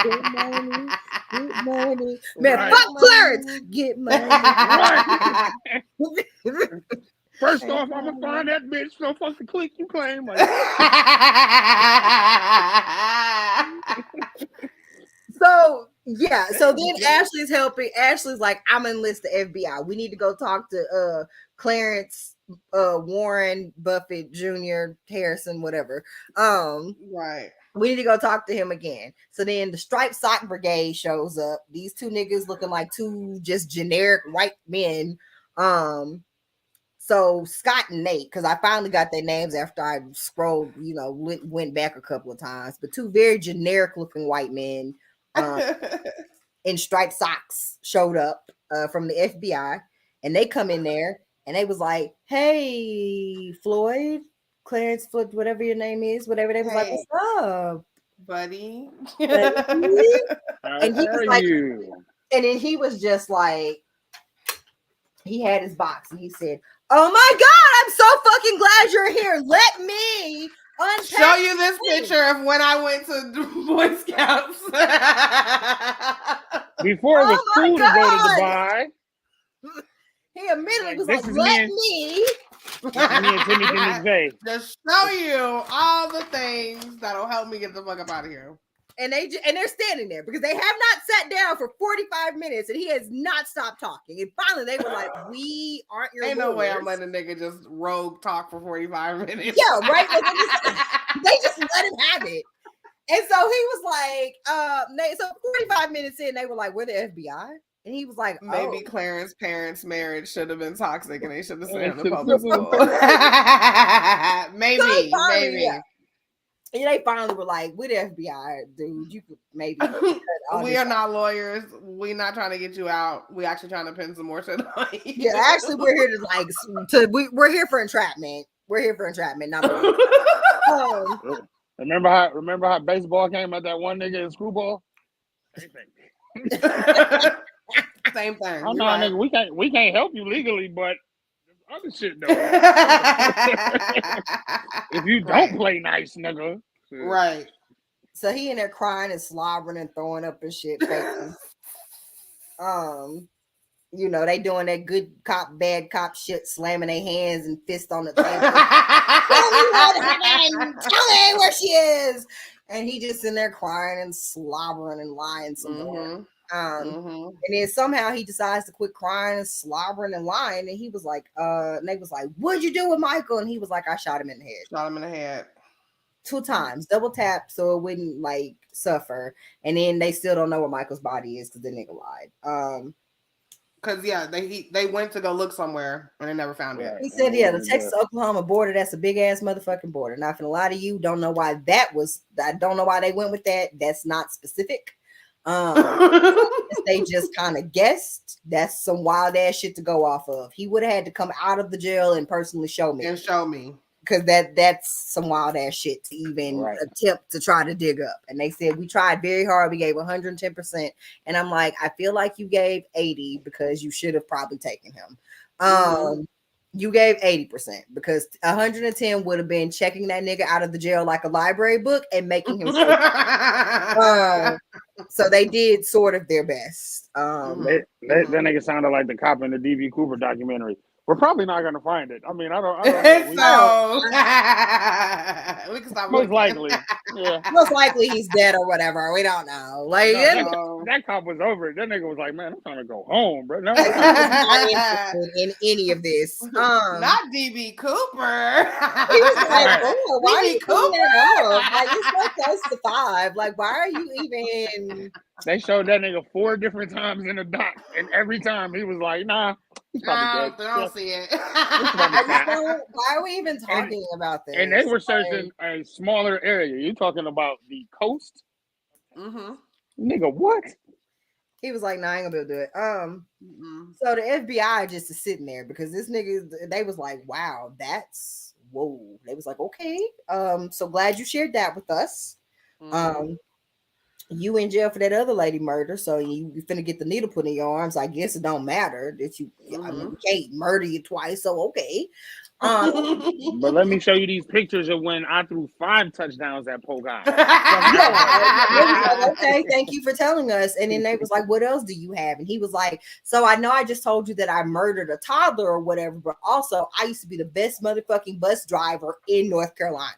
Good money. Good money. Man, right. Fuck Clarence. Get money. Right. First off, I'm gonna find that bitch. So fuck the clique you claim. So yeah, so then Ashley's helping. Ashley's like, I'm gonna enlist the FBI. We need to go talk to Clarence, Warren, Buffett, Jr., Harrison, whatever. Right. We need to go talk to him again. So then the Striped Sock Brigade shows up. These two niggas looking like two just generic white men. So Scott and Nate, because I finally got their names after I scrolled, went back a couple of times, but two very generic looking white men in striped socks showed up from the FBI, and they come in there and they was like, hey, Floyd, Clarence Floyd, whatever your name is, whatever. They was like, what's up, buddy? And he was like, and then he was just like, he had his box and he said, oh my God, I'm so fucking glad you're here. Let me show you this picture of when I went to Boy Scouts. Before it was cool to go to Dubai. He immediately was like, let me. Just show you all the things that'll help me get the fuck up out of here. And they're standing there because they have not sat down for 45 minutes and he has not stopped talking. And finally they were like, we aren't your Ain't no way I'm letting a nigga just rogue talk for 45 minutes. Yeah, right? Like, they just let him have it. And so he was like, so 45 minutes in, they were like, we're the FBI. And he was like, maybe Clarence's parents' marriage should have been toxic and they should have sent him to public school. maybe. Yeah. And they finally were like, we're the FBI, dude. You could maybe. We are not lawyers. We're not trying to get you out. We're actually trying to pin some more shit on you. Yeah, actually, we're here we're here for entrapment. We're here for entrapment, not Remember how baseball came at that one nigga in Screwball? Same thing. Oh no, nigga, we can't help you legally, but other shit though. If you don't play nice, nigga. Right. So he in there crying and slobbering and throwing up and shit. They doing that good cop, bad cop shit, slamming their hands and fists on the table. Tell me where she is. And he just in there crying and slobbering and lying some more. And then somehow he decides to quit crying and slobbering and lying. And he was like, and they was like, what'd you do with Michael? And he was like, I shot him in the head. 2 times, double tap, so it wouldn't like suffer. And then they still don't know where Michael's body is because the nigga lied. Because they went to go look somewhere and they never found it. He said, the Texas-Oklahoma border, that's a big ass motherfucking border. Not for a lot of you don't know why that was. I don't know why they went with that. That's not specific. They just kind of guessed. That's some wild ass shit to go off of. He would have had to come out of the jail and personally show me. Because that's some wild ass shit to even attempt to try to dig up. And they said, we tried very hard. We gave 110%. And I'm like, I feel like you gave 80 because you should have probably taken him. You gave 80% because 110 would have been checking that nigga out of the jail like a library book and making him so they did sort of their best. That nigga sounded like the cop in the D.B. Cooper documentary. We're probably not gonna find it. I mean, I don't know. We can stop. Most likely, yeah. Most likely he's dead or whatever. We don't know. Like that cop was over it. That nigga was like, "Man, I'm trying to go home, bro." No, I'm not interested in any of this. Not DB Cooper. He was like, "Oh, why are you Cooper? Like it's so close to 5. Like, why are you even?" They showed that nigga 4 different times in the doc, and every time he was like, "Nah." I don't see it. Why are we even talking about this? And they were searching a smaller area. You talking about the coast? Nigga, what? He was like, "Nah, I ain't gonna be able to do it." So the FBI just is sitting there because this nigga, they was like, "Wow, that's whoa." They was like, "Okay, so glad you shared that with us." you in jail for that other lady murder, so you finna get the needle put in your arms. I guess it don't matter that you. I mean, you can't murder you twice, so okay. But let me show you these pictures of when I threw 5 touchdowns at Pogard. Okay, thank you for telling us. And then they was like, "What else do you have?" And he was like, "So I know I just told you that I murdered a toddler or whatever, but also I used to be the best motherfucking bus driver in North Carolina.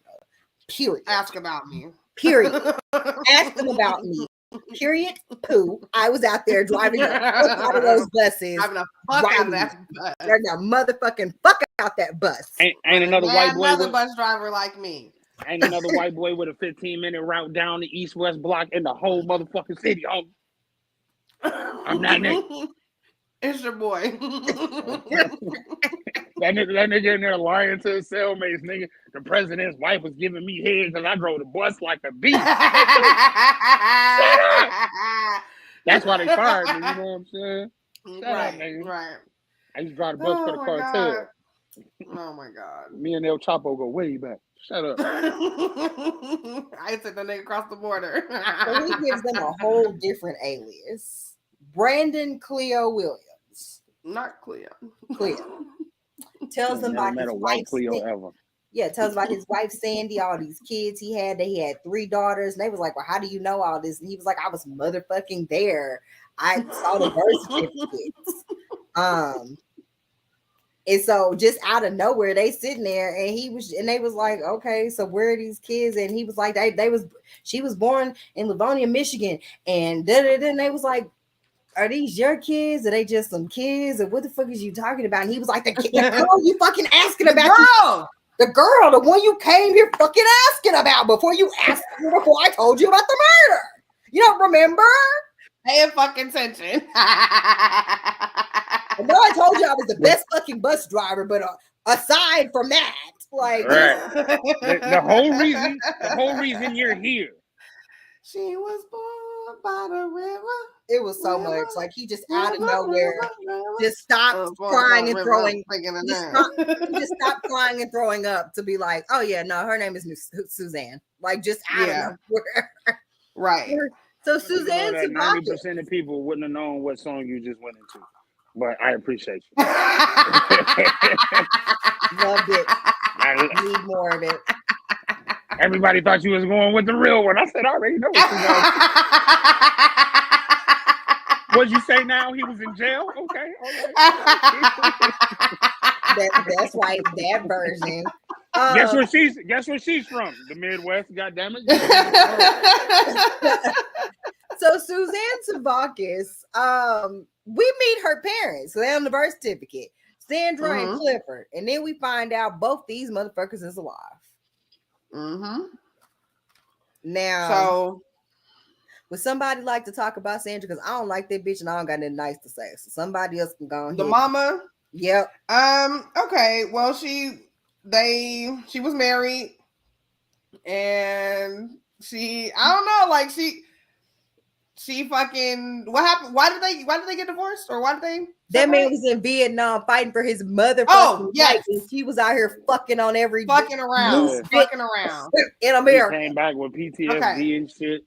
Period. Ask about me. Period. Ask them about me. Period. Pooh. I was out there driving out of those buses. Having a fuck out of that bus. Now, motherfucking fuck out that bus. Ain't another white boy. Another bus driver like me. Ain't another white boy with a 15-minute route down the east-west block in the whole motherfucking city. I'm not nigga. It's your boy. That nigga in there lying to his cellmates, nigga. The president's wife was giving me head because I drove the bus like a beast. That's why they fired me, you know what I'm saying? Right, right. I used to drive the bus for the cartel. God. Oh my God. Me and El Chapo go way back. Shut up. I took the nigga across the border. So he gives them a whole different alias. Brandon Cleo Williams. Not Cleo. Cleo. Tells them about his wife. Yeah, tells about his wife Sandy, all these kids he had. He had 3 daughters, and they was like, "Well, how do you know all this?" And he was like, "I was motherfucking there. I saw the birth certificates." And so just out of nowhere, they sitting there, and they was like, "Okay, so where are these kids?" And he was like, she was born in Livonia, Michigan, and then they was like, "Are these your kids? Are they just some kids? Or what the fuck is you talking about?" And he was like, the girl you fucking asking about. The girl, the one you came here fucking asking about before I told you about the murder. You don't remember? Pay fucking attention. I know I told you I was the best fucking bus driver, but aside from that, like the whole reason you're here. She was born by the river. It was so much. Like he just out of nowhere just stopped crying and throwing. Just stopped crying and throwing up to be like, "Oh yeah, no, her name is Suzanne." Like just out of nowhere. Right. So Suzanne, 90% of people wouldn't have known what song you just went into, but I appreciate you. Loved it. I need more of it. Everybody thought you was going with the real one. I said, I already know what you going. What'd you say now? He was in jail? Okay. That's right. That version. Guess where she's from? The Midwest, goddammit. So Suzanne Savakis, we meet her parents. So they're on the birth certificate. Sandra and Clifford. And then we find out both these motherfuckers is alive. Now, so would somebody like to talk about Sandra? Because I don't like that bitch and I don't got nothing nice to say. So somebody else can go on. The mama? Yep. Okay. Well, she was married and I don't know, like she fucking, what happened? Why did they get divorced? Or why did they? That man was in Vietnam fighting for his mother. Oh, yes. And she was out here fucking on every fucking around in America. He came back with PTSD and shit.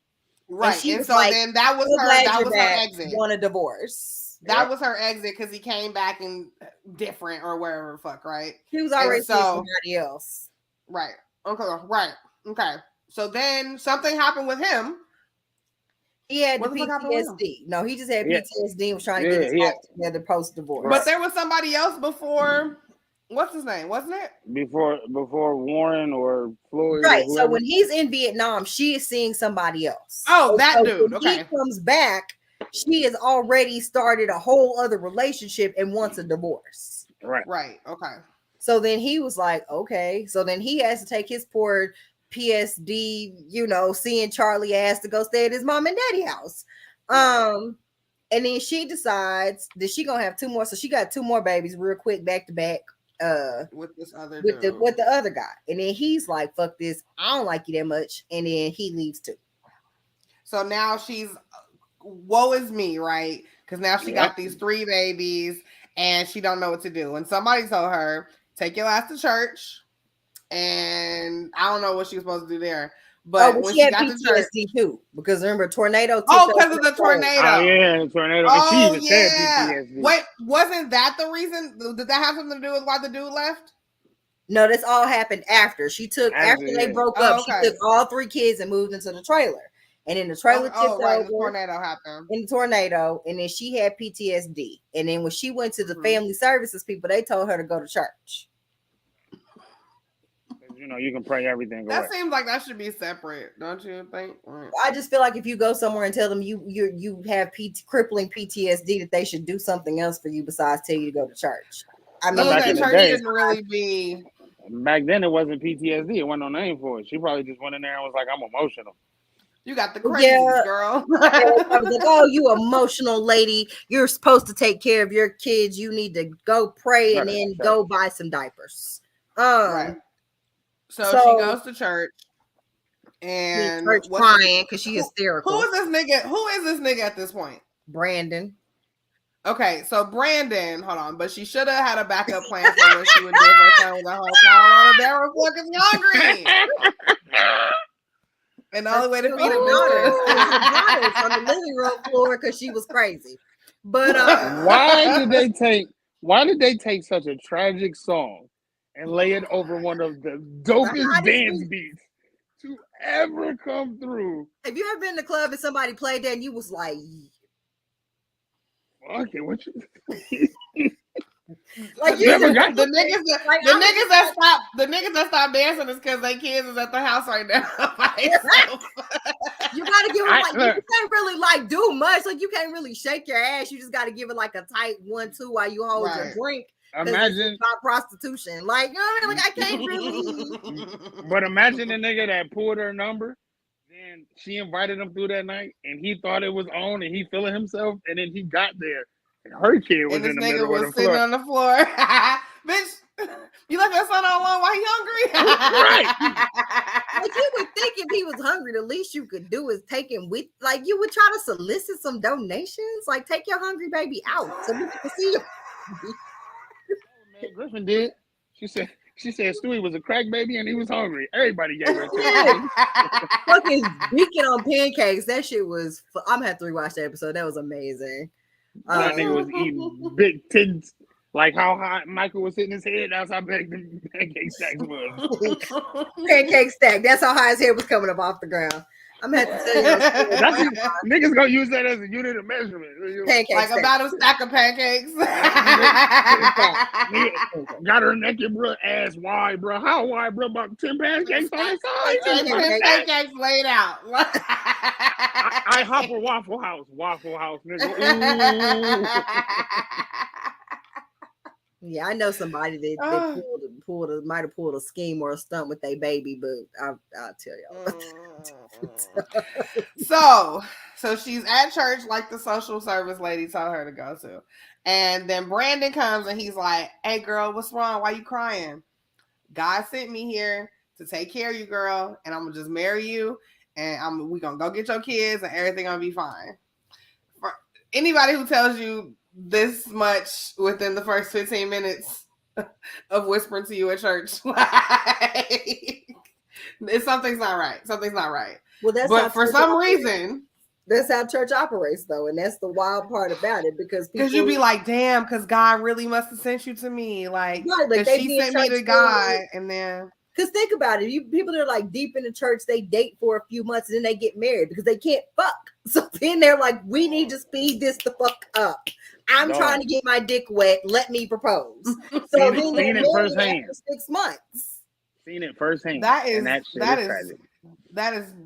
Right. And so like, then that was her exit. Want a divorce. That was her exit because he came back and different or wherever the fuck, right? He was already seeing somebody else. Right. Okay. Right. Okay. So then something happened with him. He had the PTSD. No, he just had PTSD and was trying to get his life together post-divorce. But there was somebody else before. What's his name? Wasn't it? Before Warren or Floyd. Right. So when he's in Vietnam, she is seeing somebody else. Oh, that dude. When he comes back, she has already started a whole other relationship and wants a divorce. Right. Right. Okay. So then he was like, okay. So then he has to take his poor PSD, seeing Charlie ass to go stay at his mom and daddy house. And then she decides that she gonna have 2 more. So she got 2 more babies real quick, back to back. With this other with the other guy. And then he's like, fuck this, I don't like you that much. And then he leaves too. So now she's woe is me, right? Because now she got these 3 babies and she don't know what to do. And somebody told her, take your ass to church. And I don't know what she was supposed to do there. But when she had got PTSD too, because remember tornado. Because of the tornado. Oh yeah, tornado. Oh and she yeah. said PTSD. Wait, wasn't that the reason? Did that have something to do with why the dude left? No, this all happened after after they broke up. Okay. She took all 3 kids and moved into the trailer, and then the trailer tipped over. The tornado happened. In the tornado, and then she had PTSD. And then when she went to the family services people, they told her to go to church. You can pray everything. That seems like that should be separate, don't you think? I just feel like if you go somewhere and tell them you have crippling PTSD, that they should do something else for you besides tell you to go to church. I mean, church didn't really be. Back then, it wasn't PTSD. It wasn't no name for it. She probably just went in there and was like, "I'm emotional." You got the crazy girl. I was like, "Oh, you emotional lady. You're supposed to take care of your kids. You need to go pray and then go buy some diapers." Right. So she goes to church and crying because she's hysterical. Who is this nigga at this point? Brandon. Okay, so Brandon, hold on, but she should have had a backup plan for what she would do for her the whole time. They were fucking hungry. And the only way to feed them is on the living room floor because she was crazy. But why did they take such a tragic song and lay it over one of the dopest dance beats to ever come through? Have you ever been in the club and somebody played that and you was like, okay, what you like the niggas that stop dancing is because their kids is at the house right now. You gotta give them you can't really do much. Like you can't really shake your ass. You just gotta give it like a tight 1-2 while you hold your drink. Imagine not prostitution. Like, you know what I mean? Like I can't really. But imagine the nigga that pulled her number. And she invited him through that night, and he thought it was on, and he feeling himself, and then he got there, and her kid was in the middle of the floor. Sitting on the floor. Bitch, you left your son all alone while he hungry? Right. Like you would think if he was hungry, the least you could do is take him with, like you would try to solicit some donations, like take your hungry baby out so we can see him. Man, Griffin did. She said Stewie was a crack baby and he was hungry. Everybody gave her a fucking beacon on pancakes. That shit was. I'm gonna have to rewatch that episode. That was amazing. That nigga was eating big tins, like how high Michael was hitting his head. That's how big the pancake stacks was. Pancake stack. That's how high his head was coming up off the ground. I'm gonna have to tell you. Niggas gonna use that as a unit of measurement. Pancake like stack. About a stack of pancakes. Got her naked, bro. Ass wide, bro. How wide, bro? About 10 pancakes on the side. 10 pancakes laid out. I hop a Waffle House, nigga. Yeah, I know somebody that might have pulled a scheme or a stunt with their baby, but I'll tell y'all. So she's at church like the social service lady told her to go to. And then Brandon comes and he's like, "Hey girl, what's wrong? Why you crying? God sent me here to take care of you, girl, and I'm gonna just marry you, and we gonna go get your kids and everything gonna be fine." For anybody who tells you this much within the first 15 minutes of whispering to you at church, something's not right. Well, but for some reason, that's how church operates, though, and that's the wild part about it because you be like, "Damn," because God really must have sent you to me, like she sent me to God, and then. Because think about it, people that are like deep in the church, they date for a few months and then they get married because they can't fuck. So then they're like, "We need to speed this the fuck up. I'm trying to get my dick wet. Let me propose." So then they're married after 6 months. Seen it firsthand. That is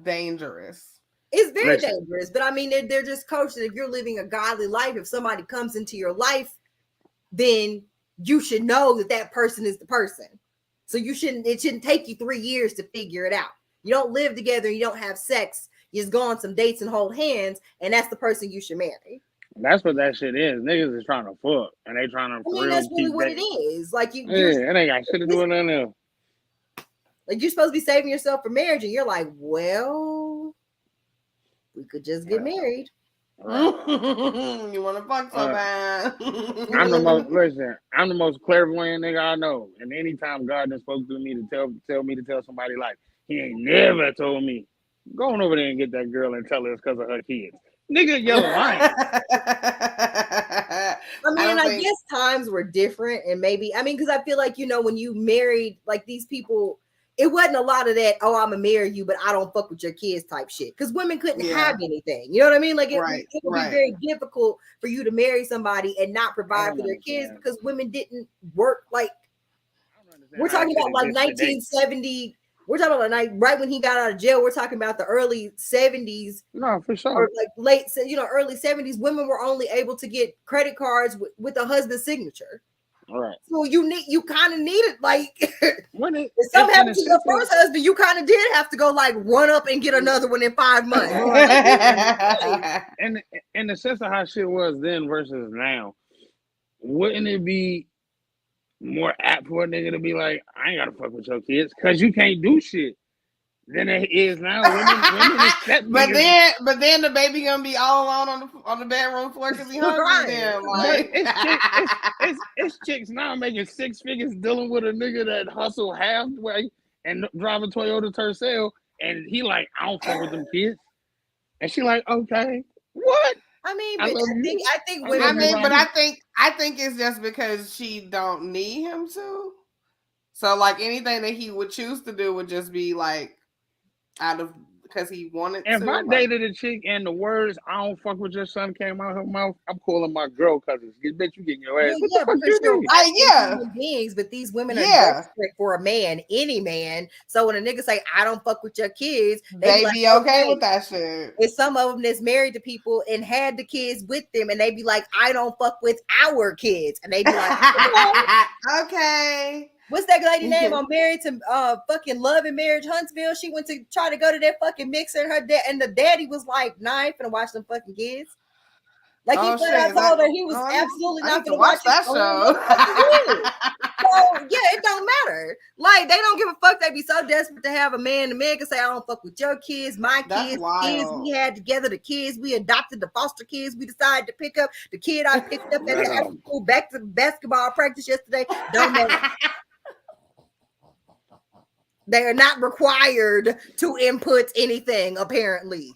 dangerous. It's very dangerous, but I mean, they're just coached that if you're living a godly life, if somebody comes into your life, then you should know that person is the person. So it shouldn't take you 3 years to figure it out. You don't live together, you don't have sex, you just go on some dates and hold hands, and that's the person you should marry. That's what that shit is. Niggas is trying to fuck, and they trying to. I mean, that's really what it is. Like it ain't got shit to do with nothing else. Like you're supposed to be saving yourself for marriage, and you're like, well, we could just get married. You want to fuck so bad. I'm the most clairvoyant nigga I know. And anytime God done spoke to me to tell me to tell somebody, like, He ain't never told me. Go on over there and get that girl and tell her it's because of her kids. Nigga, you're lying. I guess times were different, and maybe because I feel like when you married like these people, it wasn't a lot of that. Oh, I'm gonna marry you, but I don't fuck with your kids type shit. Because women couldn't have anything. You know what I mean? Like it would be very difficult for you to marry somebody and not provide for their kids because women didn't work. Like we're talking about like 1970. We're talking about like right when he got out of jail. We're talking about the early 70s. No, for sure. Or like late, early 70s. Women were only able to get credit cards with a husband's signature. All right. So you kind of needed like when if something happened to your first husband, you kind of did have to go like run up and get another one in 5 months. And in the sense of how shit was then versus now, wouldn't it be more apt for a nigga to be like, I ain't gotta fuck with your kids because you can't do shit than it is now. Women but then the baby gonna be all alone on the bedroom floor because he hungry. Right. Then, like. it's chicks now making 6 figures dealing with a nigga that hustle halfway and drive a Toyota Tercel, and he like, I don't fuck with them kids, and she like, okay, what? I think women. I think it's just because she don't need him to. So like anything that he would choose to do would just be like out of because he wanted to. If I like, dated a chick and the words "I don't fuck with your son" came out her mouth, I'm calling my girl cousins. Bitch, you getting your ass. Yeah, because you're right. Human beings, but these women are desperate for a man, any man. So when a nigga say I don't fuck with your kids, they be like, okay with that shit. It's some of them that's married to people and had the kids with them, and they be like, I don't fuck with our kids, and they be like, okay. What's that lady name? I'm married to fucking Love and Marriage Huntsville. She went to try to go to that fucking mixer, and her dad and the daddy was like, "Nah, I ain't finna watch them fucking kids." Like he told her he was absolutely not gonna watch that show. So yeah, it don't matter. Like they don't give a fuck. They be so desperate to have a man. The man can say, "I don't fuck with your kids, my kids, the kids we had together, the kids we adopted, the foster kids we decided to pick up, the kid I picked up at the after school back to basketball practice yesterday." Don't matter. They are not required to input anything, apparently.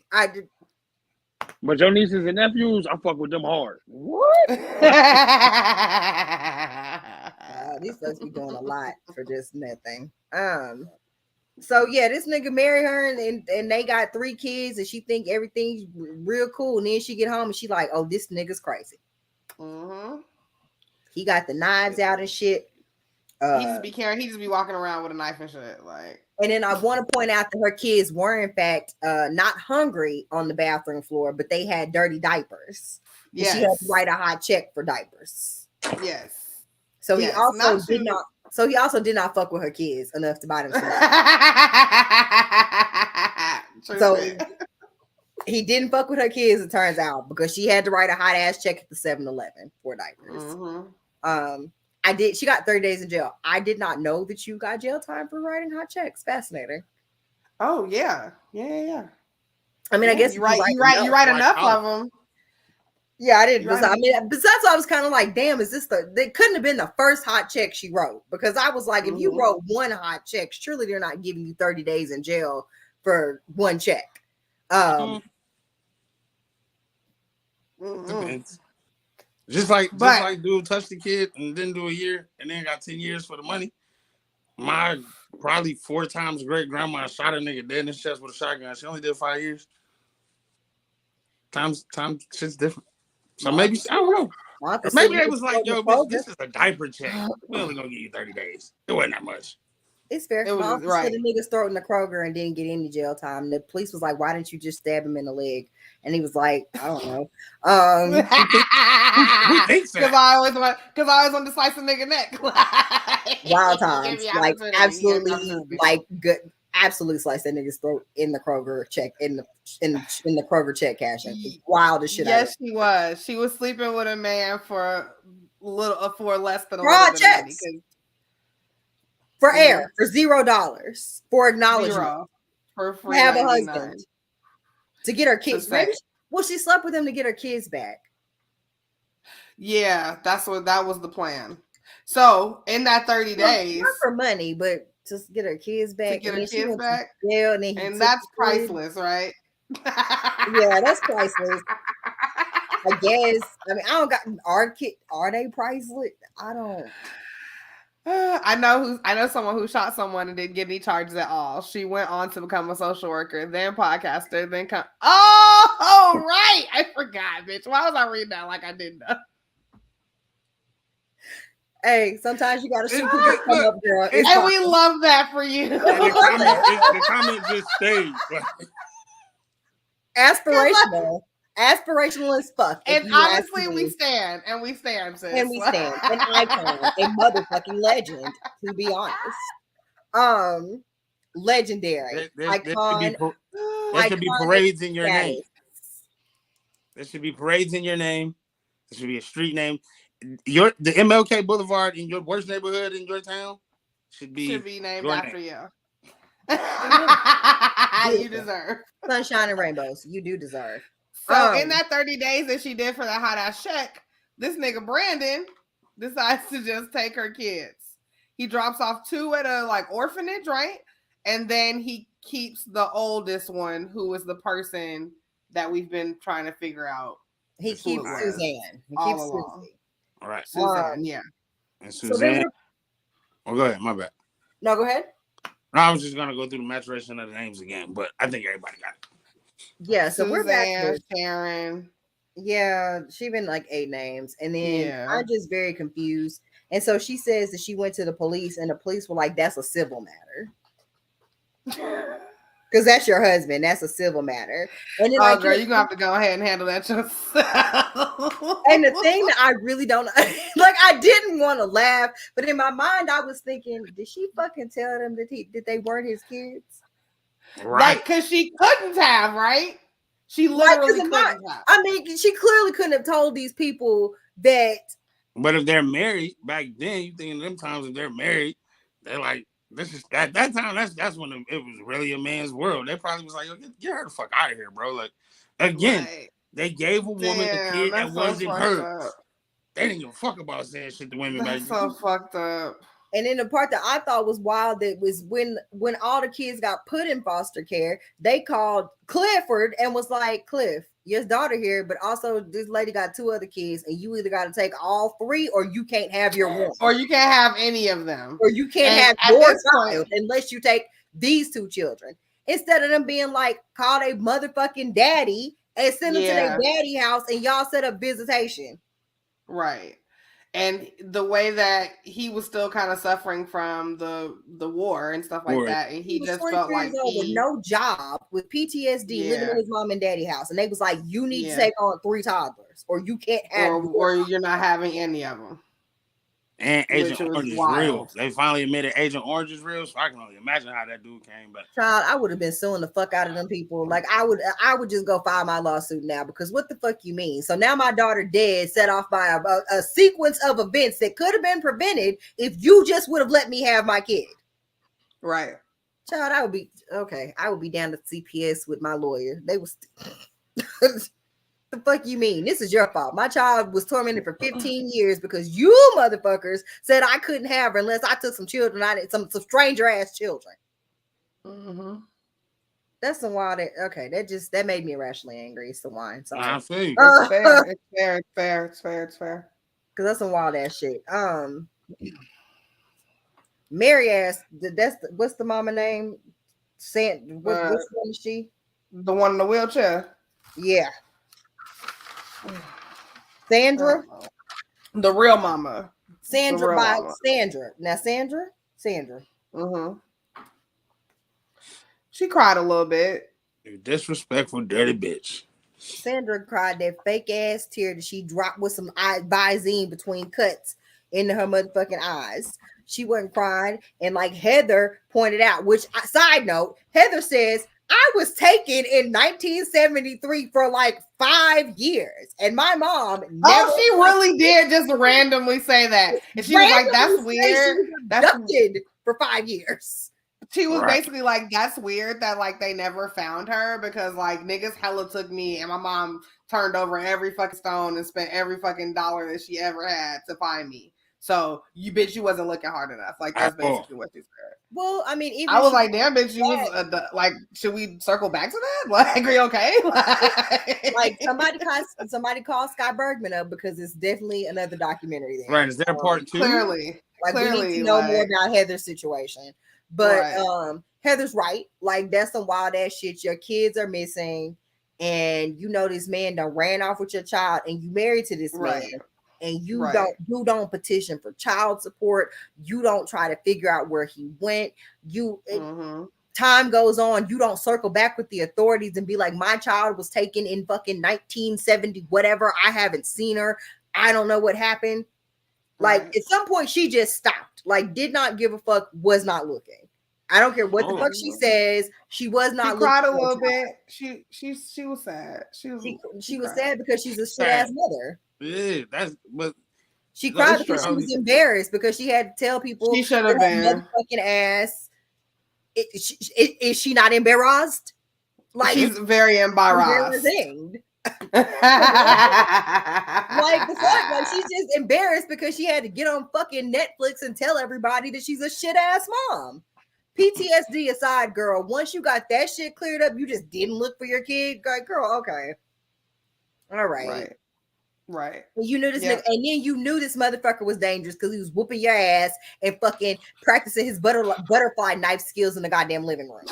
But your nieces and nephews, I fuck with them hard. What? These folks be doing a lot for just nothing. So yeah, this nigga married her and they got 3 kids and she think everything's real cool. And then she get home and she like, oh, this nigga's crazy. Mm-hmm. He got the knives out and shit. He just be walking around with a knife and shit. Like, and then I want to point out that her kids were in fact not hungry on the bathroom floor, but they had dirty diapers. Yes. She had to write a high check for diapers. Yes. So he also did not. So he also did not fuck with her kids enough to buy them some. So he didn't fuck with her kids, it turns out, because she had to write a hot ass check at the 7-Eleven for diapers. Mm-hmm. She got 30 days in jail. I did not know that you got jail time for writing hot checks. Fascinating. Oh yeah. Yeah. I mean, I guess you write enough of them. Yeah, I didn't. I mean, besides, I was kind of like, damn, is this they couldn't have been the first hot check she wrote, because I was like, if you wrote one hot check, surely they're not giving you 30 days in jail for one check. Depends. Just like dude touched the kid and didn't do a year and then got 10 years for the money. My probably 4 times great grandma shot a nigga dead in his chest with a shotgun. She only did 5 years. Time shit's different. So maybe I don't know. Maybe it was like, yo, bitch, this is a diaper check. We only gonna give you 30 days. It wasn't that much. It's fair. It was right. The nigga's throat in the Kroger and didn't get any jail time. The police was like, "Why didn't you just stab him in the leg?" And he was like, "I don't know." Because I always want to slice a nigga neck. Wild times, like absolutely, like good, absolutely slice that nigga's throat in the Kroger check in the Kroger check cashing. Wild as shit. Yes, she was. She was sleeping with a man for less than a little bit of money. For air, for $0, for acknowledgement, for free, have a husband, to get her kids. Well, she slept with him to get her kids back. Yeah, that was the plan. So in that 30 days, not for money, but to get her kids back. To get her kids back. Jail, and that's priceless, right? Yeah, that's priceless. I guess. I mean, I don't got are they priceless? I don't. I know someone who shot someone and didn't get any charges at all. She went on to become a social worker, then podcaster, then oh right, I forgot, bitch. Why was I reading that like I didn't know? Hey, sometimes you gotta shoot people to come up, girl. And we love that for you. The comment just stayed. Aspirational as fuck. And honestly, we stand, sis. And we stand. An icon, a motherfucking legend, to be honest. Legendary. Icon. There should be parades in your name. There should be parades in your name. There should be a street name. The MLK Boulevard in your worst neighborhood in your town should be named after you. You deserve sunshine and rainbows. You do deserve. So in that 30 days that she did for that hot ass check, this nigga Brandon decides to just take her kids. He drops off 2 at a orphanage, right? And then he keeps the oldest one, who is the person that we've been trying to figure out. He keeps Suzanne. He keeps Susie. All right. Suzanne, yeah. And Suzanne. Go ahead. My bad. No, go ahead. No, I was just gonna go through the maturation of the names again, but I think everybody got it. Yeah, so we're back to Sharon. Yeah, she been 8 names, and then I'm just very confused. And so she says that she went to the police, and the police were like, "That's a civil matter." Because that's your husband. That's a civil matter. And then, girl, you're gonna have to go ahead and handle that yourself. And the thing that I really don't I didn't want to laugh, but in my mind, I was thinking, did she fucking tell them that they weren't his kids? Right. Because she couldn't have, right? She literally couldn't have. I mean, she clearly couldn't have told these people that. But if they're married back then, you think in them times if they're married, they're like, this is that time. That's when it was really a man's world. They probably was like, yo, get her the fuck out of here, bro. Like again, they gave a woman the kid that wasn't hers. They didn't give a fuck about saying shit to women back then. So fucked up. And then the part that I thought was wild, that was when all the kids got put in foster care, they called Clifford and was like, Cliff, your daughter here, but also this lady got 2 other kids, and you either got to take all 3 or you can't have your one. Or you can't have any of them. Or you can't have your child unless you take these 2 children. Instead of them being like, call a motherfucking daddy and send them to their daddy house and y'all set up visitation. Right. And the way that he was still kind of suffering from the war and stuff like that, and he just felt like with no job, with PTSD, living in his mom and daddy house, and they was like, "You need to take on 3 toddlers, or you can't have, or you're not having any of them." And Agent Orange is real. They finally admitted Agent Orange is real, so I can only imagine how that dude came back. Child, I would have been suing the fuck out of them people. Like I would just go file my lawsuit now, because what the fuck you mean? So now my daughter dead, set off by a sequence of events that could have been prevented if you just would have let me have my kid. Right. Child, I would be okay. I would be down to CPS with my lawyer. They was the fuck you mean? This is your fault. My child was tormented for 15 years because you motherfuckers said I couldn't have her unless I took some children. I did some stranger ass children. Mm-hmm. That's some wild. Okay, that made me irrationally angry. It's the wine. Sorry. I see. It's fair. Because that's some wild ass shit. Mary asked, what's the mama name? Which one is she? The one in the wheelchair. Yeah. Sandra, the real mama. Sandra by mama. Sandra. Now Sandra. Mm-hmm. She cried a little bit. You disrespectful, dirty bitch. Sandra cried that fake ass tear that she dropped with some Visine between cuts into her motherfucking eyes. She wasn't crying, and like Heather pointed out, which side note, Heather says, I was taken in 1973 for like 5 years, and my mom never. Oh, she really did just randomly say that, and she was like, "That's weird." That's abducted for 5 years. She was basically like, "That's weird that like they never found her because like niggas hella took me, and my mom turned over every fucking stone and spent every fucking dollar that she ever had to find me. So you wasn't looking hard enough. Like that's basically what she said. Well, I mean, even I was like, damn, bitch, you was like, should we circle back to that? Like, are you okay? Like somebody called Sky Bergman up because it's definitely another documentary there. Right? Is there a part 2? Clearly, we need to know more about Heather's situation. But Heather's right. Like that's some wild ass shit. Your kids are missing, and you know this man done ran off with your child, and you married to this man. And you don't petition for child support. You don't try to figure out where he went. Time goes on. You don't circle back with the authorities and be like, my child was taken in fucking 1970, whatever. I haven't seen her. I don't know what happened. Like at some point she just stopped. Like did not give a fuck, was not looking. I don't care what the fuck she says. She was not. She cried a little bit. She was sad. She was sad because she's a shit ass mother. Yeah, but she cried because she was embarrassed because she had to tell people she should have been fucking ass. Is she not embarrassed? Like she's very embarrassed. Like the fuck, like she's just embarrassed because she had to get on fucking Netflix and tell everybody that she's a shit ass mom. PTSD aside, girl, once you got that shit cleared up, you just didn't look for your kid. Like, girl, okay. All right. Right. And you knew this nigga, and then you knew this motherfucker was dangerous because he was whooping your ass and fucking practicing his butterfly knife skills in the goddamn living room.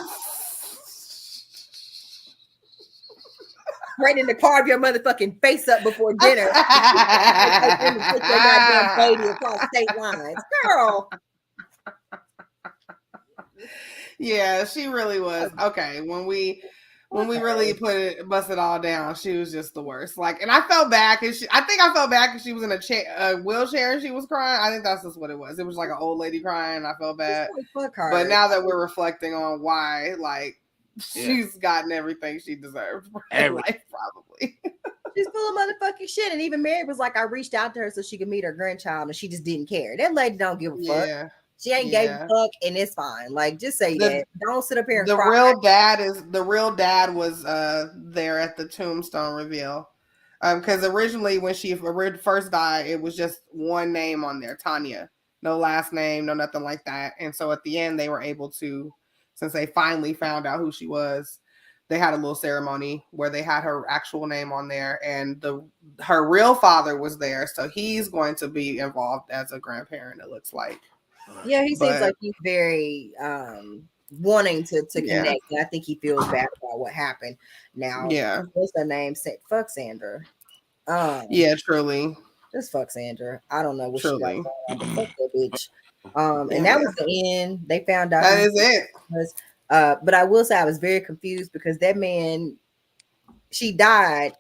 Threatening to carve your motherfucking face up before dinner. Put your goddamn baby across state lines. Girl. Yeah, she really was. Okay, when we really bust it all down, she was just the worst. Like, and I felt bad because I think I felt bad because she was in a wheelchair and she was crying. I think that's just what it was. It was like an old lady crying. I felt bad. But now that we're reflecting on why, like, she's gotten everything she deserved in life, probably. She's full of motherfucking shit. And even Mary was like, I reached out to her so she could meet her grandchild, and she just didn't care. That lady don't give a fuck. Yeah. She ain't gave a fuck, and it's fine. Like, just say that. Don't sit up here and the cry. The real dad was there at the tombstone reveal. Because originally when she first died, it was just one name on there, Tanya. No last name, no nothing like that. And so at the end, they were able to, since they finally found out who she was, they had a little ceremony where they had her actual name on there, and her real father was there. So he's going to be involved as a grandparent, it looks like. Yeah, he seems like he's very wanting to connect. And I think he feels bad about what happened. Now, what's her name? Fuck Sandra. Yeah, truly. Just fuck Sandra. I don't know what she got going on, but fuck that bitch. And that was the end. They found out. That is it. But I will say I was very confused because that man, she died,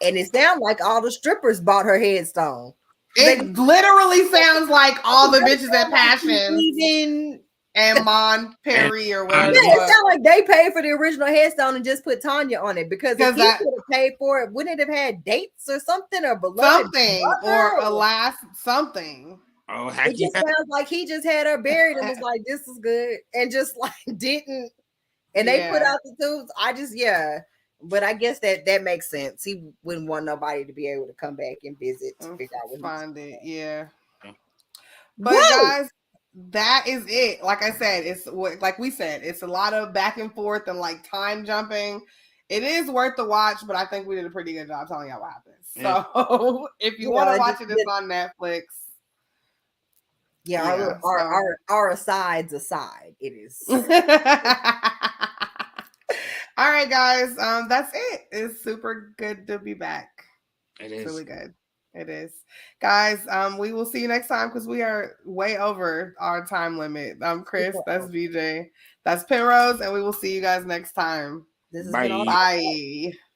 and it sounded like all the strippers bought her headstone. It literally sounds like all the bitches at Passion and Mon Perry or whatever. Yeah, it sounds like they paid for the original headstone and just put Tanya on it because if he could have paid for it, wouldn't it have had dates or something or beloved something or a last something? Oh, it just sounds like he just had her buried and was like, "This is good," and just like didn't. And they put out the tubes. But I guess that makes sense. He wouldn't want nobody to be able to come back and visit to figure out what find it. Yeah. But guys, that is it. Like I said, like we said, it's a lot of back and forth and like time jumping. It is worth the watch, but I think we did a pretty good job telling y'all what happens. Yeah. So if you want to watch it, it's on Netflix. Yeah, our asides aside, it is. All right, guys. That's it. It's super good to be back. It is really good. It is, guys. We will see you next time because we are way over our time limit. I'm Chris. That's VJ. That's Penrose, and we will see you guys next time. This is Bye.